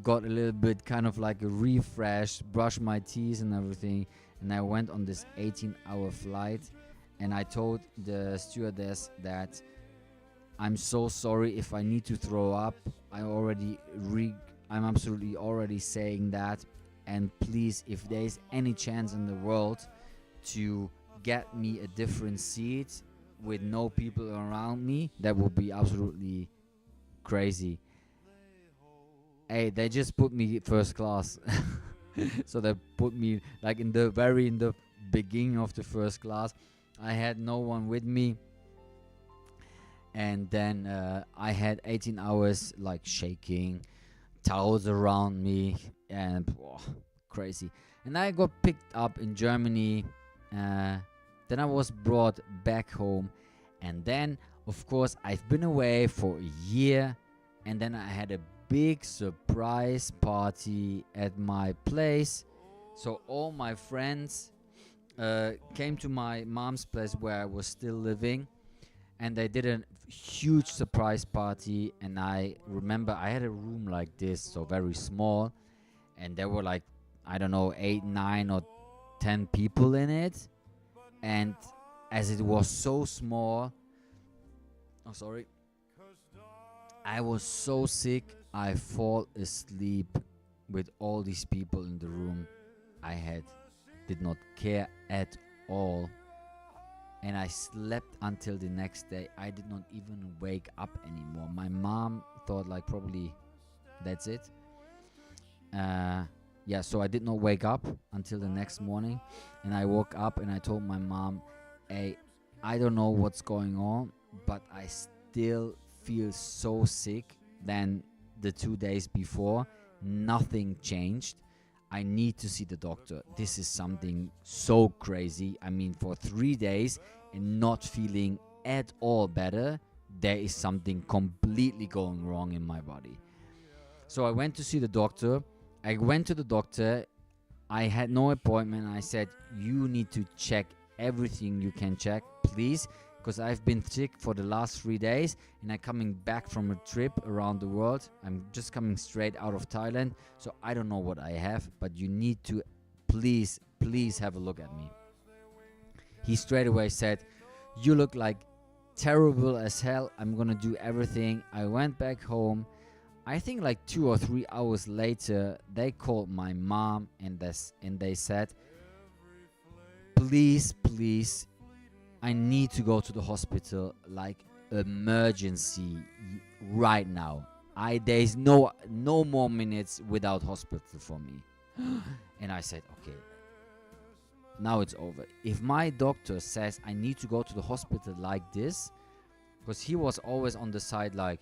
got a little bit kind of like a refresh, brushed my teeth and everything, and I went on this 18-hour flight, and I told the stewardess that I'm so sorry if I need to throw up. I'm absolutely already saying that, and please, if there is any chance in the world to get me a different seat with no people around me, that would be absolutely crazy. Hey, they just put me first class. So they put me like in the beginning of the first class. I had no one with me, and then I had 18 hours like shaking, towels around me, and crazy. And I got picked up in Germany. Then I was brought back home, and then of course I've been away for a year, and then I had a big surprise party at my place. So all my friends came to my mom's place where I was still living, and they did a huge surprise party. And I remember I had a room like this, so very small, and there were like, I don't know, 8, 9 or 10 people in it. And as it was so small, I was so sick, I fall asleep with all these people in the room. Did not care at all, and I slept until the next day. I did not even wake up anymore. My mom thought like probably that's it. So I did not wake up until the next morning, and I woke up and I told my mom, hey, I don't know what's going on, but I still feel so sick than the 2 days before. Nothing changed. I need to see the doctor. This is something so crazy. I mean, for 3 days and not feeling at all better, there is something completely going wrong in my body. So I went to see the doctor. I went to the doctor. I had no appointment. I said, you need to check everything you can check, please, because I've been sick for the last 3 days, and I'm coming back from a trip around the world. I'm just coming straight out of Thailand, so I don't know what I have, but you need to please have a look at me. He straight away said, you look like terrible as hell. I'm gonna do everything. I went back home. I think like 2 or 3 hours later, they called my mom and they said, please, I need to go to the hospital, like emergency right now. There's no more minutes without hospital for me. And I said, okay, now it's over. If my doctor says I need to go to the hospital like this, because he was always on the side like,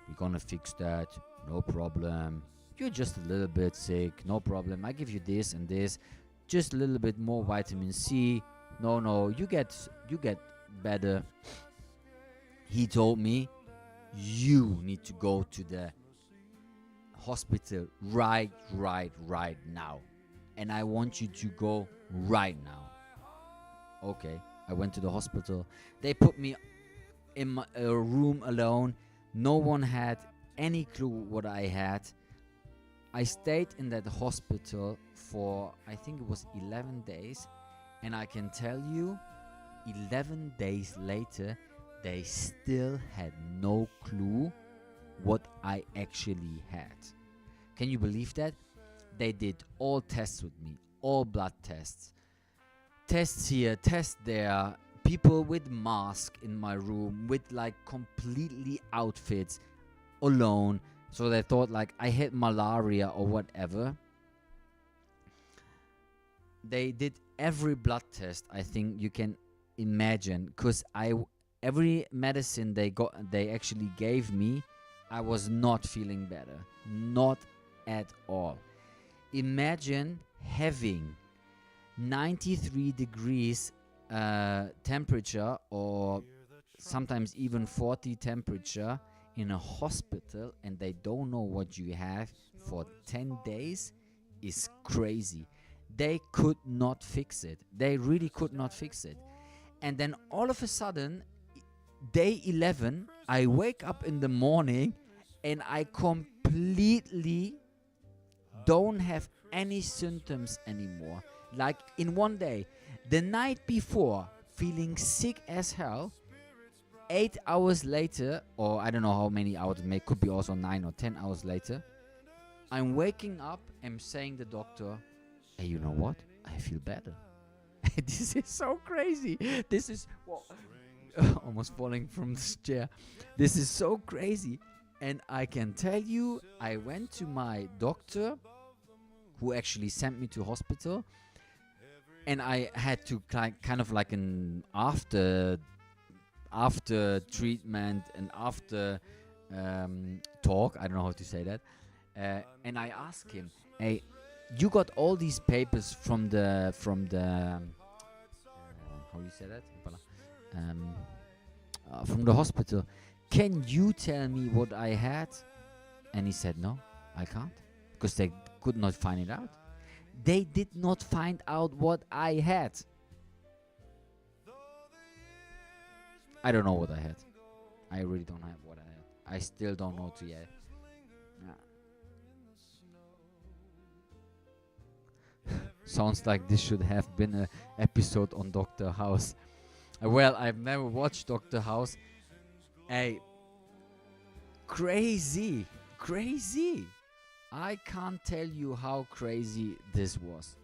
we're gonna fix that, no problem. You're just a little bit sick, no problem. I give you this and this, just a little bit more vitamin C. No, you get better. He told me, you need to go to the hospital right now, and I want you to go right now. Okay, I went to the hospital. They put me in a room alone. No one had any clue what I had. I stayed in that hospital for, I think it was 11 days. And I can tell you, 11 days later, they still had no clue what I actually had. Can you believe that? They did all tests with me, all blood tests. Tests here, tests there, people with masks in my room, with like completely outfits, alone. So they thought like I had malaria or whatever. They did every blood test I think you can imagine, because every medicine they actually gave me, I was not feeling better, not at all. Imagine having 93 degrees temperature, or sometimes even 40 temperature in a hospital, and they don't know what you have for 10 days is crazy. They could not fix it. They really could not fix it. And then all of a sudden, day 11, I wake up in the morning and I completely don't have any symptoms anymore. Like in one day, the night before, feeling sick as hell, 8 hours later, or I don't know how many hours, it could be also 9 or 10 hours later, I'm waking up and saying to the doctor, hey, you know what? I feel better. This is so crazy. This is almost falling from this chair. This is so crazy. And I can tell you, I went to my doctor, who actually sent me to hospital, and I had to kind of like an after treatment and after talk. I don't know how to say that. And I asked him, hey, you got all these papers from the how you say that? From the hospital. Can you tell me what I had? And he said, no, I can't, because they could not find it out. They did not find out what I had. I don't know what I had. I really don't have what I had. I still don't know to yet. Sounds like this should have been an episode on Dr. House. Well, I've never watched Dr. House. Hey, crazy. I can't tell you how crazy this was.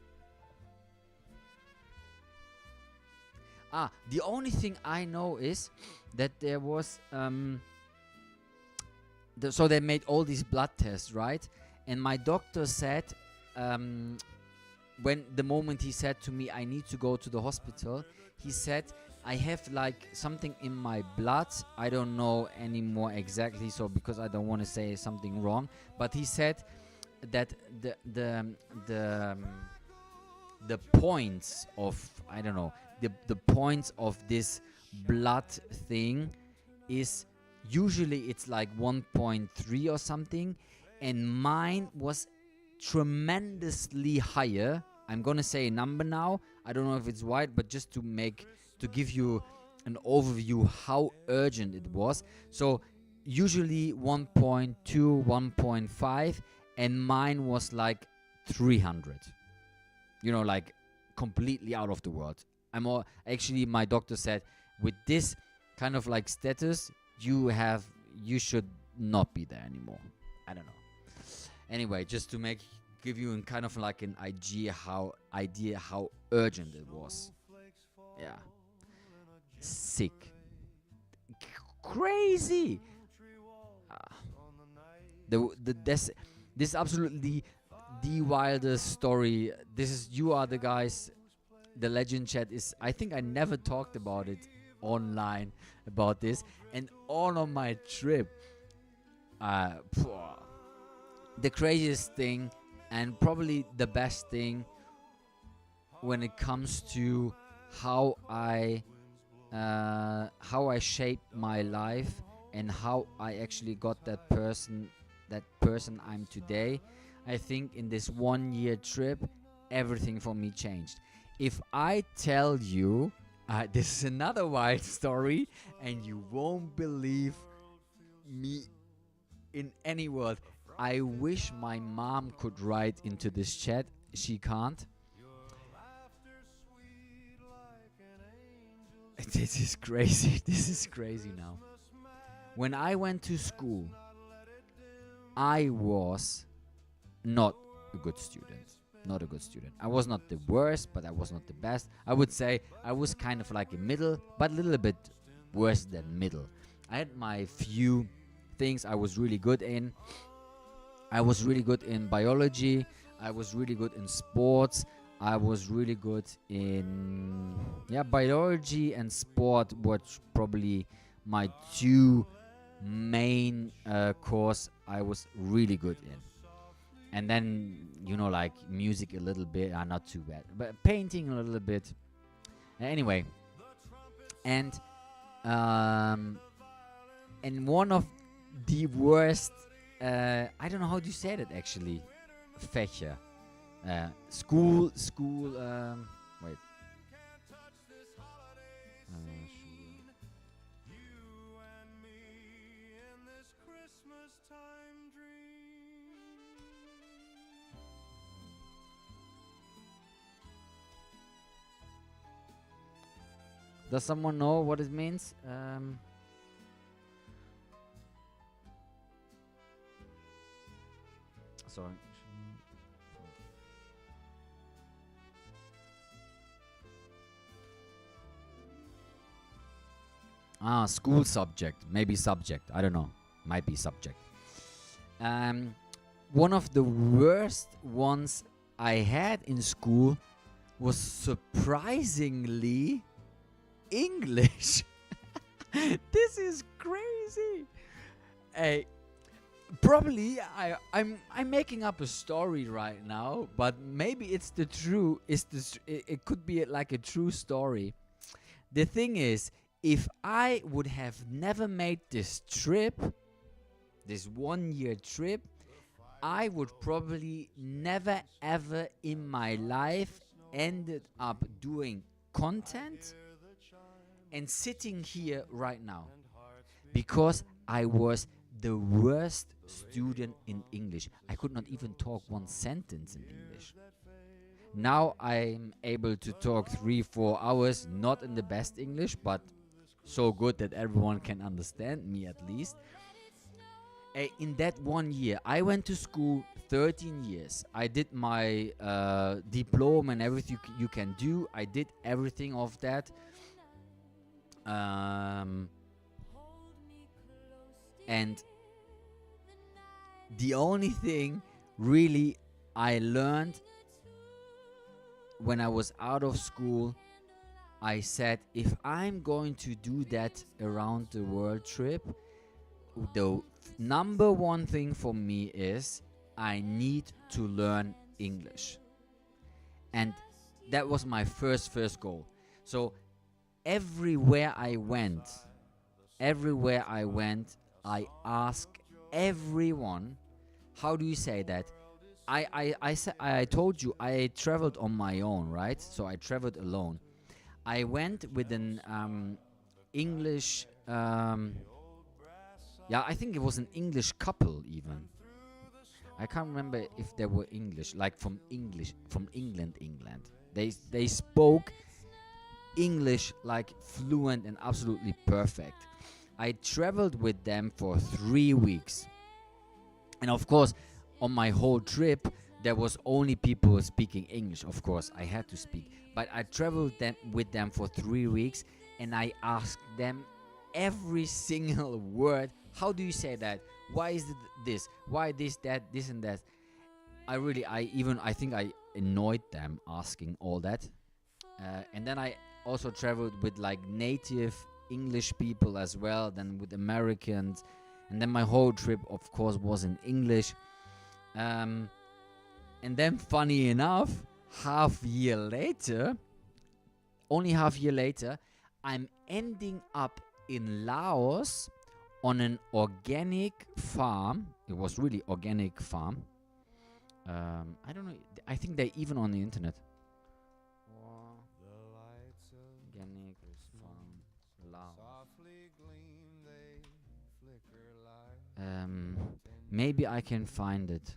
The only thing I know is that there was so they made all these blood tests, right? And my doctor said, when the moment he said to me, I need to go to the hospital, he said, I have like something in my blood. I don't know anymore exactly, so because I don't want to say something wrong. But he said that the points of, I don't know, the points of this blood thing is usually it's like 1.3 or something, and mine was tremendously higher. I'm gonna say a number now. I don't know if it's right, but just to give you an overview how urgent it was. So usually 1.2, 1.5, and mine was like 300. You know, like completely out of the world. Actually, my doctor said, with this kind of like status, you should not be there anymore. I don't know. Anyway, just to give you a kind of like an idea how urgent it was. Yeah. Sick. Crazy. This is absolutely the wildest story. You are the guys. The legend chat is, I think I never talked about it online about this. And all on my trip, the craziest thing and probably the best thing when it comes to how I shaped my life and how I actually got that person I'm today. I think in this 1 year trip, everything for me changed. If I tell you, this is another wild story, and you won't believe me in any word. I wish my mom could write into this chat. she can't. This is crazy. This is crazy now. When I went to school, I was not a good student. Not a good student. I was not the worst, but I was not the best. I would say I was kind of like a middle, but a little bit worse than middle. I had my few things I was really good in. I was really good in biology. I was really good in sports. I was really good in biology and sport, was probably my two main course I was really good in. And then, like music a little bit, not too bad, but painting a little bit. Anyway, and one of the worst, I don't know how do you say that actually, Fächer. School, wait. Does someone know what it means? Sorry. School subject. Maybe subject. I don't know. Might be subject. One of the worst ones I had in school was surprisingly English. This is crazy. Probably I'm making up a story right now, but maybe it's the true. It could be like a true story. The thing is, if I would have never made this trip, this 1 year trip, I would probably never ever in my life ended up doing content and sitting here right now, because I was the worst student in English. I could not even talk one sentence in English. Now I'm able to talk 3-4 hours, not in the best English, but so good that everyone can understand me at least. In that 1 year, I went to school 13 years. I did my diploma and everything you can do. I did everything of that. And the only thing really I learned when I was out of school, I said, if I'm going to do that around the world trip, the number one thing for me is I need to learn English. And that was my first goal. So everywhere I went, I asked everyone, how do you say that? I told you I traveled on my own, right? So I traveled alone. I went with an English, I think it was an English couple even. I can't remember if they were English, like from England. They spoke English like fluent and absolutely perfect. I traveled with them for 3 weeks. And of course, on my whole trip, there was only people speaking English. Of course, I had to speak. But I traveled with them for 3 weeks, and I asked them every single word. How do you say that? Why is it this? Why this, that, this, and that? I think I annoyed them asking all that. And then I also traveled with like native English people as well, then with Americans. And then my whole trip, of course, was in English. And then, funny enough, only half year later, I'm ending up in Laos on an organic farm. It was really organic farm. I don't know. I think they're even on the internet. Organic farm, Laos. Maybe I can find it.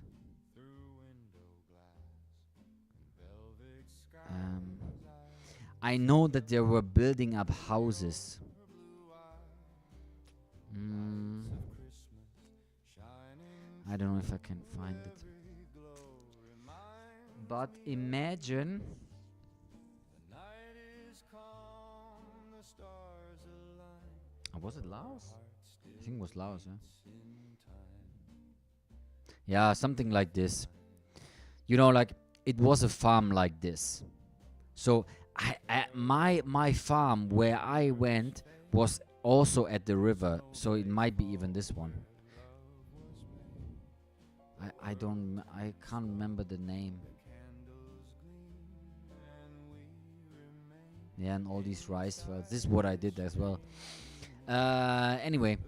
I know that they were building up houses. I don't know if I can find it. But imagine. Was it Laos? I think it was Laos, yeah, something like this. You know, like it was a farm like this. So my farm where I went was also at the river, so it might be even this one. I can't remember the name. Yeah, and all these rice fields. This is what I did as well. Anyway,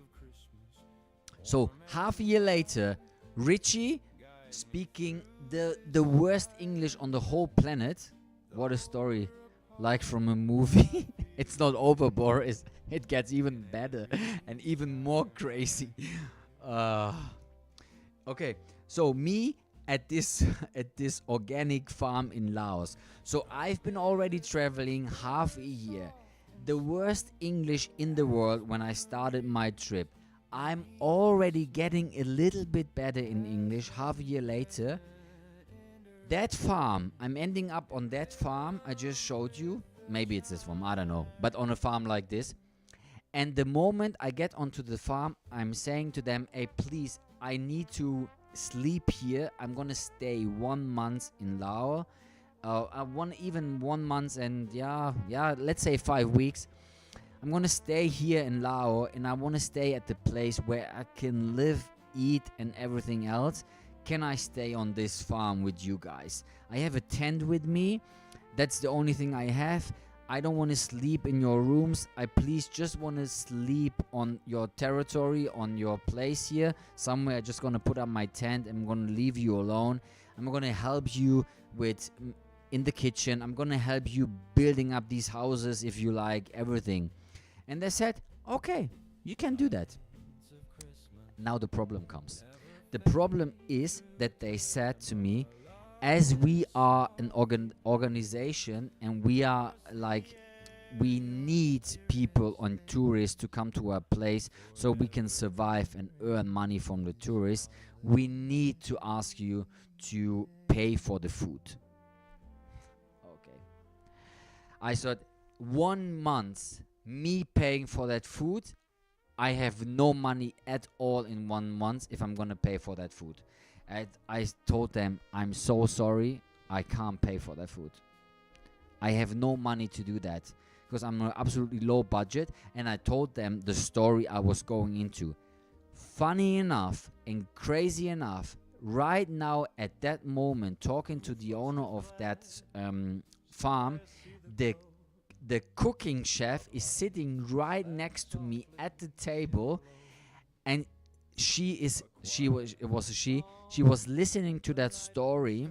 so half a year later, Richie speaking the worst English on the whole planet. What a story, like from a movie. It's not over, Boris. It gets even better and even more crazy. Okay, so me at this organic farm in Laos. So I've been already traveling half a year. The worst English in the world when I started my trip. I'm already getting a little bit better in English half a year later. That farm, I'm ending up on that farm I just showed you. Maybe it's this farm, I don't know. But on a farm like this. And the moment I get onto the farm, I'm saying to them, hey, please, I need to sleep here. I'm going to stay 1 month in Laos. Even 1 month and let's say 5 weeks. I'm going to stay here in Laos and I want to stay at the place where I can live, eat and everything else. Can I stay on this farm with you guys? I have a tent with me. That's the only thing I have. I don't want to sleep in your rooms. I please just want to sleep on your territory, on your place here. Somewhere I'm just going to put up my tent. I'm going to leave you alone. I'm going to help you with in the kitchen. I'm going to help you building up these houses if you like, everything. And they said, okay, you can do that. Now the problem comes. The problem is that they said to me, as we are an organization and we are like, we need people on tourists to come to our place so we can survive and earn money from the tourists, we need to ask you to pay for the food. Okay. I thought 1 month me paying for that food, I have no money at all in 1 month if I'm gonna pay for that food. And I told them, I'm so sorry, I can't pay for that food. I have no money to do that because I'm on absolutely low budget. And I told them the story I was going into. Funny enough and crazy enough, right now at that moment, talking to the owner of that farm, the cooking chef is sitting right next to me at the table, and she was listening to that story,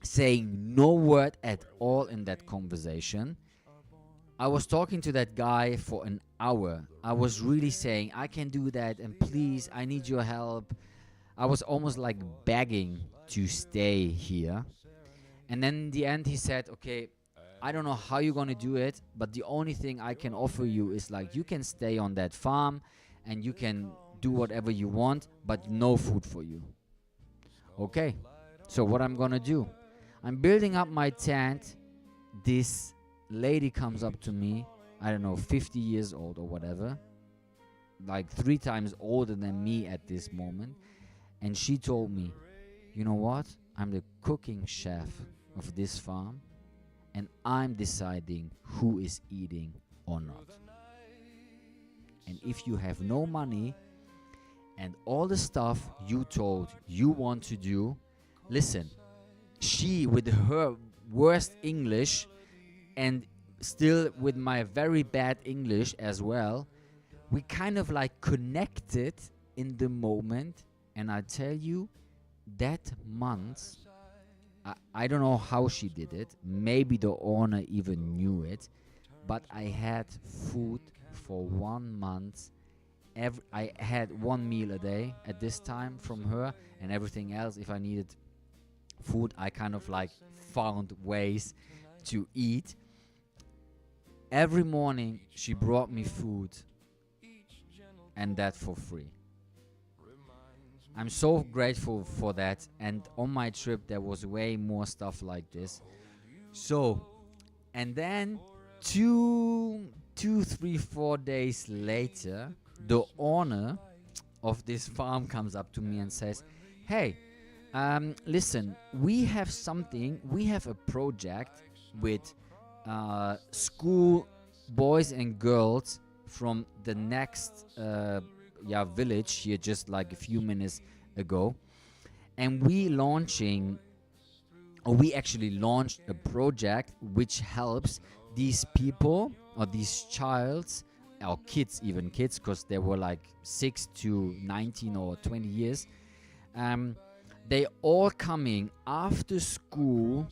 saying no word at all in that conversation. I was talking to that guy for an hour. I was really saying, I can do that, and please, I need your help. I was almost like begging to stay here. And then in the end, he said, okay, I don't know how you're going to do it, but the only thing I can offer you is like, you can stay on that farm and you can do whatever you want, but no food for you. Okay, so what I'm gonna do, I'm building up my tent. This lady comes up to me, I don't know, 50 years old or whatever, like 3 times older than me at this moment, and she told me, you know what, I'm the cooking chef of this farm and I'm deciding who is eating or not. And if you have no money and all the stuff you told you want to do, listen, she with her worst English and still with my very bad English as well, we kind of like connected in the moment. And I tell you, that month, I don't know how she did it. Maybe the owner even knew it, but I had food for 1 month. I had 1 meal a day at this time from her, and everything else, if I needed food, I kind of like found ways to eat. every morning she brought me food, and that for free. I'm so grateful for that, and on my trip there was way more stuff like this. So, and then 4 days later, the owner of this farm comes up to me and says, hey, listen, we have a project with school boys and girls from the next village here, just like a few minutes ago, and we actually launched a project which helps these people, or these childs, or kids, because they were like 6 to 19 or 20 years. They all coming after school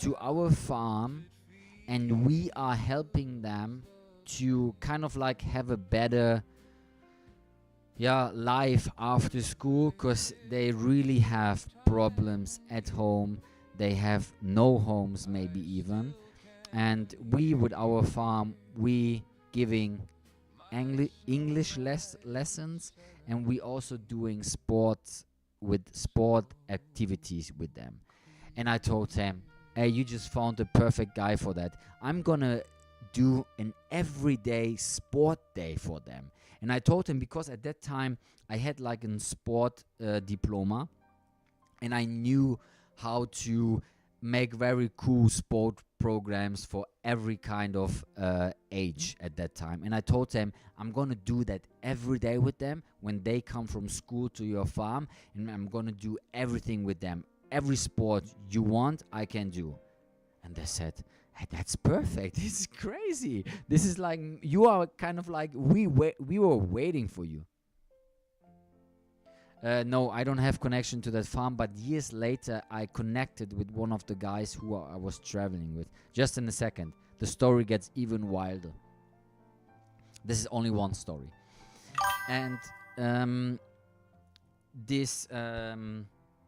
to our farm, and we are helping them to kind of like have a better life after school, because they really have problems at home. They have no homes, maybe even. And we, with our farm, we giving English lessons, and we also doing sport activities with them. And I told them, hey, you just found the perfect guy for that. I'm gonna do an everyday sport day for them. And I told him, because at that time I had like a sport diploma, and I knew how to make very cool sport programs for every kind of age at that time. And I told them, I'm gonna do that every day with them when they come from school to your farm, and I'm gonna do everything with them. Every sport you want, I can do. And they said, hey, that's perfect. This is crazy. This is like, you are kind of like, we were waiting for you. No, I don't have connection to that farm, but years later I connected with one of the guys who I was traveling with. Just in a second, the story gets even wilder. This is only one story. And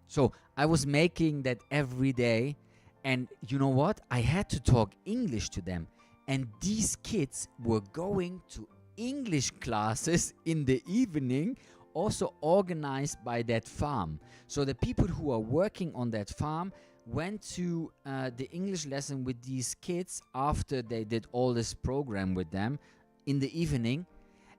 so I was making that every day, and you know what? I had to talk English to them. And these kids were going to English classes in the evening, also organized by that farm. So the people who are working on that farm went to the English lesson with these kids after they did all this program with them in the evening.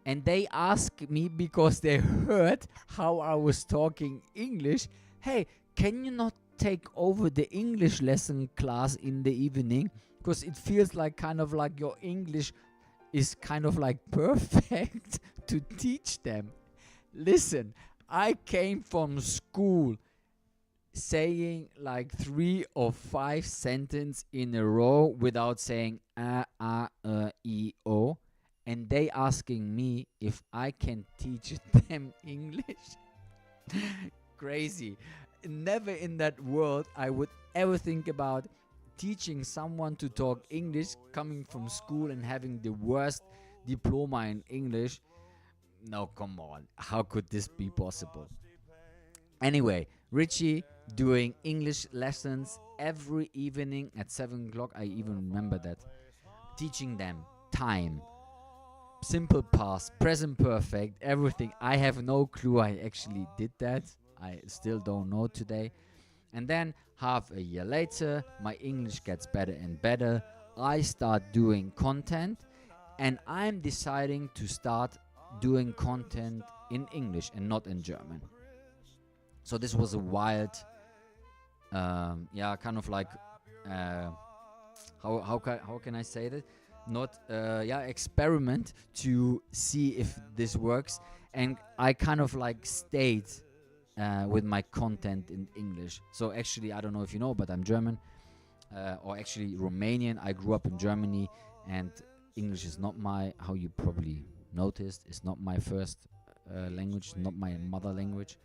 And they asked me, because they heard how I was talking English, hey, can you not take over the English lesson class in the evening? Because it feels like kind of like your English is kind of like perfect to teach them. Listen, I came from school saying like 3 or 5 sentences in a row without saying I, O, and they asking me if I can teach them English. Crazy. Never in that world I would ever think about teaching someone to talk English, coming from school and having the worst diploma in English. No, come on. How could this be possible? Anyway, Richie doing English lessons every evening at 7 o'clock. I even remember that. Teaching them time, simple past, present perfect, everything. I have no clue I actually did that. I still don't know today. And then half a year later, my English gets better and better. I start doing content, and I'm deciding to start doing content in English and not in German. So this was a wild, kind of like, how can I say that? Not, experiment to see if this works. And I kind of like stayed with my content in English. So actually, I don't know if you know, but I'm German, or actually Romanian. I grew up in Germany, and English is not how you probably noticed, it's not my first language, not my mother language.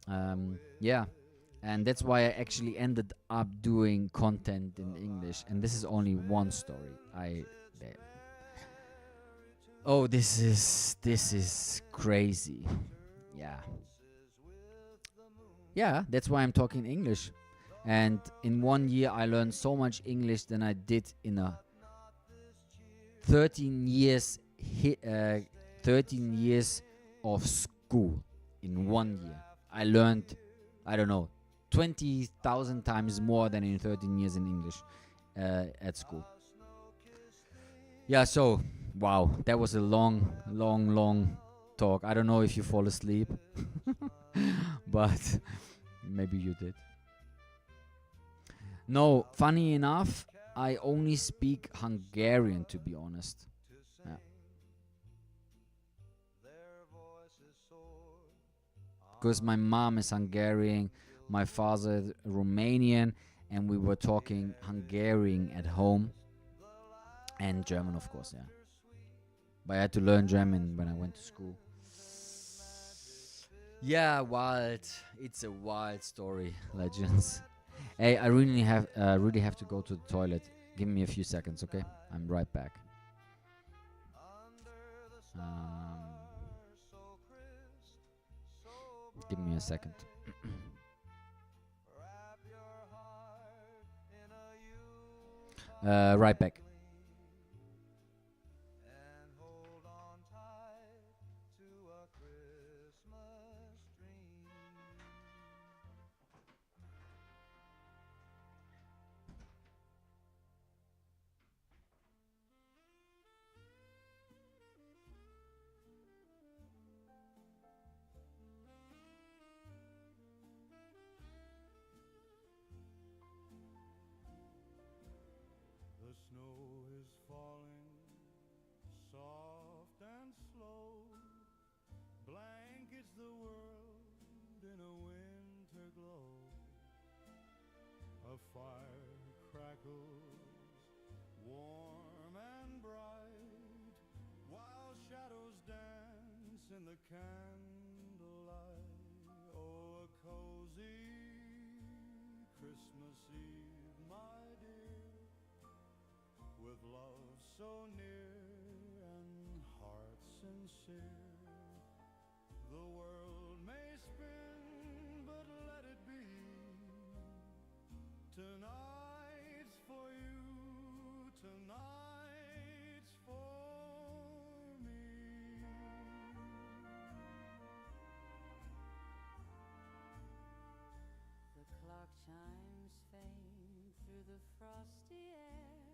And that's why I actually ended up doing content in English. And this is only one story. This is crazy. Yeah, that's why I'm talking English. And in 1 year I learned so much English than I did in a 13 years 13 years of school in 1 year. I learned, I don't know, 20,000 times more than in 13 years in English at school. Yeah, so, wow, that was a long talk. I don't know if you fall asleep, but maybe you did. No, funny enough, I only speak Hungarian, to be honest. Yeah. Because my mom is Hungarian, my father is Romanian, and we were talking Hungarian at home. And German, of course, yeah. But I had to learn German when I went to school. Yeah, wild. It's a wild story, legends. Hey, I really have to go to the toilet. Give me a few seconds, okay? I'm right back. Give me a second. Right back. The snow is falling, soft and slow, blankets the world in a winter glow. A fire crackles, warm and bright, while shadows dance in the candlelight. Oh, a cozy Christmas Eve, my dear, with love so near and heart sincere. The world may spin, but let it be. Tonight's for you, tonight's for me. The clock chimes faint through the frosty air,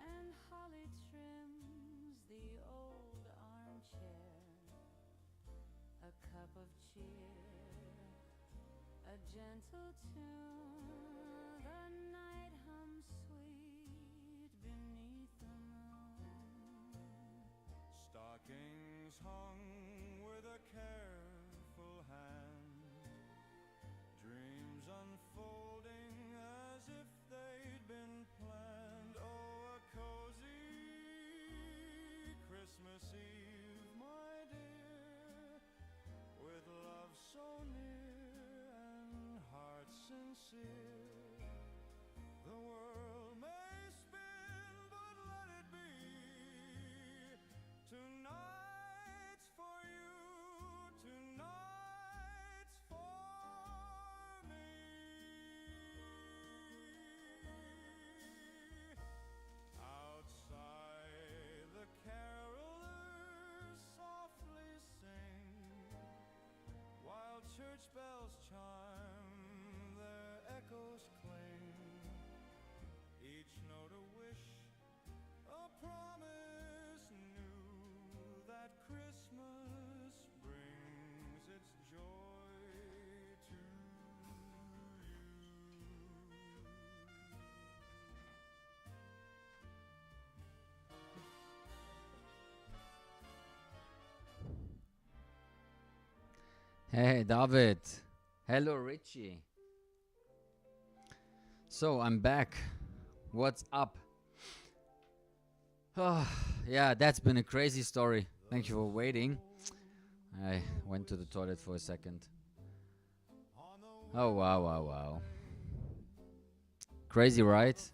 and holly trims the old armchair. A cup of cheer, a gentle tune, the night hums sweet beneath the moon. Stockings hung with a careful hand, dreams unfolding as if they'd been planned. Oh, a cozy Christmas Eve, my dear, with love so near and heart sincere. The world may spin, but let it be. Tonight's for you, tonight's for me. Outside the carolers softly sing, while church bells chime, their echoes cling. Each note a wish, a promise new, that Christmas brings its joy to you. Hey, David. Hello, Richie. So, I'm back. What's up? Yeah, that's been a crazy story. Thank you for waiting. I went to the toilet for a second. Oh, wow. Crazy, right?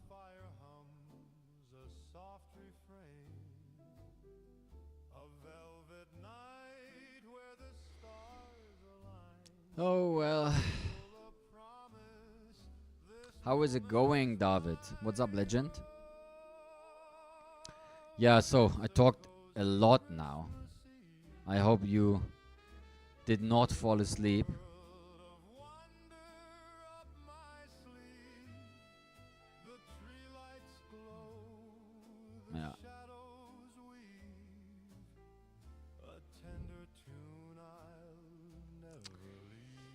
Oh, well. How is it going, David? What's up, legend? Yeah, so I talked a lot now. I hope you did not fall asleep.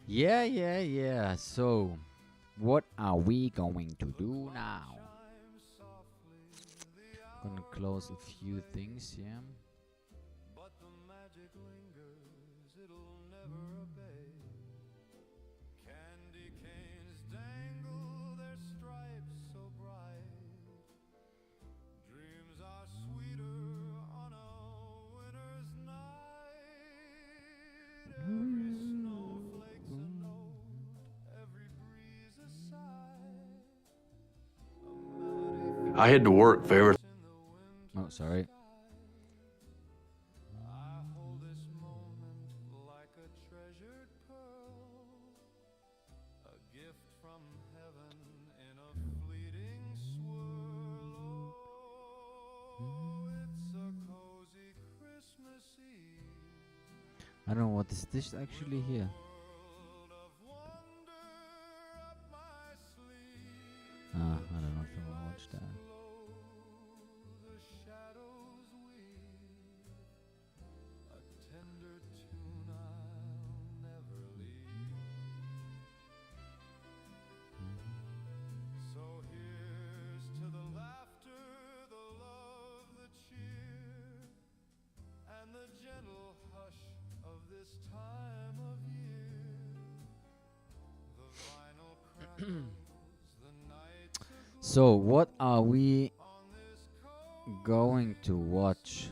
Yeah. Yeah. So, what are we going to do now? Gonna close a few things, yeah. But the magic lingers, it'll never abate. Candy canes dangle their stripes so bright. Dreams are sweeter on a winter's night. Every snowflake's a note, every breeze a sigh. I had to work very. Oh, sorry. I don't know what is this actually here. I don't know if I want to watch that. So, what are we going to watch?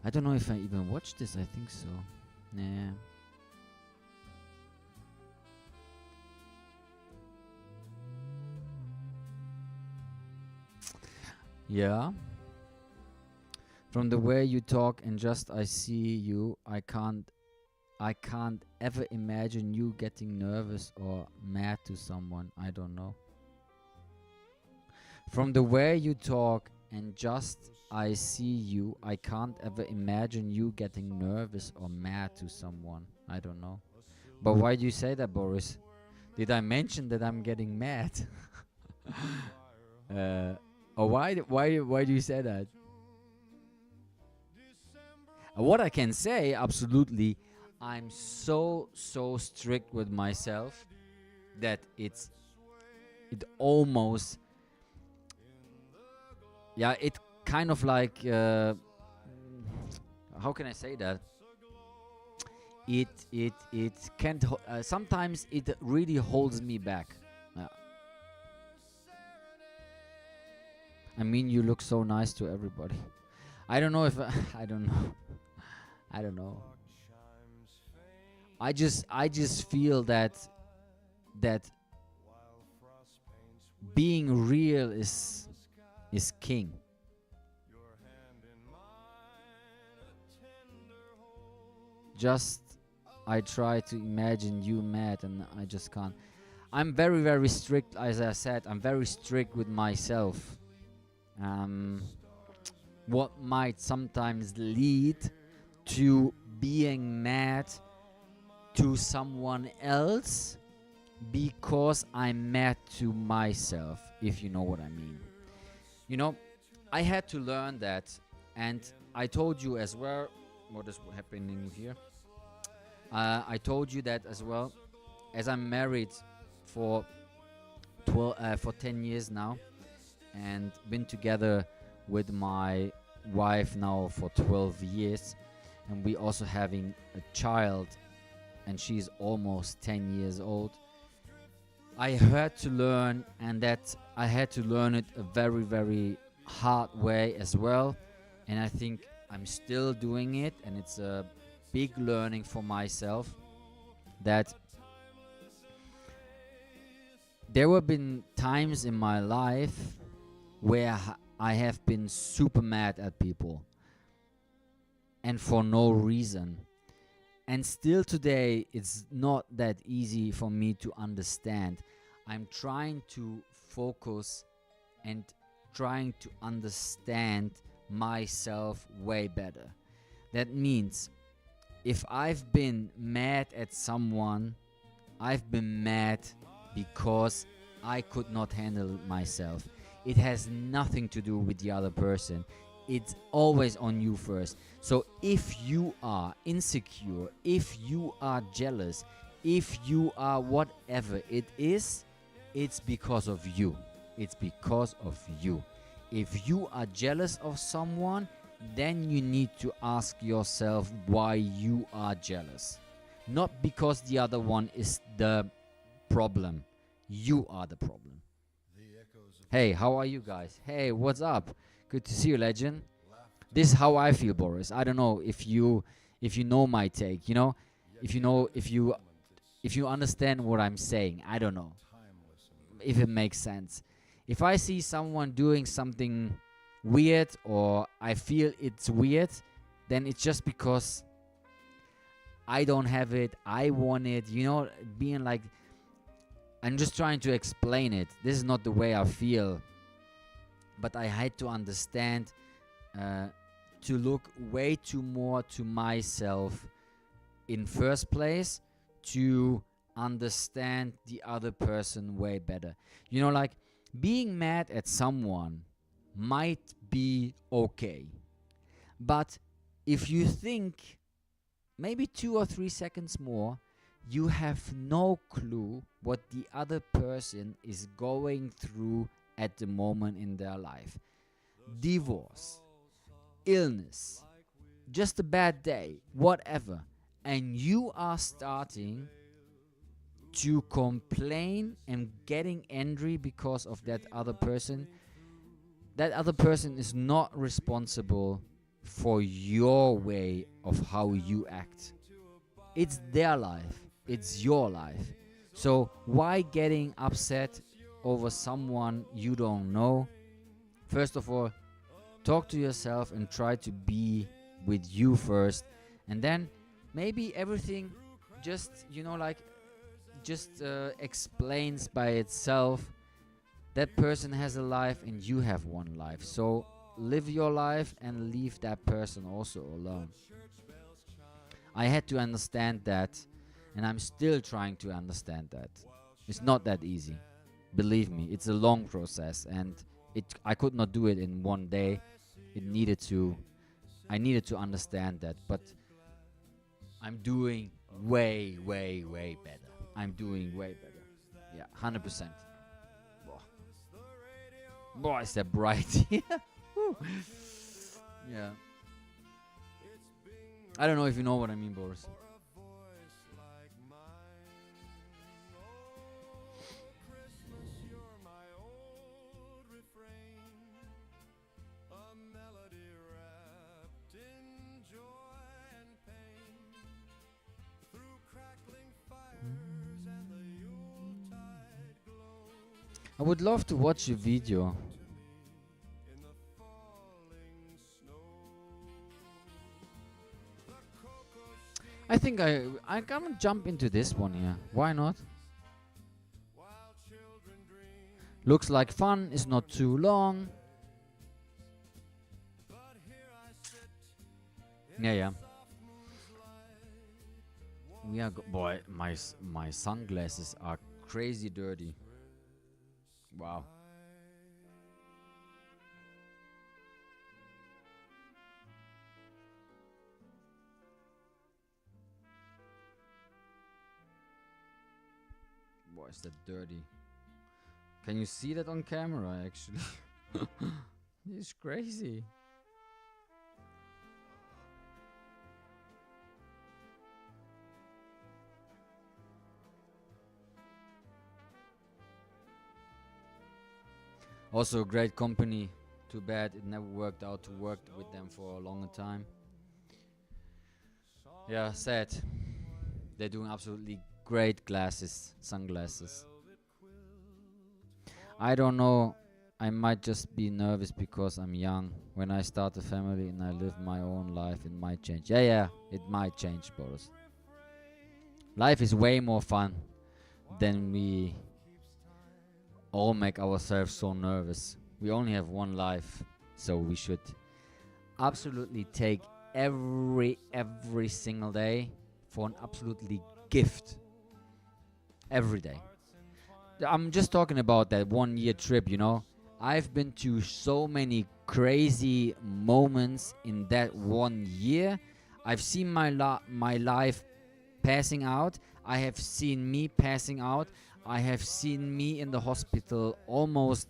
I don't know if I even watched this. I think so. Nah. Yeah. From the way you talk and just I see you, I can't ever imagine you getting nervous or mad to someone. I don't know. From the way you talk and just I see you, I can't ever imagine you getting nervous or mad to someone. I don't know. But why do you say that, Boris? Did I mention that I'm getting mad? Or why do you say that? What I can say, absolutely, I'm so strict with myself that it almost, yeah, it kind of like, how can I say that? It can't. Sometimes it really holds me back. I mean, you look so nice to everybody. I don't know if I don't know. I don't know. I just feel that being real is king. Just I try to imagine you mad and I just can't. I'm very strict, as I said. I'm very strict with myself. What might sometimes lead to being mad to someone else because I'm mad to myself, if you know what I mean. You know, I had to learn that, and I told you as well what is happening here. I told you that as well, as I'm married for 10 years now, and been together with my wife now for 12 years, and we also having a child, and she's almost 10 years old. I had to learn, and that I had to learn it a very hard way as well, and I think I'm still doing it, and it's a big learning for myself that there have been times in my life where I have been super mad at people and for no reason. And still today, it's not that easy for me to understand. I'm trying to focus and trying to understand myself way better. That means if I've been mad at someone, I've been mad because I could not handle myself. It has nothing to do with the other person. It's always on you first. So if you are insecure, if you are jealous, if you are whatever it is, it's because of you. It's because of you. If you are jealous of someone, then you need to ask yourself why you are jealous. Not because the other one is the problem. You are the problem. Hey, how are you guys? Hey, what's up? Good to see you, legend. This is how I feel, Boris. I don't know if you know my take, you know? If you understand what I'm saying. I don't know if it makes sense. If I see someone doing something weird or I feel it's weird, then it's just because I don't have it, I want it, you know, being like, I'm just trying to explain it. This is not the way I feel. But I had to understand to look way too more to myself in first place to understand the other person way better. You know, like being mad at someone might be okay. But if you think maybe 2 or 3 seconds more, you have no clue what the other person is going through at the moment in their life. Divorce, illness, just a bad day, whatever. And you are starting to complain and getting angry because of that other person. That other person is not responsible for your way of how you act. It's their life. It's your life. So why getting upset over someone you don't know? First of all, talk to yourself and try to be with you first. And then maybe everything just, you know, like just explains by itself. That person has a life and you have one life. So live your life and leave that person also alone. I had to understand that, and I'm still trying to understand that. It's not that easy. Believe me, it's a long process, and I could not do it in one day. I needed to understand that, but I'm doing way better. I'm doing way better. Yeah, 100%. Boy, is that bright. Yeah. I don't know if you know what I mean, Boris. I would love to watch a video. I think I gonna jump into this one here. Why not? Looks like fun. Is not too long. Yeah. We are boy. My sunglasses are crazy dirty. Wow. Boy, is that dirty. Can you see that on camera, actually? It's crazy. Also a great company. Too bad it never worked out to work with them for a longer time. Yeah, sad. They're doing absolutely great glasses, sunglasses. I don't know I might just be nervous because I'm young. When I start a family and I live my own life, it might change. Yeah, it might change, Boris. Life is way more fun than we all make ourselves so nervous. We only have one life, so we should absolutely take every single day for an absolutely gift. Every day. I'm just talking about that 1 year trip, you know. I've been to so many crazy moments in that 1 year. I've seen my life passing out. I have seen me passing out. I have seen me in the hospital almost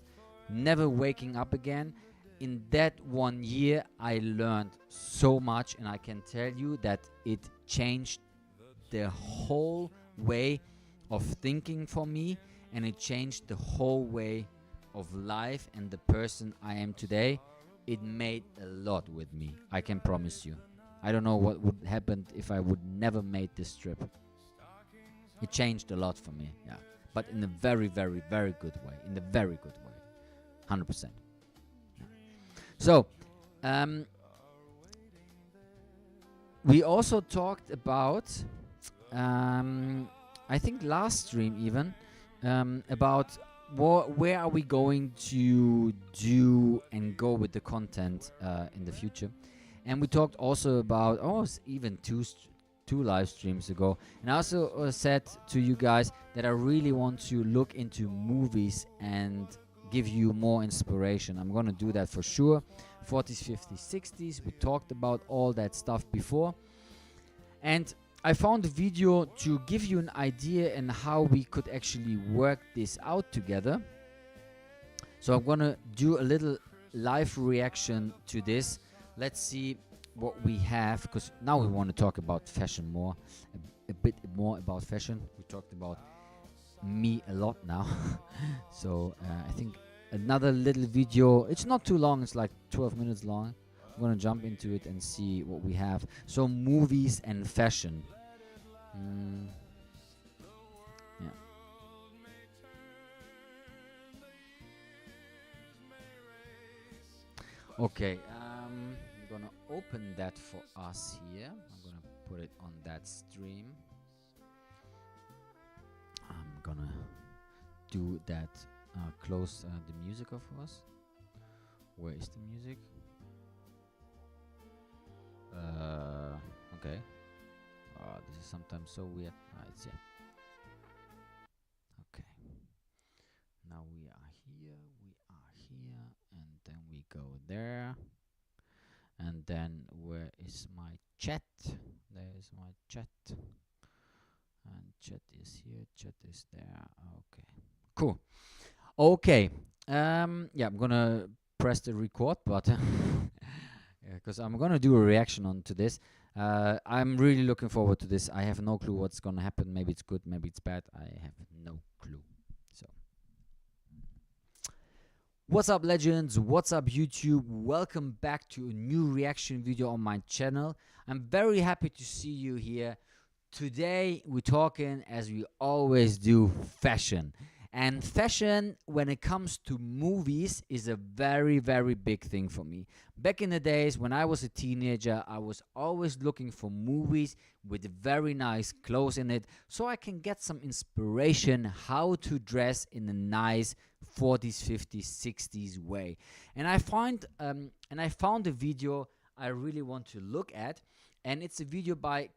never waking up again. In that 1 year, I learned so much, and I can tell you that it changed the whole way of thinking for me, and it changed the whole way of life and the person I am today. It made a lot with me, I can promise you. I don't know what would happen if I would never made this trip. It changed a lot for me, yeah. But in a very, very, very good way. In a very good way. 100%. Yeah. So, we also talked about, I think last stream even, about where are we going to do and go with the content in the future. And we talked also about, even two live streams ago. And I also said to you guys that I really want to look into movies and give you more inspiration. I'm going to do that for sure. 40s, 50s, 60s. We talked about all that stuff before. And I found a video to give you an idea on how we could actually work this out together. So I'm going to do a little live reaction to this. Let's see what we have, because now we want to talk about fashion more, a bit more about fashion. We talked about me a lot now. So I think another little video, it's not too long, it's like 12 minutes long. I'm gonna jump into it and see what we have. So movies and fashion. Yeah. Okay, I'm gonna open that for us here. I'm gonna put it on that stream. I'm gonna do that, close the music of us. Where is the music? Okay. This is sometimes so weird. It's here. Okay. Now we are here, and then we go there. And then where is my chat? There is my chat. And chat is here, chat is there. Okay. Cool. Okay. Yeah, I'm gonna press the record button. Because I'm gonna do a reaction onto this. I'm really looking forward to this. I have no clue what's gonna happen. Maybe it's good, maybe it's bad. I have no clue. So, what's up, legends? What's up, YouTube? Welcome back to a new reaction video on my channel. I'm very happy to see you here. Today we're talking, as we always do, fashion. And fashion, when it comes to movies, is a very, very big thing for me. Back in the days when I was a teenager, I was always looking for movies with very nice clothes in it, so I can get some inspiration how to dress in a nice 40s, 50s, 60s way. And I found a video I really want to look at, and it's a video by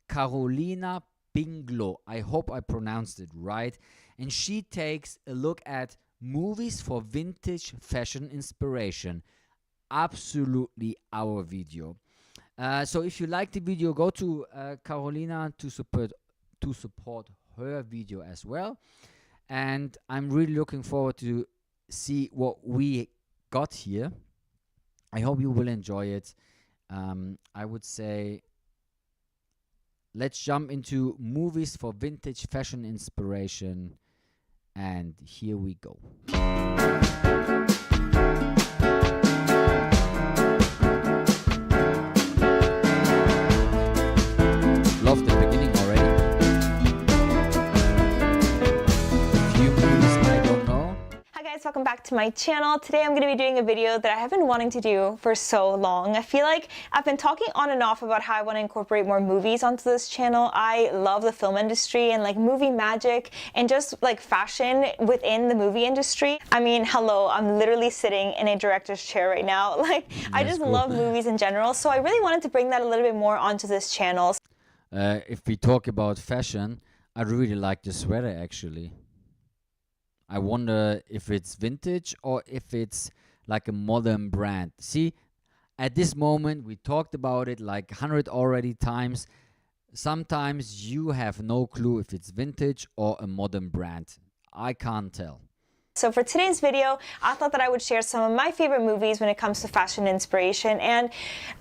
Carolina Pinglo. I hope I pronounced it right. And she takes a look at movies for vintage fashion inspiration. Absolutely our video. So if you like the video, go to Carolina to support her video as well. And I'm really looking forward to see what we got here. I hope you will enjoy it. I would say, let's jump into movies for vintage fashion inspiration. And here we go. Love the beginning already. A few movies I don't know. Hi guys, welcome back to my channel. Today I'm going to be doing a video that I have been wanting to do for so long. I feel like I've been talking on and off about how I want to incorporate more movies onto this channel. I love the film industry and like movie magic and just like fashion within the movie industry. I mean, hello, I'm literally sitting in a director's chair right now. Like, I just love movies in general, so I really wanted to bring that a little bit more onto this channel. If we talk about fashion, I really like the sweater actually. I wonder if it's vintage or if it's like a modern brand. See, at this moment, we talked about it like 100 already times. Sometimes you have no clue if it's vintage or a modern brand. I can't tell. So for today's video, I thought that I would share some of my favorite movies when it comes to fashion inspiration. And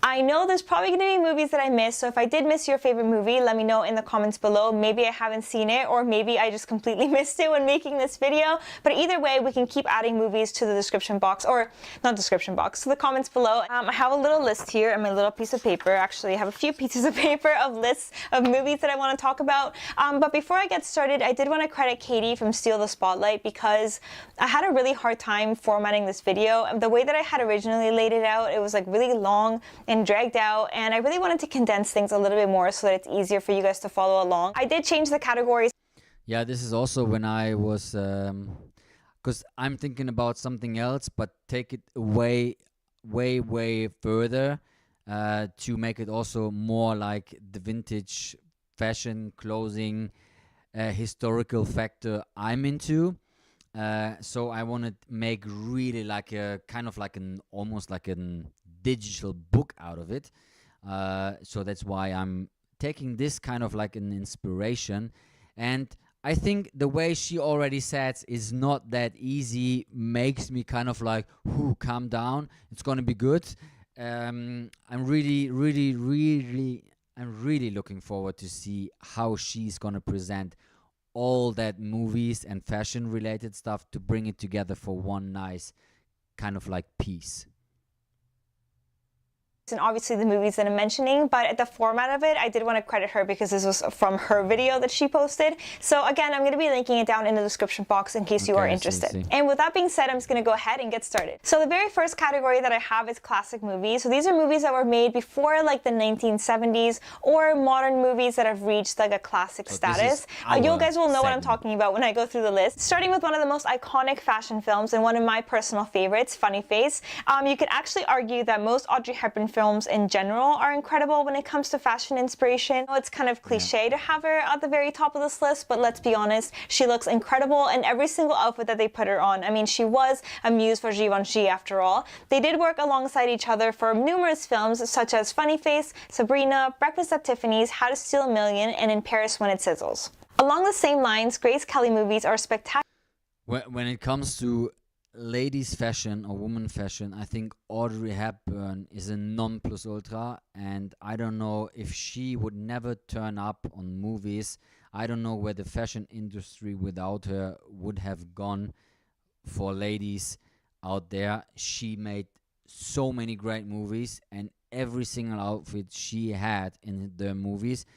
I know there's probably going to be movies that I missed. So if I did miss your favorite movie, let me know in the comments below. Maybe I haven't seen it, or maybe I just completely missed it when making this video. But either way, we can keep adding movies to the description box, or not description box, to the comments below. I have a little list here on my little piece of paper. Actually, I have a few pieces of paper of lists of movies that I want to talk about. But before I get started, I did want to credit Katie from Steal the Spotlight, because I had a really hard time formatting this video. The way that I had originally laid it out, it was like really long and dragged out, and I really wanted to condense things a little bit more so that it's easier for you guys to follow along. I did change the categories. Yeah, this is also when I was, because I'm thinking about something else, but take it way further to make it also more like the vintage fashion, clothing, historical factor I'm into. So I want to make really like a kind of like an almost like a digital book out of it. So that's why I'm taking this kind of like an inspiration. And I think the way she already said is not that easy, makes me kind of like, calm down. It's going to be good. I'm really looking forward to see how she's going to present all that movies and fashion related stuff to bring it together for one nice kind of like piece. And obviously the movies that I'm mentioning, but at the format of it, I did want to credit her because this was from her video that she posted. So again, I'm going to be linking it down in the description box in case you are interested. And with that being said, I'm just going to go ahead and get started. So the very first category that I have is classic movies. So these are movies that were made before like the 1970s, or modern movies that have reached like a classic status. You guys will know what I'm talking about when I go through the list. Starting with one of the most iconic fashion films and one of my personal favorites, Funny Face. You could actually argue that most Audrey Hepburn films in general are incredible when it comes to fashion inspiration. It's kind of cliche to have her at the very top of this list, but let's be honest, she looks incredible in every single outfit that they put her on. I mean, she was a muse for Givenchy after all. They did work alongside each other for numerous films such as Funny Face, Sabrina, Breakfast at Tiffany's, How to Steal a Million, and In Paris When It Sizzles. Along the same lines, Grace Kelly movies are spectacular. When it comes to ladies fashion or woman fashion, I think Audrey Hepburn is a non plus ultra, and I don't know if she would never turn up on movies. I don't know where the fashion industry without her would have gone for ladies out there. She made so many great movies, and every single outfit she had in the movies,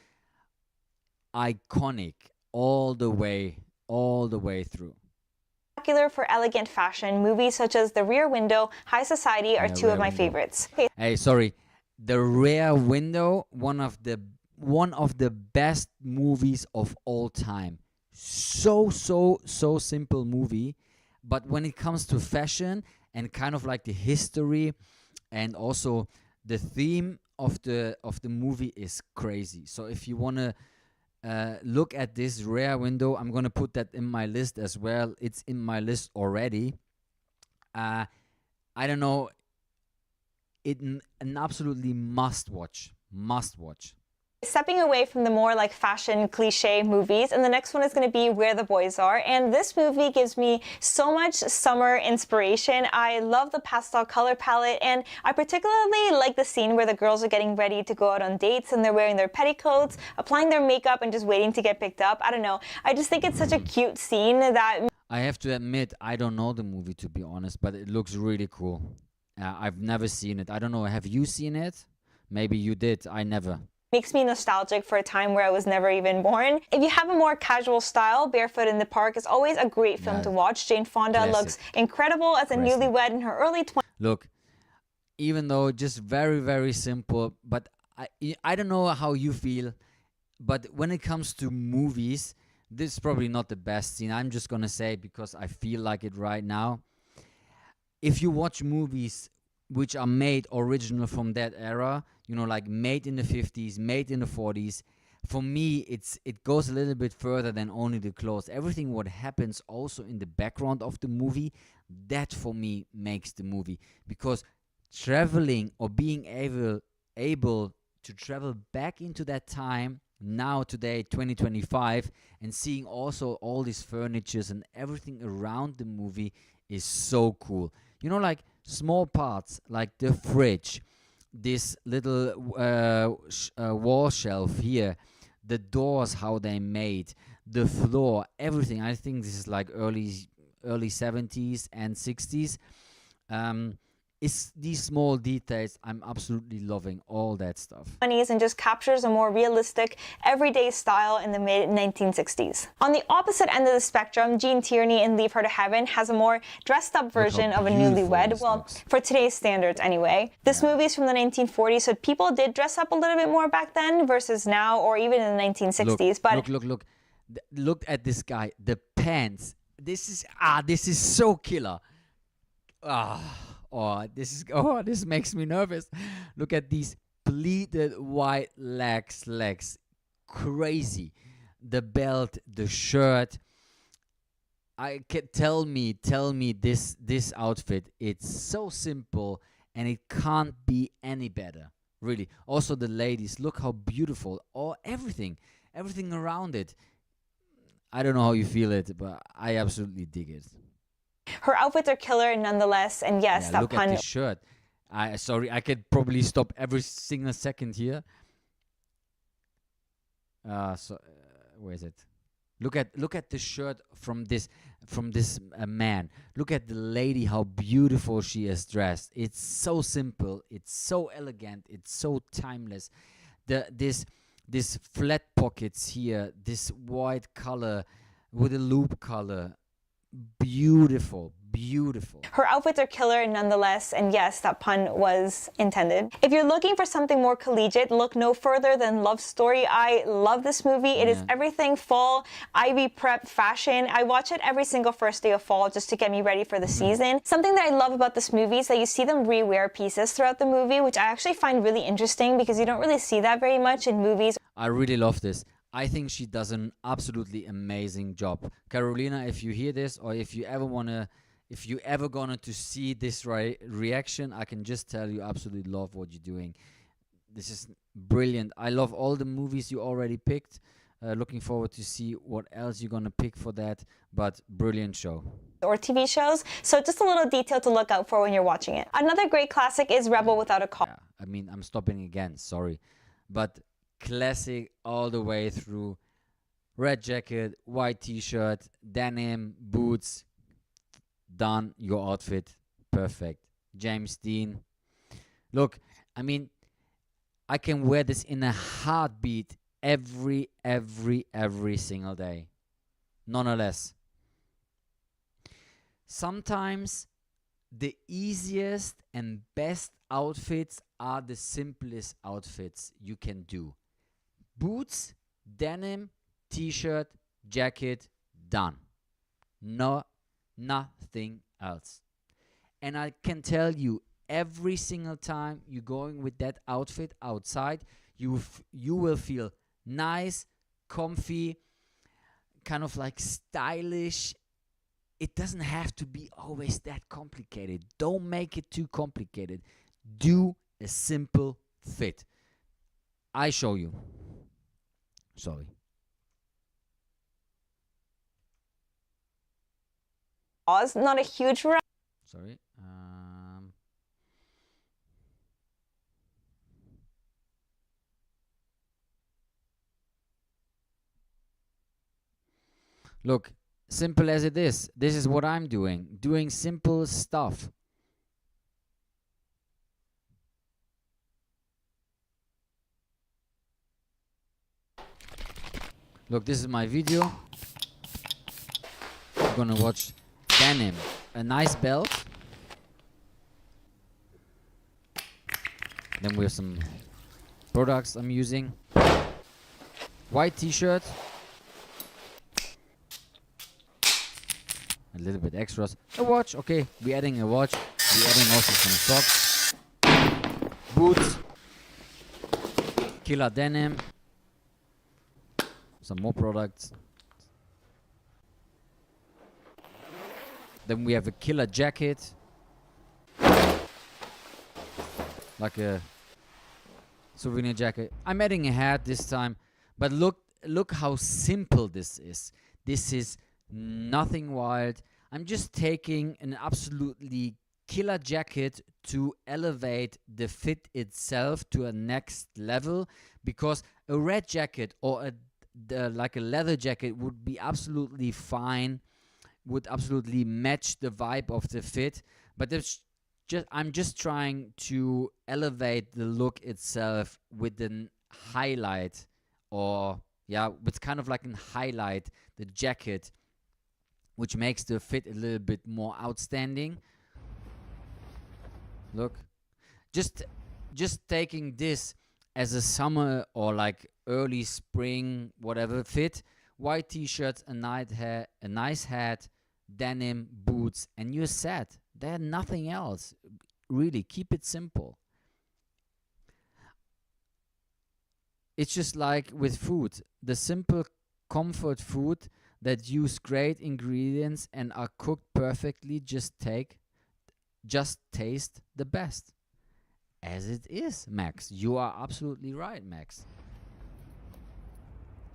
iconic all the way through. For elegant fashion, movies such as The Rear Window, High Society are two of my favorites. Hey, sorry, The Rear Window, one of the best movies of all time. So simple movie, but when it comes to fashion and kind of like the history and also the theme of the movie is crazy. So if you wanna look at this Rear Window, I'm gonna put that in my list as well. It's in my list already. I don't know, an absolutely must watch. Stepping away from the more like fashion cliche movies, and the next one is going to be Where the Boys Are, and this movie gives me so much summer inspiration. I love the pastel color palette, and I particularly like the scene where the girls are getting ready to go out on dates and they're wearing their petticoats, applying their makeup, and just waiting to get picked up. I don't know, I just think it's such a cute scene that... I have to admit, I don't know the movie, to be honest, but it looks really cool. I've never seen it. I don't know, have you seen it? Maybe you did, I never. Makes me nostalgic for a time where I was never even born. If you have a more casual style, Barefoot in the Park is always a great film to watch. Jane Fonda looks incredible as a newlywed in her early 20s. Look, even though just very, very simple, but I don't know how you feel, but when it comes to movies, this is probably not the best scene. I'm just gonna say it because I feel like it right now. If you watch movies which are made original from that era, you know, like made in the 50s, made in the 40s, for me, it goes a little bit further than only the clothes. Everything what happens also in the background of the movie, that for me makes the movie. Because traveling or being able to travel back into that time, now today 2025, and seeing also all these furnitures and everything around the movie is so cool. You know, like small parts like the fridge, this little wall shelf here, the doors, how they made, the floor, everything. I think this is like early 70s and 60s. It's these small details. I'm absolutely loving all that stuff. And just captures a more realistic, everyday style in the mid-1960s. On the opposite end of the spectrum, Gene Tierney in Leave Her to Heaven has a more dressed-up version of a newlywed. Well, for today's standards anyway. This movie is from the 1940s, so people did dress up a little bit more back then versus now, or even in the 1960s. Look. Look at this guy. The pants. This is so killer. This makes me nervous. Look at these pleated white legs. Crazy. The belt, the shirt. I can tell me this outfit. It's so simple and it can't be any better. Really. Also the ladies, look how beautiful. Everything around it. I don't know how you feel it, but I absolutely dig it. Her outfits are killer nonetheless, and yes, that look pun. At this shirt. I could probably stop every single second here. Where is it? Look at the shirt from this man. Look at the lady, how beautiful she is dressed. It's so simple. It's so elegant. It's so timeless. This flat pockets here. This white color with a loop color. Beautiful. Her outfits are killer nonetheless, and yes, that pun was intended. If you're looking for something more collegiate, look no further than Love Story. I love this movie. It is everything fall, Ivy prep fashion. I watch it every single first day of fall just to get me ready for the season. Something that I love about this movie is that you see them rewear pieces throughout the movie, which I actually find really interesting because you don't really see that very much in movies. I really love this. I think she does an absolutely amazing job. Carolina, if you hear this, or if you ever gonna to see this reaction, I can just tell you absolutely love what you're doing. This is brilliant. I love all the movies you already picked. Looking forward to see what else you're gonna pick for that, but brilliant show. Or TV shows, so just a little detail to look out for when you're watching it. Another great classic is Rebel Without a Cause. Yeah, I mean, I'm stopping again, sorry. But classic all the way through. Red jacket, white t-shirt, denim, boots. Done. Your outfit. Perfect. James Dean. Look, I mean, I can wear this in a heartbeat every single day. Nonetheless. Sometimes the easiest and best outfits are the simplest outfits you can do. Boots, denim, t-shirt, jacket, done. Nothing else. And I can tell you, every single time you're going with that outfit outside, you will feel nice, comfy, kind of like stylish. It doesn't have to be always that complicated. Don't make it too complicated. Do a simple fit. I show you. Sorry. Not a huge variety. Sorry. Look, simple as it is. This is what I'm doing. Doing simple stuff. Look, this is my video. We're gonna watch denim. A nice belt. Then we have some products I'm using. White t-shirt. A little bit extras. A watch, okay. We're adding a watch. We're adding also some socks. Boots. Killer denim. Some more products. Then we have a killer jacket. Like a souvenir jacket. I'm adding a hat this time. But look how simple this is. This is nothing wild. I'm just taking an absolutely killer jacket to elevate the fit itself to a next level, because a red jacket or like a leather jacket would be absolutely fine, would absolutely match the vibe of the fit, but I'm just trying to elevate the look itself with an highlight, or with kind of like an highlight, the jacket, which makes the fit a little bit more outstanding. Look, just taking this as a summer or like early spring whatever fit. White t-shirts, a nice hat, denim, boots, and you're set. There's nothing else. Really, keep it simple. It's just like with food. The simple comfort food that use great ingredients and are cooked perfectly just taste the best. As it is, Max. You are absolutely right, Max.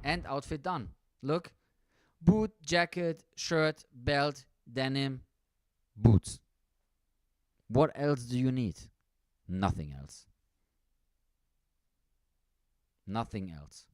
And outfit done. Look. Boot, jacket, shirt, belt, denim, boots. What else do you need? Nothing else. Nothing else.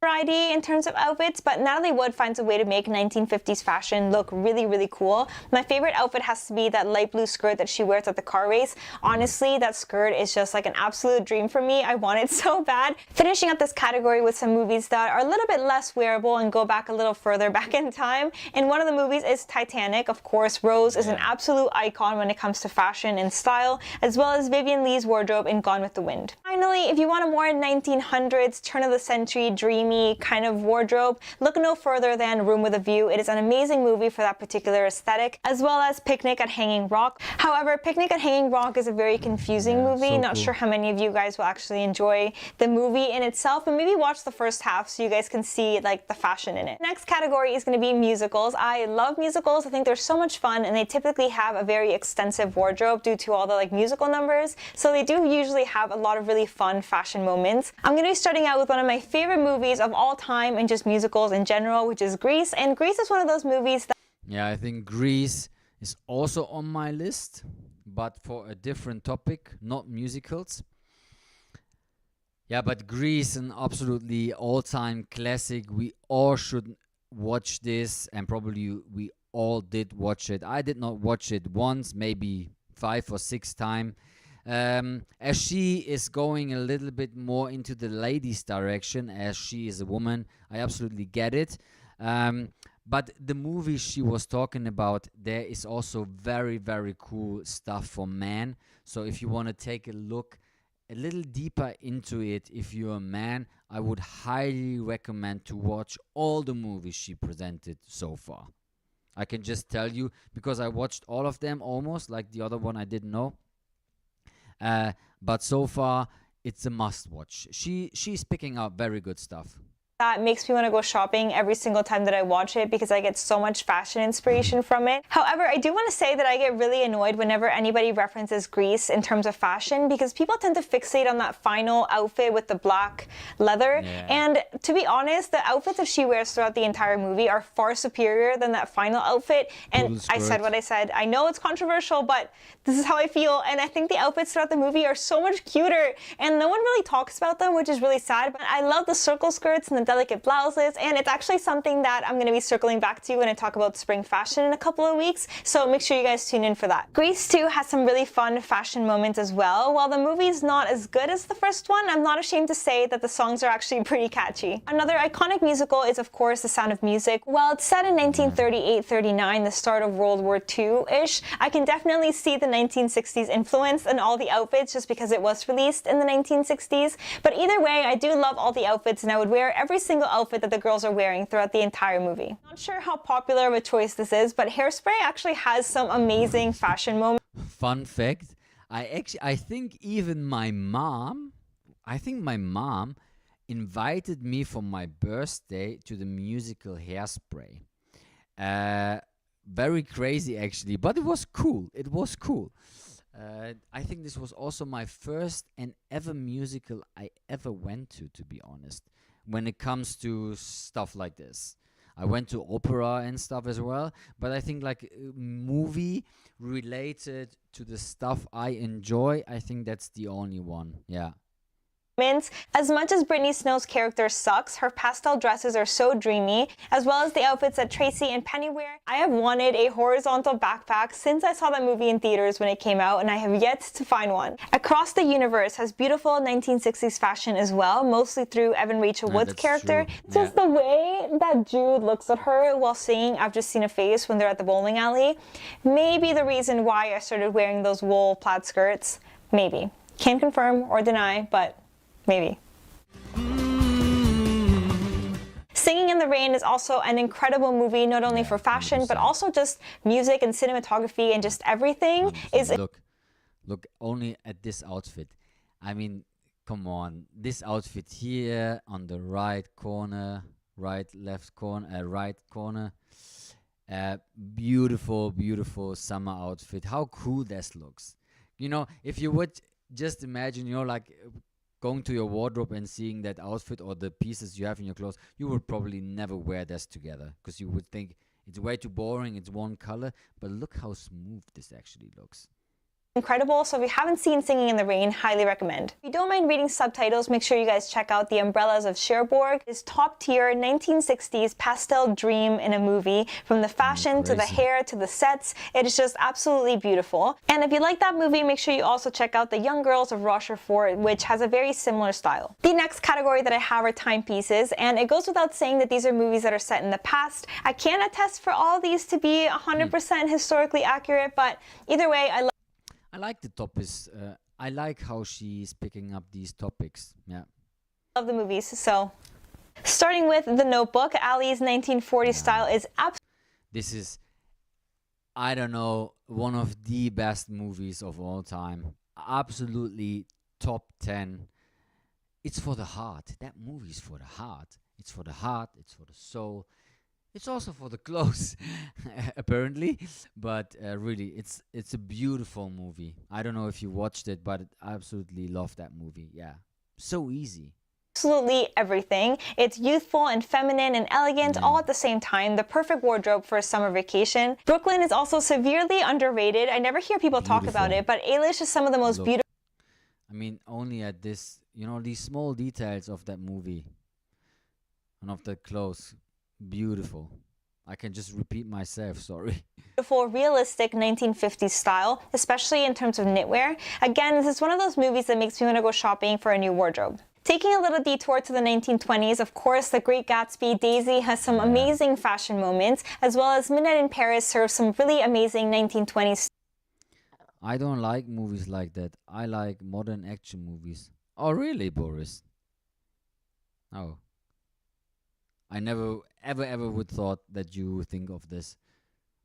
Variety in terms of outfits, but Natalie Wood finds a way to make 1950s fashion look really, really cool. My favorite outfit has to be that light blue skirt that she wears at the car race. Honestly, that skirt is just like an absolute dream for me. I want it so bad. Finishing up this category with some movies that are a little bit less wearable and go back a little further back in time. And one of the movies is Titanic. Of course, Rose is an absolute icon when it comes to fashion and style, as well as Vivian Lee's wardrobe in Gone with the Wind. Finally, if you want a more 1900s, turn of the century, dreamy kind of wardrobe, look no further than Room with a View. It is an amazing movie for that particular aesthetic, as well as Picnic at Hanging Rock. However, Picnic at Hanging Rock is a very confusing movie. So Not sure how many of you guys will actually enjoy the movie in itself, but maybe watch the first half so you guys can see like the fashion in it. Next category is going to be musicals. I love musicals. I think they're so much fun, and they typically have a very extensive wardrobe due to all the like musical numbers. So they do usually have a lot of really fun fashion moments. I'm going to be starting out with one of my favorite movies of all time and just musicals in general, which is Grease. And Grease is one of those movies that... Yeah, I think Grease is also on my list, but for a different topic, not musicals. Yeah, but Grease, an absolutely all-time classic. We all should watch this, and probably we all did watch it. I did not watch it once, maybe 5 or 6 times. As she is going a little bit more into the ladies' direction, as she is a woman, I absolutely get it. But the movie she was talking about, there is also very, very cool stuff for men. So if you want to take a look a little deeper into it, if you're a man, I would highly recommend to watch all the movies she presented so far. I can just tell you, because I watched all of them almost, like the other one I didn't know. But so far, it's a must-watch. She's picking up very good stuff. That makes me want to go shopping every single time that I watch it, because I get so much fashion inspiration from it. However, I do want to say that I get really annoyed whenever anybody references Grease in terms of fashion, because people tend to fixate on that final outfit with the black leather. Yeah. And to be honest, the outfits that she wears throughout the entire movie are far superior than that final outfit. And I said what I said. I know it's controversial, but this is how I feel. And I think the outfits throughout the movie are so much cuter, and no one really talks about them, which is really sad. But I love the circle skirts and the delicate blouses, and it's actually something that I'm going to be circling back to when I talk about spring fashion in a couple of weeks, so make sure you guys tune in for that. Grease 2 has some really fun fashion moments as well. While the movie's not as good as the first one, I'm not ashamed to say that the songs are actually pretty catchy. Another iconic musical is of course The Sound of Music. While it's set in 1938-39, the start of World War II-ish, I can definitely see the 1960s influence in all the outfits just because it was released in the 1960s. But either way, I do love all the outfits and I would wear every single outfit that the girls are wearing throughout the entire movie. Not sure how popular of a choice this is, but Hairspray actually has some amazing fashion moments. Fun fact, I think even my mom invited me for my birthday to the musical Hairspray. Very crazy actually, but it was cool. It was cool. I think this was also my first and ever musical I ever went to be honest, when it comes to stuff like this. I went to opera and stuff as well, but I think like movie related to the stuff I enjoy, I think that's the only one. Yeah. As much as Brittany Snow's character sucks, her pastel dresses are so dreamy, as well as the outfits that Tracy and Penny wear. I have wanted a horizontal backpack since I saw that movie in theaters when it came out, and I have yet to find one. Across the Universe has beautiful 1960s fashion as well, mostly through Evan Rachel Wood's character. Just the way that Jude looks at her while singing I've Just Seen a Face when they're at the bowling alley. Maybe the reason why I started wearing those wool plaid skirts. Maybe. Can't confirm or deny, but maybe. Singing in the Rain is also an incredible movie, not only for fashion, but also just music and cinematography and just everything. Look only at this outfit. I mean, come on. This outfit here on the right corner, right corner. Beautiful, beautiful summer outfit. How cool this looks. You know, if you would just imagine, you know, like going to your wardrobe and seeing that outfit or the pieces you have in your clothes, you would probably never wear this together because you would think it's way too boring, it's one color, but look how smooth this actually looks. Incredible, so if you haven't seen Singing in the Rain, highly recommend. If you don't mind reading subtitles, make sure you guys check out The Umbrellas of Cherbourg. It's top tier 1960s pastel dream in a movie, from the fashion to the hair to the sets. It is just absolutely beautiful. And if you like that movie, make sure you also check out The Young Girls of Rochefort, which has a very similar style. The next category that I have are timepieces, and it goes without saying that these are movies that are set in the past. I can't attest for all these to be 100% historically accurate, but either way, I like the topics. I like how she's picking up these topics. Yeah. Love the movies. So, starting with The Notebook, Ali's 1940s style is This is, I don't know, one of the best movies of all time. Absolutely top 10. It's for the heart. That movie is for the heart. It's for the heart. It's for the soul. It's also for the clothes, apparently, but really, it's a beautiful movie. I don't know if you watched it, but I absolutely love that movie. Yeah, so easy. Absolutely everything. It's youthful and feminine and elegant all at the same time. The perfect wardrobe for a summer vacation. Brooklyn is also severely underrated. I never hear people talk about it, but Eilish is some of the most beautiful. I mean, only at this, you know, these small details of that movie and of the clothes. Beautiful. I can just repeat myself, sorry. Beautiful, realistic 1950s style, especially in terms of knitwear. Again, this is one of those movies that makes me want to go shopping for a new wardrobe. Taking a little detour to the 1920s, of course, The Great Gatsby, Daisy has some amazing fashion moments, as well as Midnight in Paris serves some really amazing 1920s. I don't like movies like that. I like modern action movies. Oh, really, Boris? Oh. I never, ever would thought that you would think of this.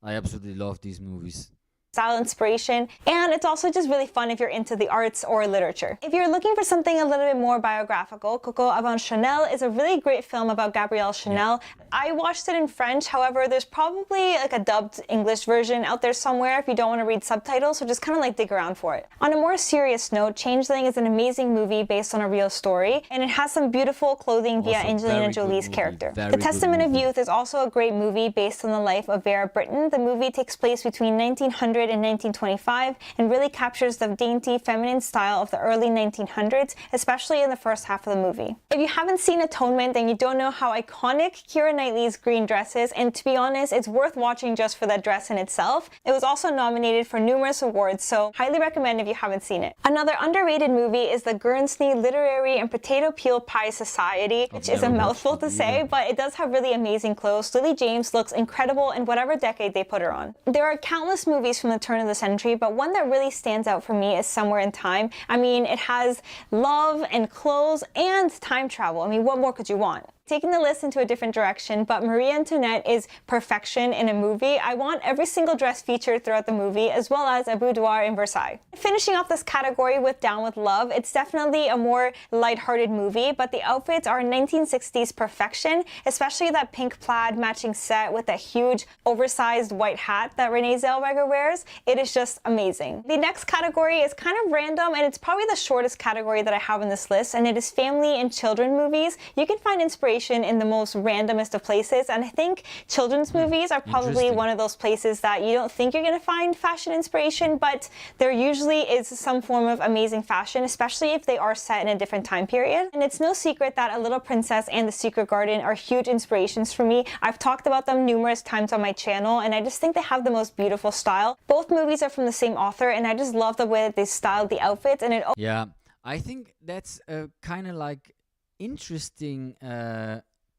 I absolutely love these movies. Style inspiration, and it's also just really fun if you're into the arts or literature. If you're looking for something a little bit more biographical, Coco Avant Chanel is a really great film about Gabrielle Chanel. I watched it in French, however, there's probably like a dubbed English version out there somewhere if you don't want to read subtitles, so just kind of like dig around for it. On a more serious note, Changeling is an amazing movie based on a real story, and it has some beautiful clothing via Angelina Jolie's character. The Testament of Youth is also a great movie based on the life of Vera Brittain. The movie takes place between 1900 1900 and 1925 and really captures the dainty, feminine style of the early 1900s, especially in the first half of the movie. If you haven't seen Atonement, then you don't know how iconic Keira Knightley's green dress is, and to be honest, it's worth watching just for that dress in itself. It was also nominated for numerous awards, so highly recommend if you haven't seen it. Another underrated movie is the Guernsey Literary and Potato Peel Pie Society, which is a mouthful to say, but it does have really amazing clothes. Lily James looks incredible in whatever decade they put her on. There are countless movies from the turn of the century, but one that really stands out for me is Somewhere in Time. I mean, it has love and clothes and time travel. I mean, what more could you want? Taking the list into a different direction, but Marie Antoinette is perfection in a movie. I want every single dress featured throughout the movie, as well as a boudoir in Versailles. Finishing off this category with Down with Love, it's definitely a more lighthearted movie, but the outfits are 1960s perfection, especially that pink plaid matching set with that huge oversized white hat that Renee Zellweger wears. It is just amazing. The next category is kind of random, and it's probably the shortest category that I have in this list, and it is family and children movies. You can find inspiration in the most randomest of places, and I think children's movies are probably one of those places that you don't think you're going to find fashion inspiration, but there usually is some form of amazing fashion, especially if they are set in a different time period. And it's no secret that A Little Princess and The Secret Garden are huge inspirations for me. I've talked about them numerous times on my channel, and I just think they have the most beautiful style. Both movies are from the same author, and I just love the way that they styled the outfits, and it... Yeah, I think that's kind of like interesting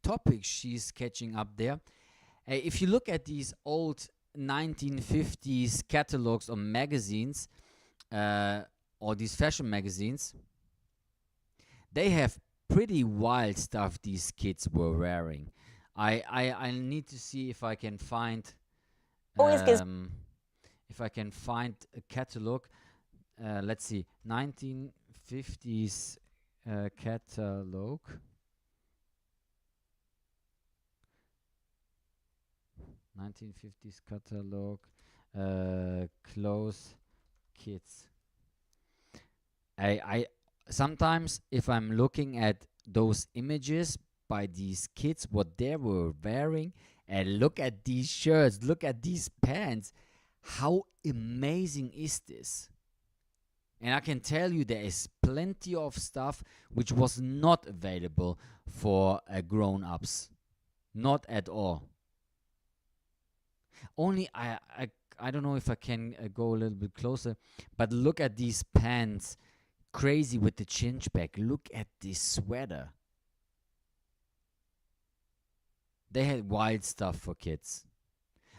topic she's sketching up there. If you look at these old 1950s catalogs or magazines, or these fashion magazines, they have pretty wild stuff these kids were wearing. I need to see if I can find if I can find a catalog. Let's see, 1950s catalog. 1950s catalog, clothes, kids. I sometimes, if I'm looking at those images by these kids, what they were wearing, and look at these shirts, look at these pants, how amazing is this? And I can tell you there is plenty of stuff which was not available for grown-ups. Not at all. Only I don't know if I can go a little bit closer, but look at these pants. Crazy with the cinch back. Look at this sweater. They had wild stuff for kids.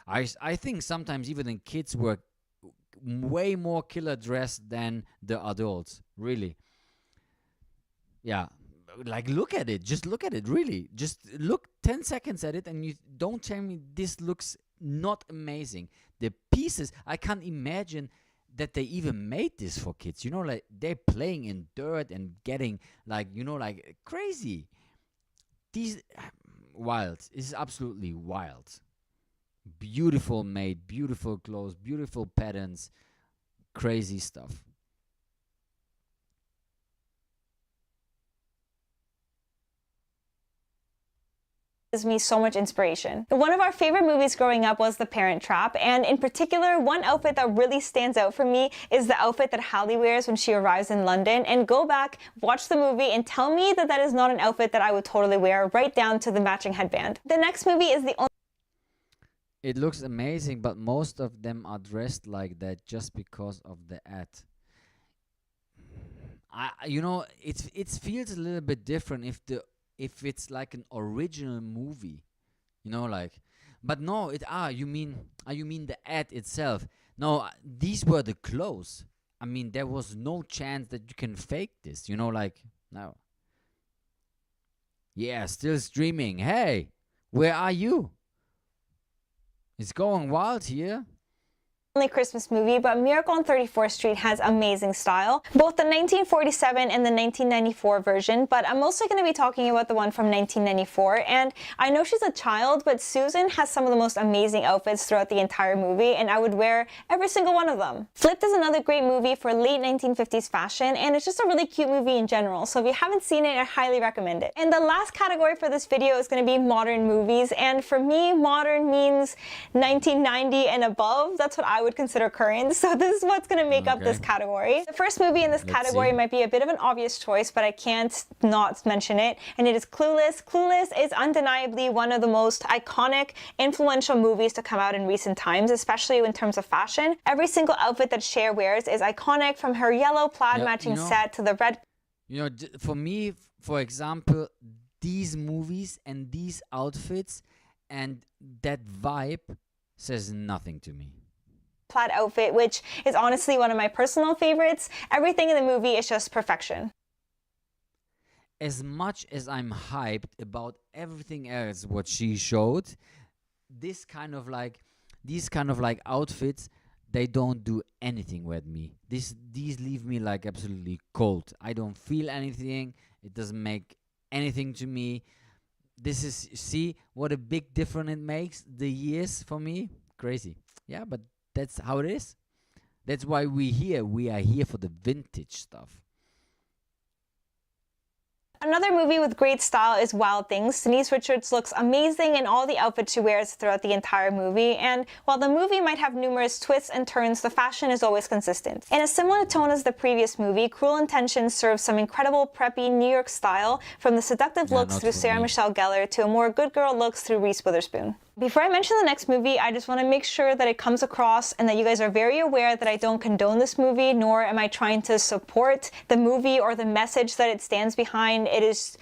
I think sometimes even the kids were way more killer dressed than the adults. Really. Yeah. Like, look at it. Just look at it, really. Just look 10 seconds at it and you don't tell me this looks not amazing. The pieces, I can't imagine that they even made this for kids. You know, like, they're playing in dirt and getting, like, you know, like, crazy. These, wild. It's absolutely wild. Beautiful made, beautiful clothes, beautiful patterns, crazy stuff. Gives me so much inspiration. One of our favorite movies growing up was The Parent Trap, and in particular, one outfit that really stands out for me is the outfit that Hallie wears when she arrives in London. And go back, watch the movie, and tell me that that is not an outfit that I would totally wear, right down to the matching headband. The next movie is the only... It looks amazing, but most of them are dressed like that just because of the ad. You know, it feels a little bit different if it's like an original movie, you know, like, but no, you mean the ad itself? No, these were the clothes. I mean, there was no chance that you can fake this, you know, like, no. Yeah, still streaming. Hey, where are you? It's going wild here. Only Christmas movie, but Miracle on 34th Street has amazing style. Both the 1947 and the 1994 version, but I'm mostly going to be talking about the one from 1994. And I know she's a child, but Susan has some of the most amazing outfits throughout the entire movie, and I would wear every single one of them. Flipped is another great movie for late 1950s fashion, and it's just a really cute movie in general. So if you haven't seen it, I highly recommend it. And the last category for this video is going to be modern movies, and for me, modern means 1990 and above. That's what I I would consider current. So this is what's going to make up this category. The first movie in this category might be a bit of an obvious choice, but I can't not mention it, and it is Clueless. Clueless is undeniably one of the most iconic, influential movies to come out in recent times, especially in terms of fashion. Every single outfit that Cher wears is iconic, from her yellow plaid matching set to the red. You know, for me, for example, these movies and these outfits and that vibe says nothing to me. Plaid outfit, which is honestly one of my personal favorites. Everything in the movie is just perfection. As much as I'm hyped about everything else what she showed, these kind of like outfits, they don't do anything with me. These leave me like absolutely cold. I don't feel anything. It doesn't make anything to me. This is, see what a big difference it makes, the years for me. Crazy. Yeah, but that's how it is. That's why we are here for the vintage stuff. Another movie with great style is Wild Things. Denise Richards looks amazing in all the outfits she wears throughout the entire movie, and while the movie might have numerous twists and turns, the fashion is always consistent. In a similar tone as the previous movie, Cruel Intentions serves some incredible preppy New York style, from the seductive looks through Sarah Michelle Gellar to a more good girl looks through Reese Witherspoon. Before I mention the next movie, I just want to make sure that it comes across and that you guys are very aware that I don't condone this movie, nor am I trying to support the movie or the message that it stands behind. It is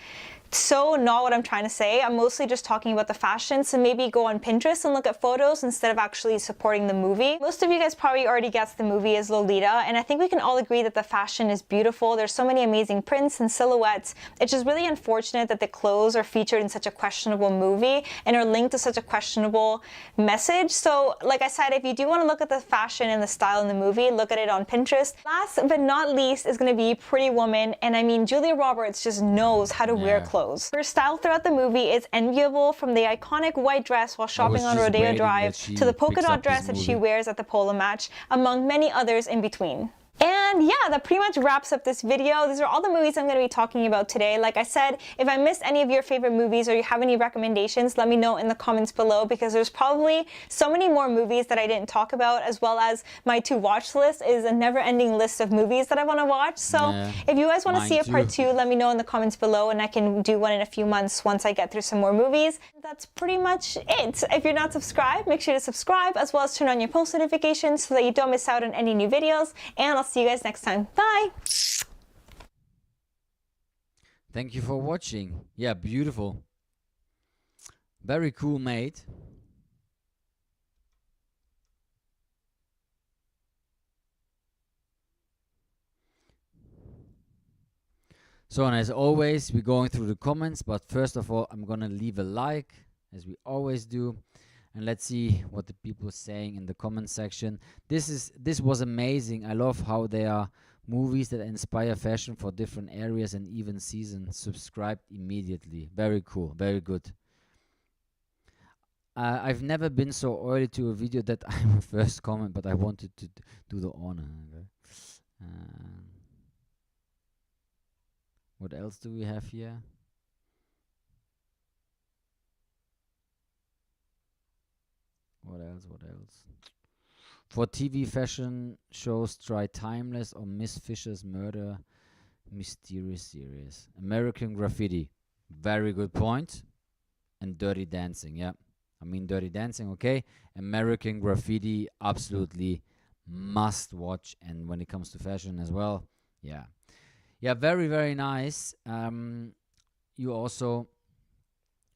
so not what I'm trying to say. I'm mostly just talking about the fashion, so maybe go on Pinterest and look at photos instead of actually supporting the movie. Most of you guys probably already guessed the movie is Lolita, and I think we can all agree that the fashion is beautiful. There's so many amazing prints and silhouettes. It's just really unfortunate that the clothes are featured in such a questionable movie and are linked to such a questionable message. So like I said, if you do want to look at the fashion and the style in the movie, look at it on Pinterest. Last but not least is going to be Pretty Woman, and I mean, Julia Roberts just knows how to wear clothes. Her style throughout the movie is enviable, from the iconic white dress while shopping on Rodeo Drive to the polka dot dress that she wears at the polo match, among many others in between. And yeah, that pretty much wraps up this video. These are all the movies I'm going to be talking about today. Like I said, if I missed any of your favorite movies or you have any recommendations, let me know in the comments below, because there's probably so many more movies that I didn't talk about, as well as my to watch list is a never-ending list of movies that I want to watch. So if you guys want to see a part 2, let me know in the comments below, and I can do one in a few months once I get through some more movies. That's pretty much it. If you're not subscribed, make sure to subscribe, as well as turn on your post notifications so that you don't miss out on any new videos, and I'll see you guys next time. Bye! Thank you for watching. Yeah, beautiful. Very cool, mate. So, and as always, we're going through the comments, but first of all, I'm gonna leave a like, as we always do. And let's see what the people are saying in the comment section. This was amazing. I love how there are movies that inspire fashion for different areas and even seasons. Subscribed immediately. Very cool. Very good. I've never been so early to a video that I'm a first comment, but I wanted to do the honor. Okay? What else do we have here? What else? What else? For TV fashion shows, try Timeless or Miss Fisher's Murder Mysterious Series. American Graffiti. Very good point. And Dirty Dancing. Yeah. I mean, Dirty Dancing, okay. American Graffiti, absolutely must watch. And when it comes to fashion as well, yeah. Yeah, very, very nice. You also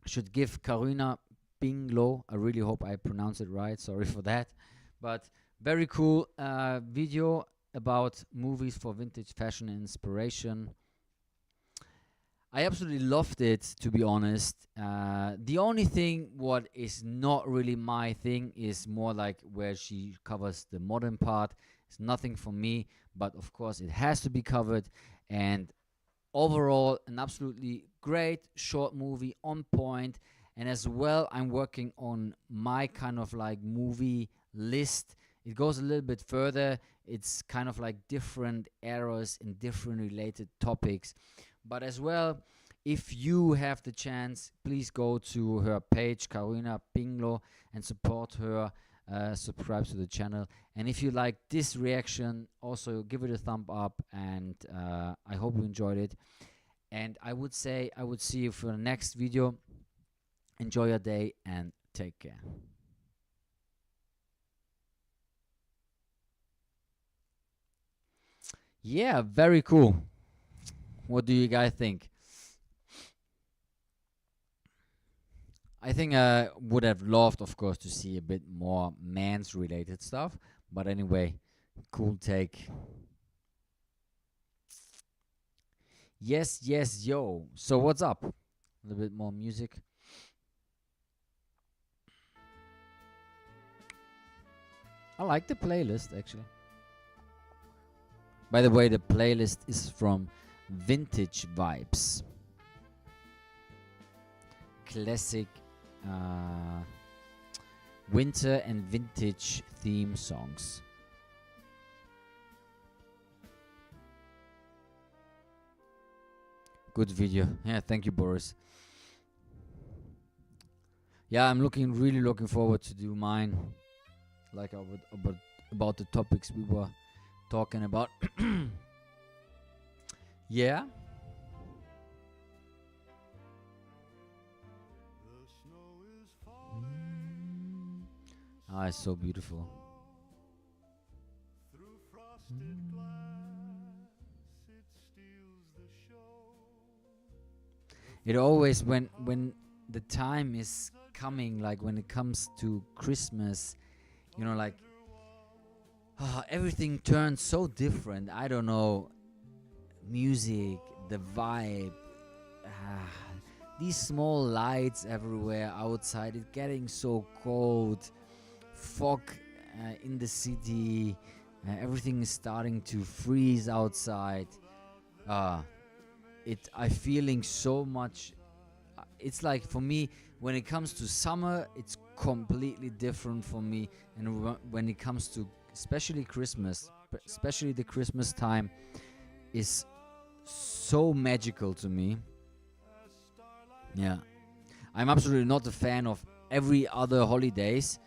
should give Karina Binglo, I really hope I pronounce it right, sorry for that, but very cool video about movies for vintage fashion and inspiration. I absolutely loved it, to be honest. The only thing what is not really my thing is more like where she covers the modern part. It's nothing for me, but of course it has to be covered. And overall, an absolutely great short movie, on point. And as well, I'm working on my kind of like movie list. It goes a little bit further. It's kind of like different eras and different related topics. But as well, if you have the chance, please go to her page, Karina Binglo, and support her subscribe to the channel. And if you like this reaction, also give it a thumb up. And I hope you enjoyed it. And I would say I would see you for the next video. Enjoy your day and take care. Yeah, very cool. What do you guys think? I think I would have loved, of course, to see a bit more man's related stuff. But anyway, cool take. Yes, yes, yo. So what's up? A little bit more music. I like the playlist, actually. By the way, the playlist is from Vintage Vibes. Classic winter and vintage theme songs. Good video. Yeah, thank you, Boris. Yeah, I'm really looking forward to do mine. Like about the topics we were talking about. Yeah. Ah, it's so beautiful. It always when the time is coming, like when it comes to Christmas, you know, like everything turns so different. I don't know, music, the vibe, these small lights everywhere outside. It's getting so cold, fog in the city, everything is starting to freeze outside. I'm feeling so much. It's like for me, when it comes to summer, it's completely different for me, and when it comes to especially Christmas, especially the Christmas time, is so magical to me. Yeah, I'm absolutely not a fan of every other holidays,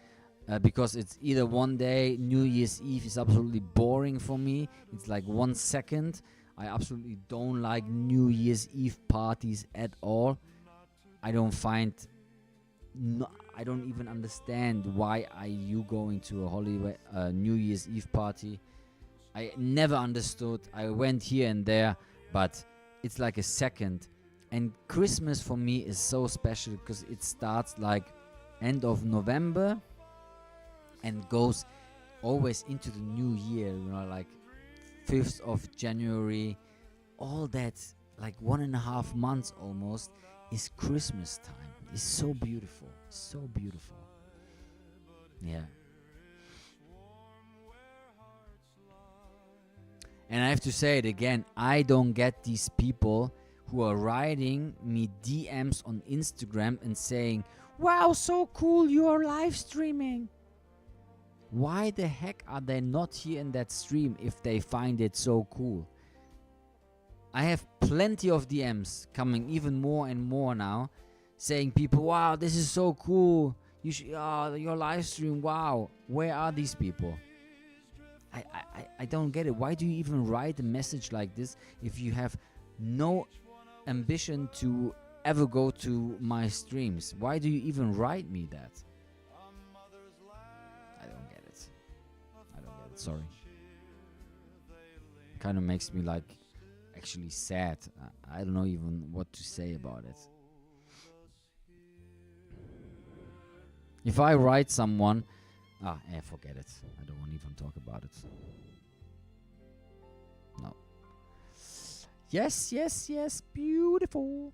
because it's either one day. New Year's Eve is absolutely boring for me. It's like 1 second. I absolutely don't like New Year's Eve parties at all. I don't even understand why are you going to a New Year's Eve party. I never understood. I went here and there, but it's like a second. And Christmas for me is so special because it starts like end of November and goes always into the new year, you know, like 5th of January. All that, like 1.5 months almost, is Christmas time. It's so beautiful, so beautiful. Yeah. And I have to say it again, I don't get these people who are writing me DMs on Instagram and saying, wow, so cool, you are live streaming. Why the heck are they not here in that stream if they find it so cool? I have plenty of DMs coming, even more and more now, saying people, wow, this is so cool. You should, your live stream, wow. Where are these people? I don't get it. Why do you even write a message like this if you have no ambition to ever go to my streams? Why do you even write me that? I don't get it. Sorry. Kind of makes me like actually sad. I don't know even what to say about it. If I write someone, forget it. I don't want to even talk about it. No. Yes, yes, yes, beautiful.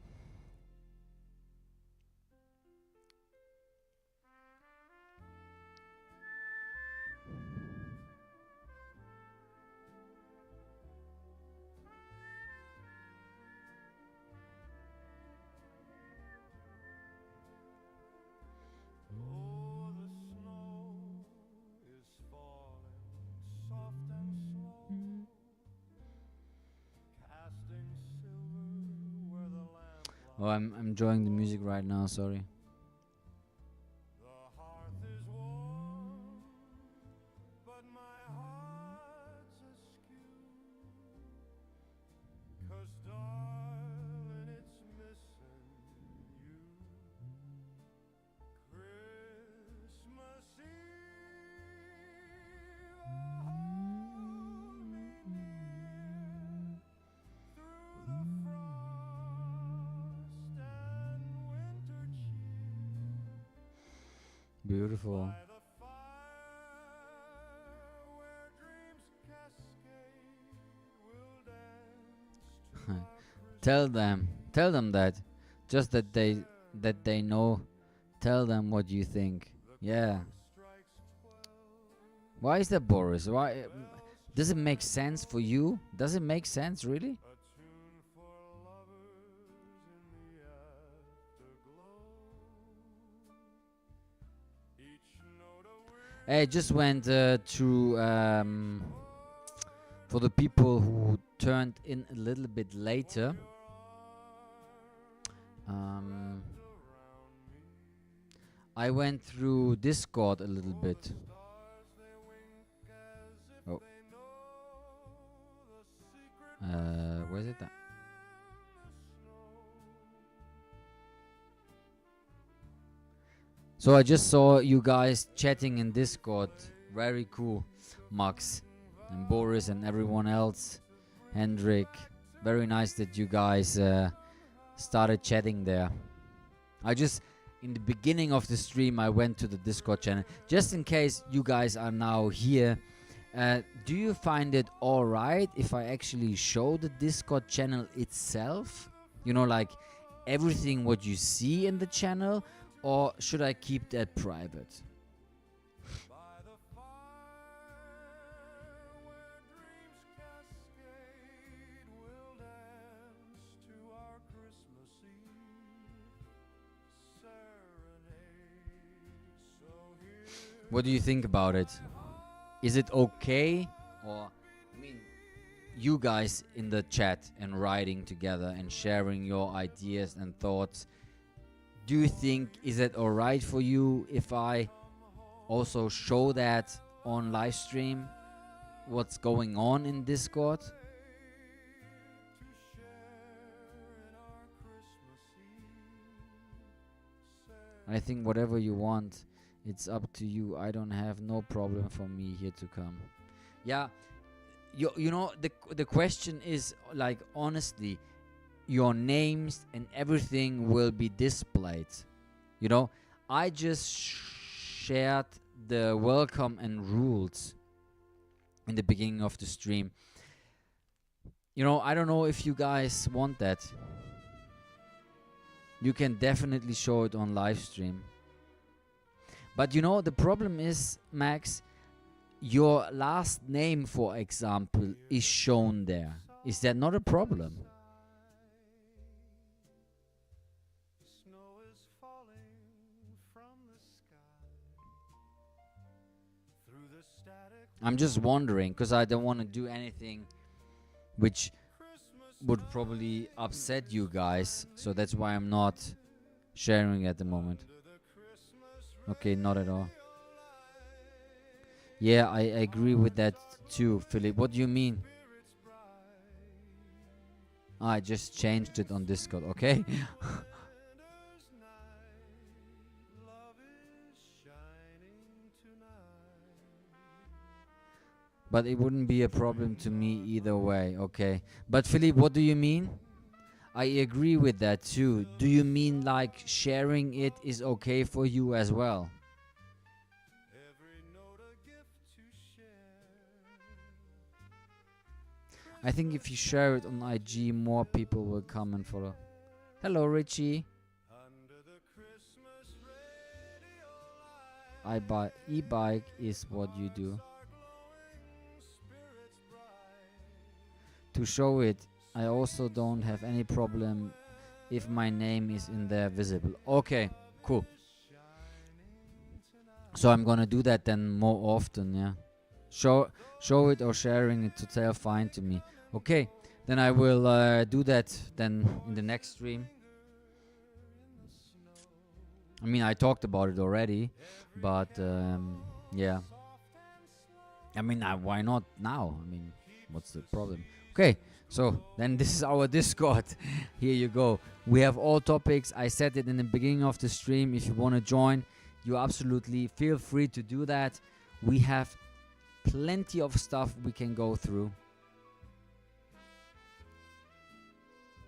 Oh, I'm enjoying the music right now, sorry. beautiful. Tell them that, just that they know. Tell them what you think. Yeah. Why is that, Boris? Why does it make sense for you? Does it make sense, really? I just went through for the people who turned in a little bit later. I went through Discord a little bit. Oh. Where's it at? So I just saw you guys chatting in Discord. Very cool. Max and Boris and everyone else. Hendrik. Very nice that you guys started chatting there. In the beginning of the stream, I went to the Discord channel. Just in case you guys are now here, do you find it alright if I actually show the Discord channel itself? You know, like everything what you see in the channel? Or should I keep that private? What do you think about it? Is it okay? Or, I mean, you guys in the chat and writing together and sharing your ideas and thoughts, do you think, is it alright for you if I also show that on live stream? What's going on in Discord? I think whatever you want, it's up to you. I don't have no problem for me here to come. Yeah, you know, the question is, like, honestly, your names and everything will be displayed. You know, I just shared the welcome and rules in the beginning of the stream. You know, I don't know if you guys want that. You can definitely show it on live stream. But you know, the problem is, Max, your last name, for example, is shown there. Is that not a problem? I'm just wondering, because I don't want to do anything which would probably upset you guys. So that's why I'm not sharing at the moment. Okay, not at all. Yeah, I agree with that too, Philip. What do you mean? I just changed it on Discord, okay? But it wouldn't be a problem to me either way, okay? But Philippe, what do you mean? I agree with that too. Do you mean like sharing it is okay for you as well? I think if you share it on IG, more people will come and follow. Hello, Richie. E-bike is what you do. To show it, I also don't have any problem if my name is in there visible. Okay, cool. So I'm gonna do that then more often, yeah. Show it or sharing it to tell fine to me. Okay, then I will do that then in the next stream. I mean, I talked about it already, but yeah. I mean, why not now? I mean, what's the problem? Okay, so then this is our Discord. Here you go. We have all topics. I said it in the beginning of the stream. If you want to join, you absolutely feel free to do that. We have plenty of stuff we can go through.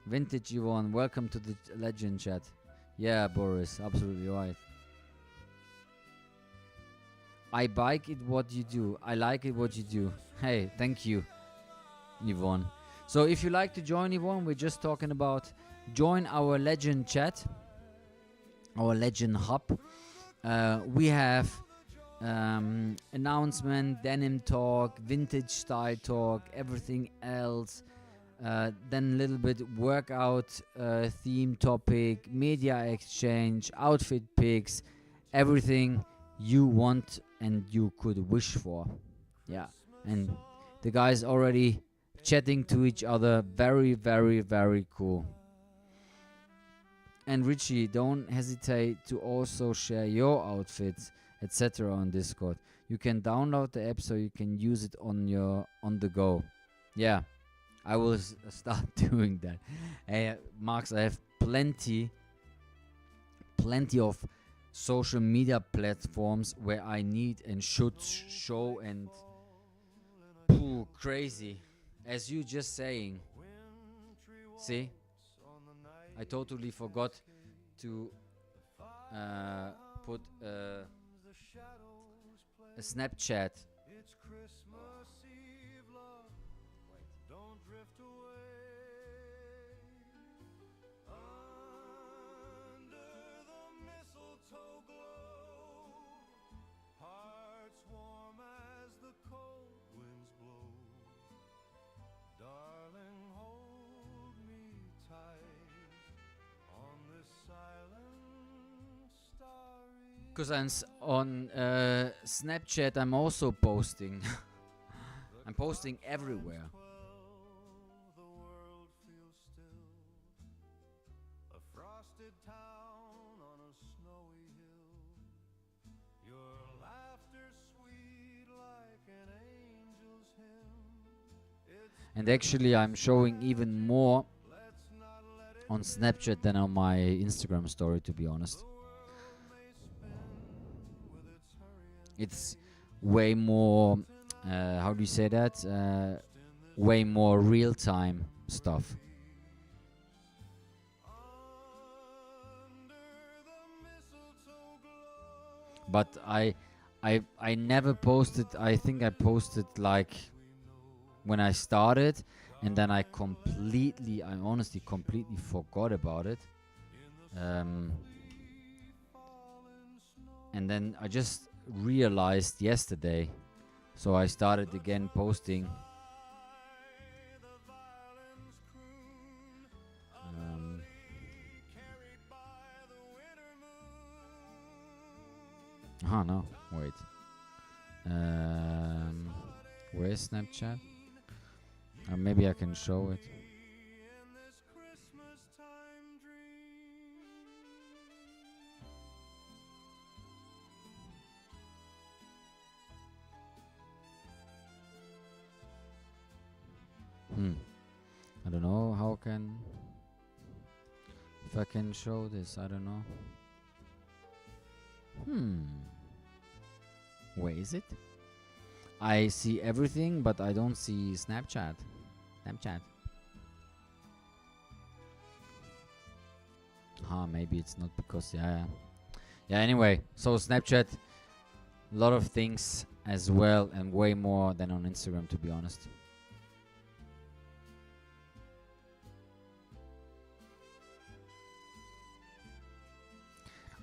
Vintage Yvonne, welcome to the Legend chat. Yeah, Boris, absolutely right. I bike it what you do. I like it what you do. Hey, thank you, Yvonne. So if you like to join Yvonne, we're just talking about join our legend chat, our legend hub. We have announcement, denim talk, vintage style talk, everything else. Then a little bit workout theme topic, media exchange, outfit picks, everything you want and you could wish for. Yeah, and the guys already chatting to each other. Very, very, very cool. And Richie, don't hesitate to also share your outfits, etc. on Discord. You can download the app so you can use it on the go. Yeah, I will start doing that. Hey, Max, I have plenty of social media platforms where I need and should show and crazy. As you just saying. See? I totally forgot to put a Snapchat. Because on Snapchat I'm also posting. I'm posting everywhere. And actually I'm showing even more on Snapchat than on my Instagram story, to be honest. It's way more, how do you say that? Way more real-time stuff. But I never posted. I think I posted like when I started, and then I honestly completely forgot about it. And then I just realized yesterday, so I started again posting. No, wait. Where is Snapchat? Maybe I can show it. I don't know how if I can show this. I don't know. Where is it? I see everything, but I don't see Snapchat. Maybe it's not because yeah. Anyway, so Snapchat, a lot of things as well, and way more than on Instagram, to be honest.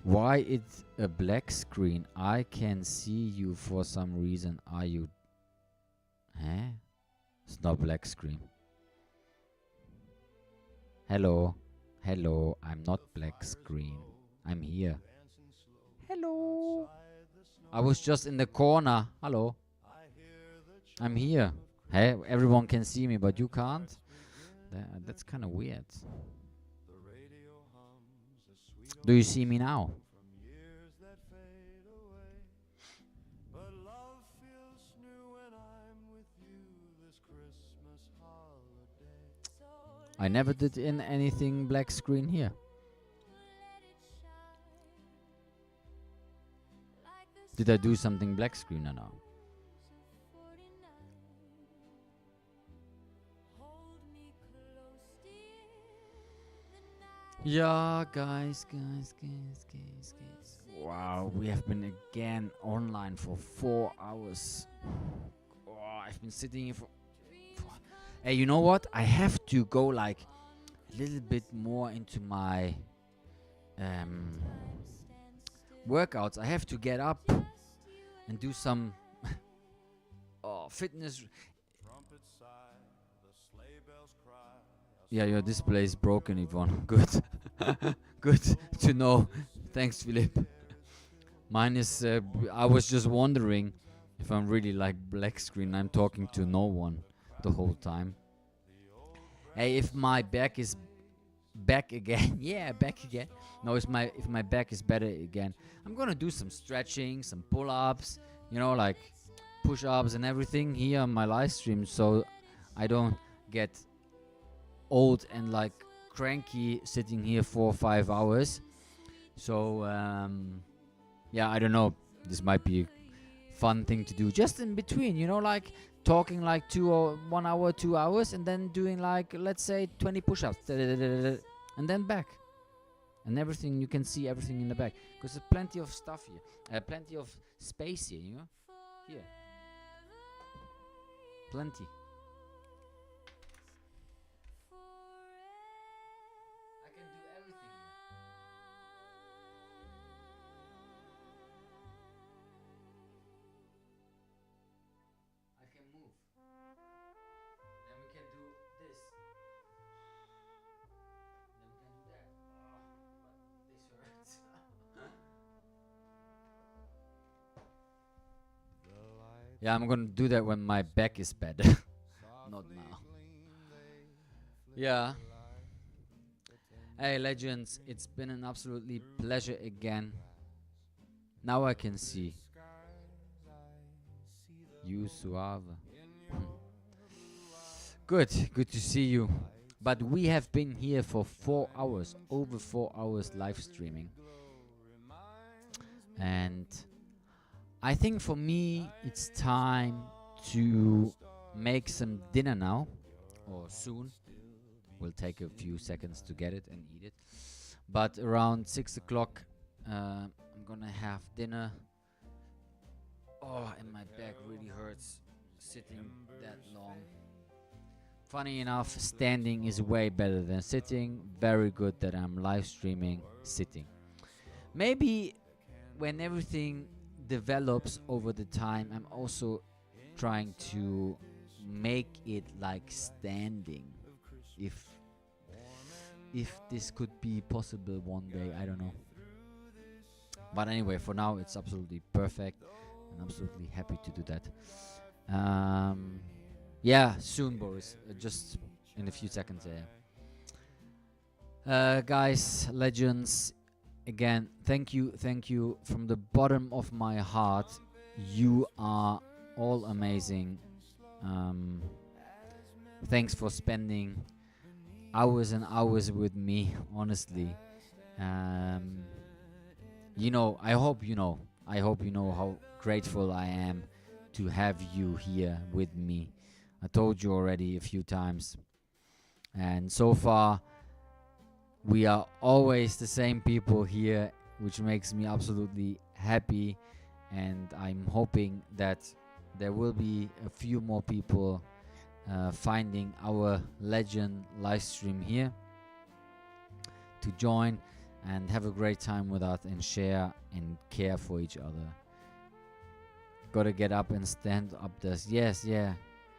Why it's a black screen? I can see you for some reason. Are you? It's not black screen. Hello. I'm not black screen. I'm here. Hello. I was just in the corner. Hello. I'm here. Hey, everyone can see me, but you can't. That's kind of weird. Do you see me now? I never did in anything black screen here. Did I do something black screen or no? Yeah, guys. Wow, we have been again online for 4 hours. Oh, I've been sitting here for. Hey, you know what? I have to go like a little bit more into my workouts. I have to get up and do some fitness. Yeah, your display is broken, Yvonne. Good. Good to know. Thanks, Philip. Mine is, I was just wondering if I'm really like black screen. I'm talking to no one the whole time. Hey, if my back is back again. Yeah, back again. No, if my back is better again, I'm gonna do some stretching, some pull-ups, you know, like push-ups and everything here on my live stream, so I don't get old and like cranky sitting here 4 or 5 hours. So yeah, I don't know, this might be a fun thing to do just in between, you know, like talking like 1 hour, 2 hours, and then doing like, let's say 20 push-ups and then back, and everything, you can see everything in the back, because there's plenty of stuff here, plenty of space here, you know, here, plenty. I can do everything here. I can move. Then we can do this. Then we can do that. But this hurts. Yeah, I'm gonna do that when my back is better. Not now. Yeah. Hey, legends, it's been an absolutely pleasure again. Now I can see you, Suave. Good to see you. But we have been here for 4 hours, over 4 hours live streaming. And I think for me, it's time to make some dinner now, or soon. Will take a few seconds to get it and eat it. But around 6 o'clock, I'm gonna have dinner. Oh, and my back really hurts sitting that long. Funny enough, standing is way better than sitting. Very good that I'm live streaming sitting. Maybe when everything develops over the time, I'm also trying to make it like standing. If this could be possible one day, I don't know. But anyway, for now it's absolutely perfect, and I'm absolutely happy to do that. Yeah, soon, Boris. Just in a few seconds. Guys, legends, again, thank you from the bottom of my heart. You are all amazing. Thanks for spending hours and hours with me, honestly. You know, I hope you know how grateful I am to have you here with me. I told you already a few times, and so far we are always the same people here, which makes me absolutely happy, and I'm hoping that there will be a few more people finding our legend live stream here to join and have a great time with us and share and care for each other. Gotta get up and stand up this. Yes, yeah.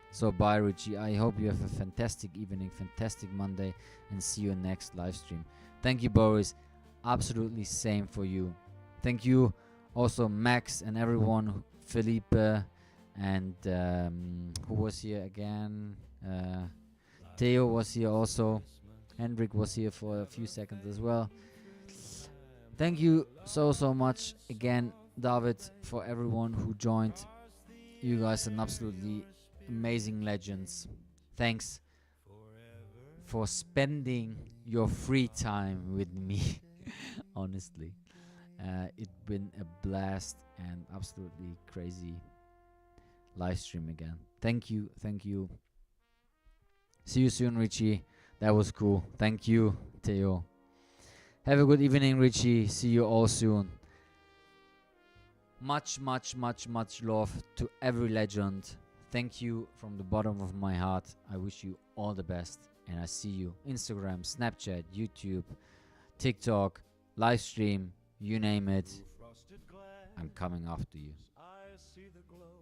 So bye, Richie. I hope you have a fantastic evening, fantastic Monday, and see you next live stream. Thank you, Boris. Absolutely same for you. Thank you also, Max, and everyone, Felipe, and who was here again? Theo was here also. Hendrik was here for a few seconds as well. Thank you so much again, David, for everyone who joined. You guys are absolutely amazing legends. Thanks for spending your free time with me. Honestly, it's been a blast and absolutely crazy live stream again. Thank you. See you soon, Richie. That was cool. Thank you, Theo. Have a good evening, Richie. See you all soon. Much love to every legend. Thank you from the bottom of my heart. I wish you all the best, and I see you Instagram, Snapchat, YouTube, TikTok, live stream, you name it. I'm coming after you. I see the glow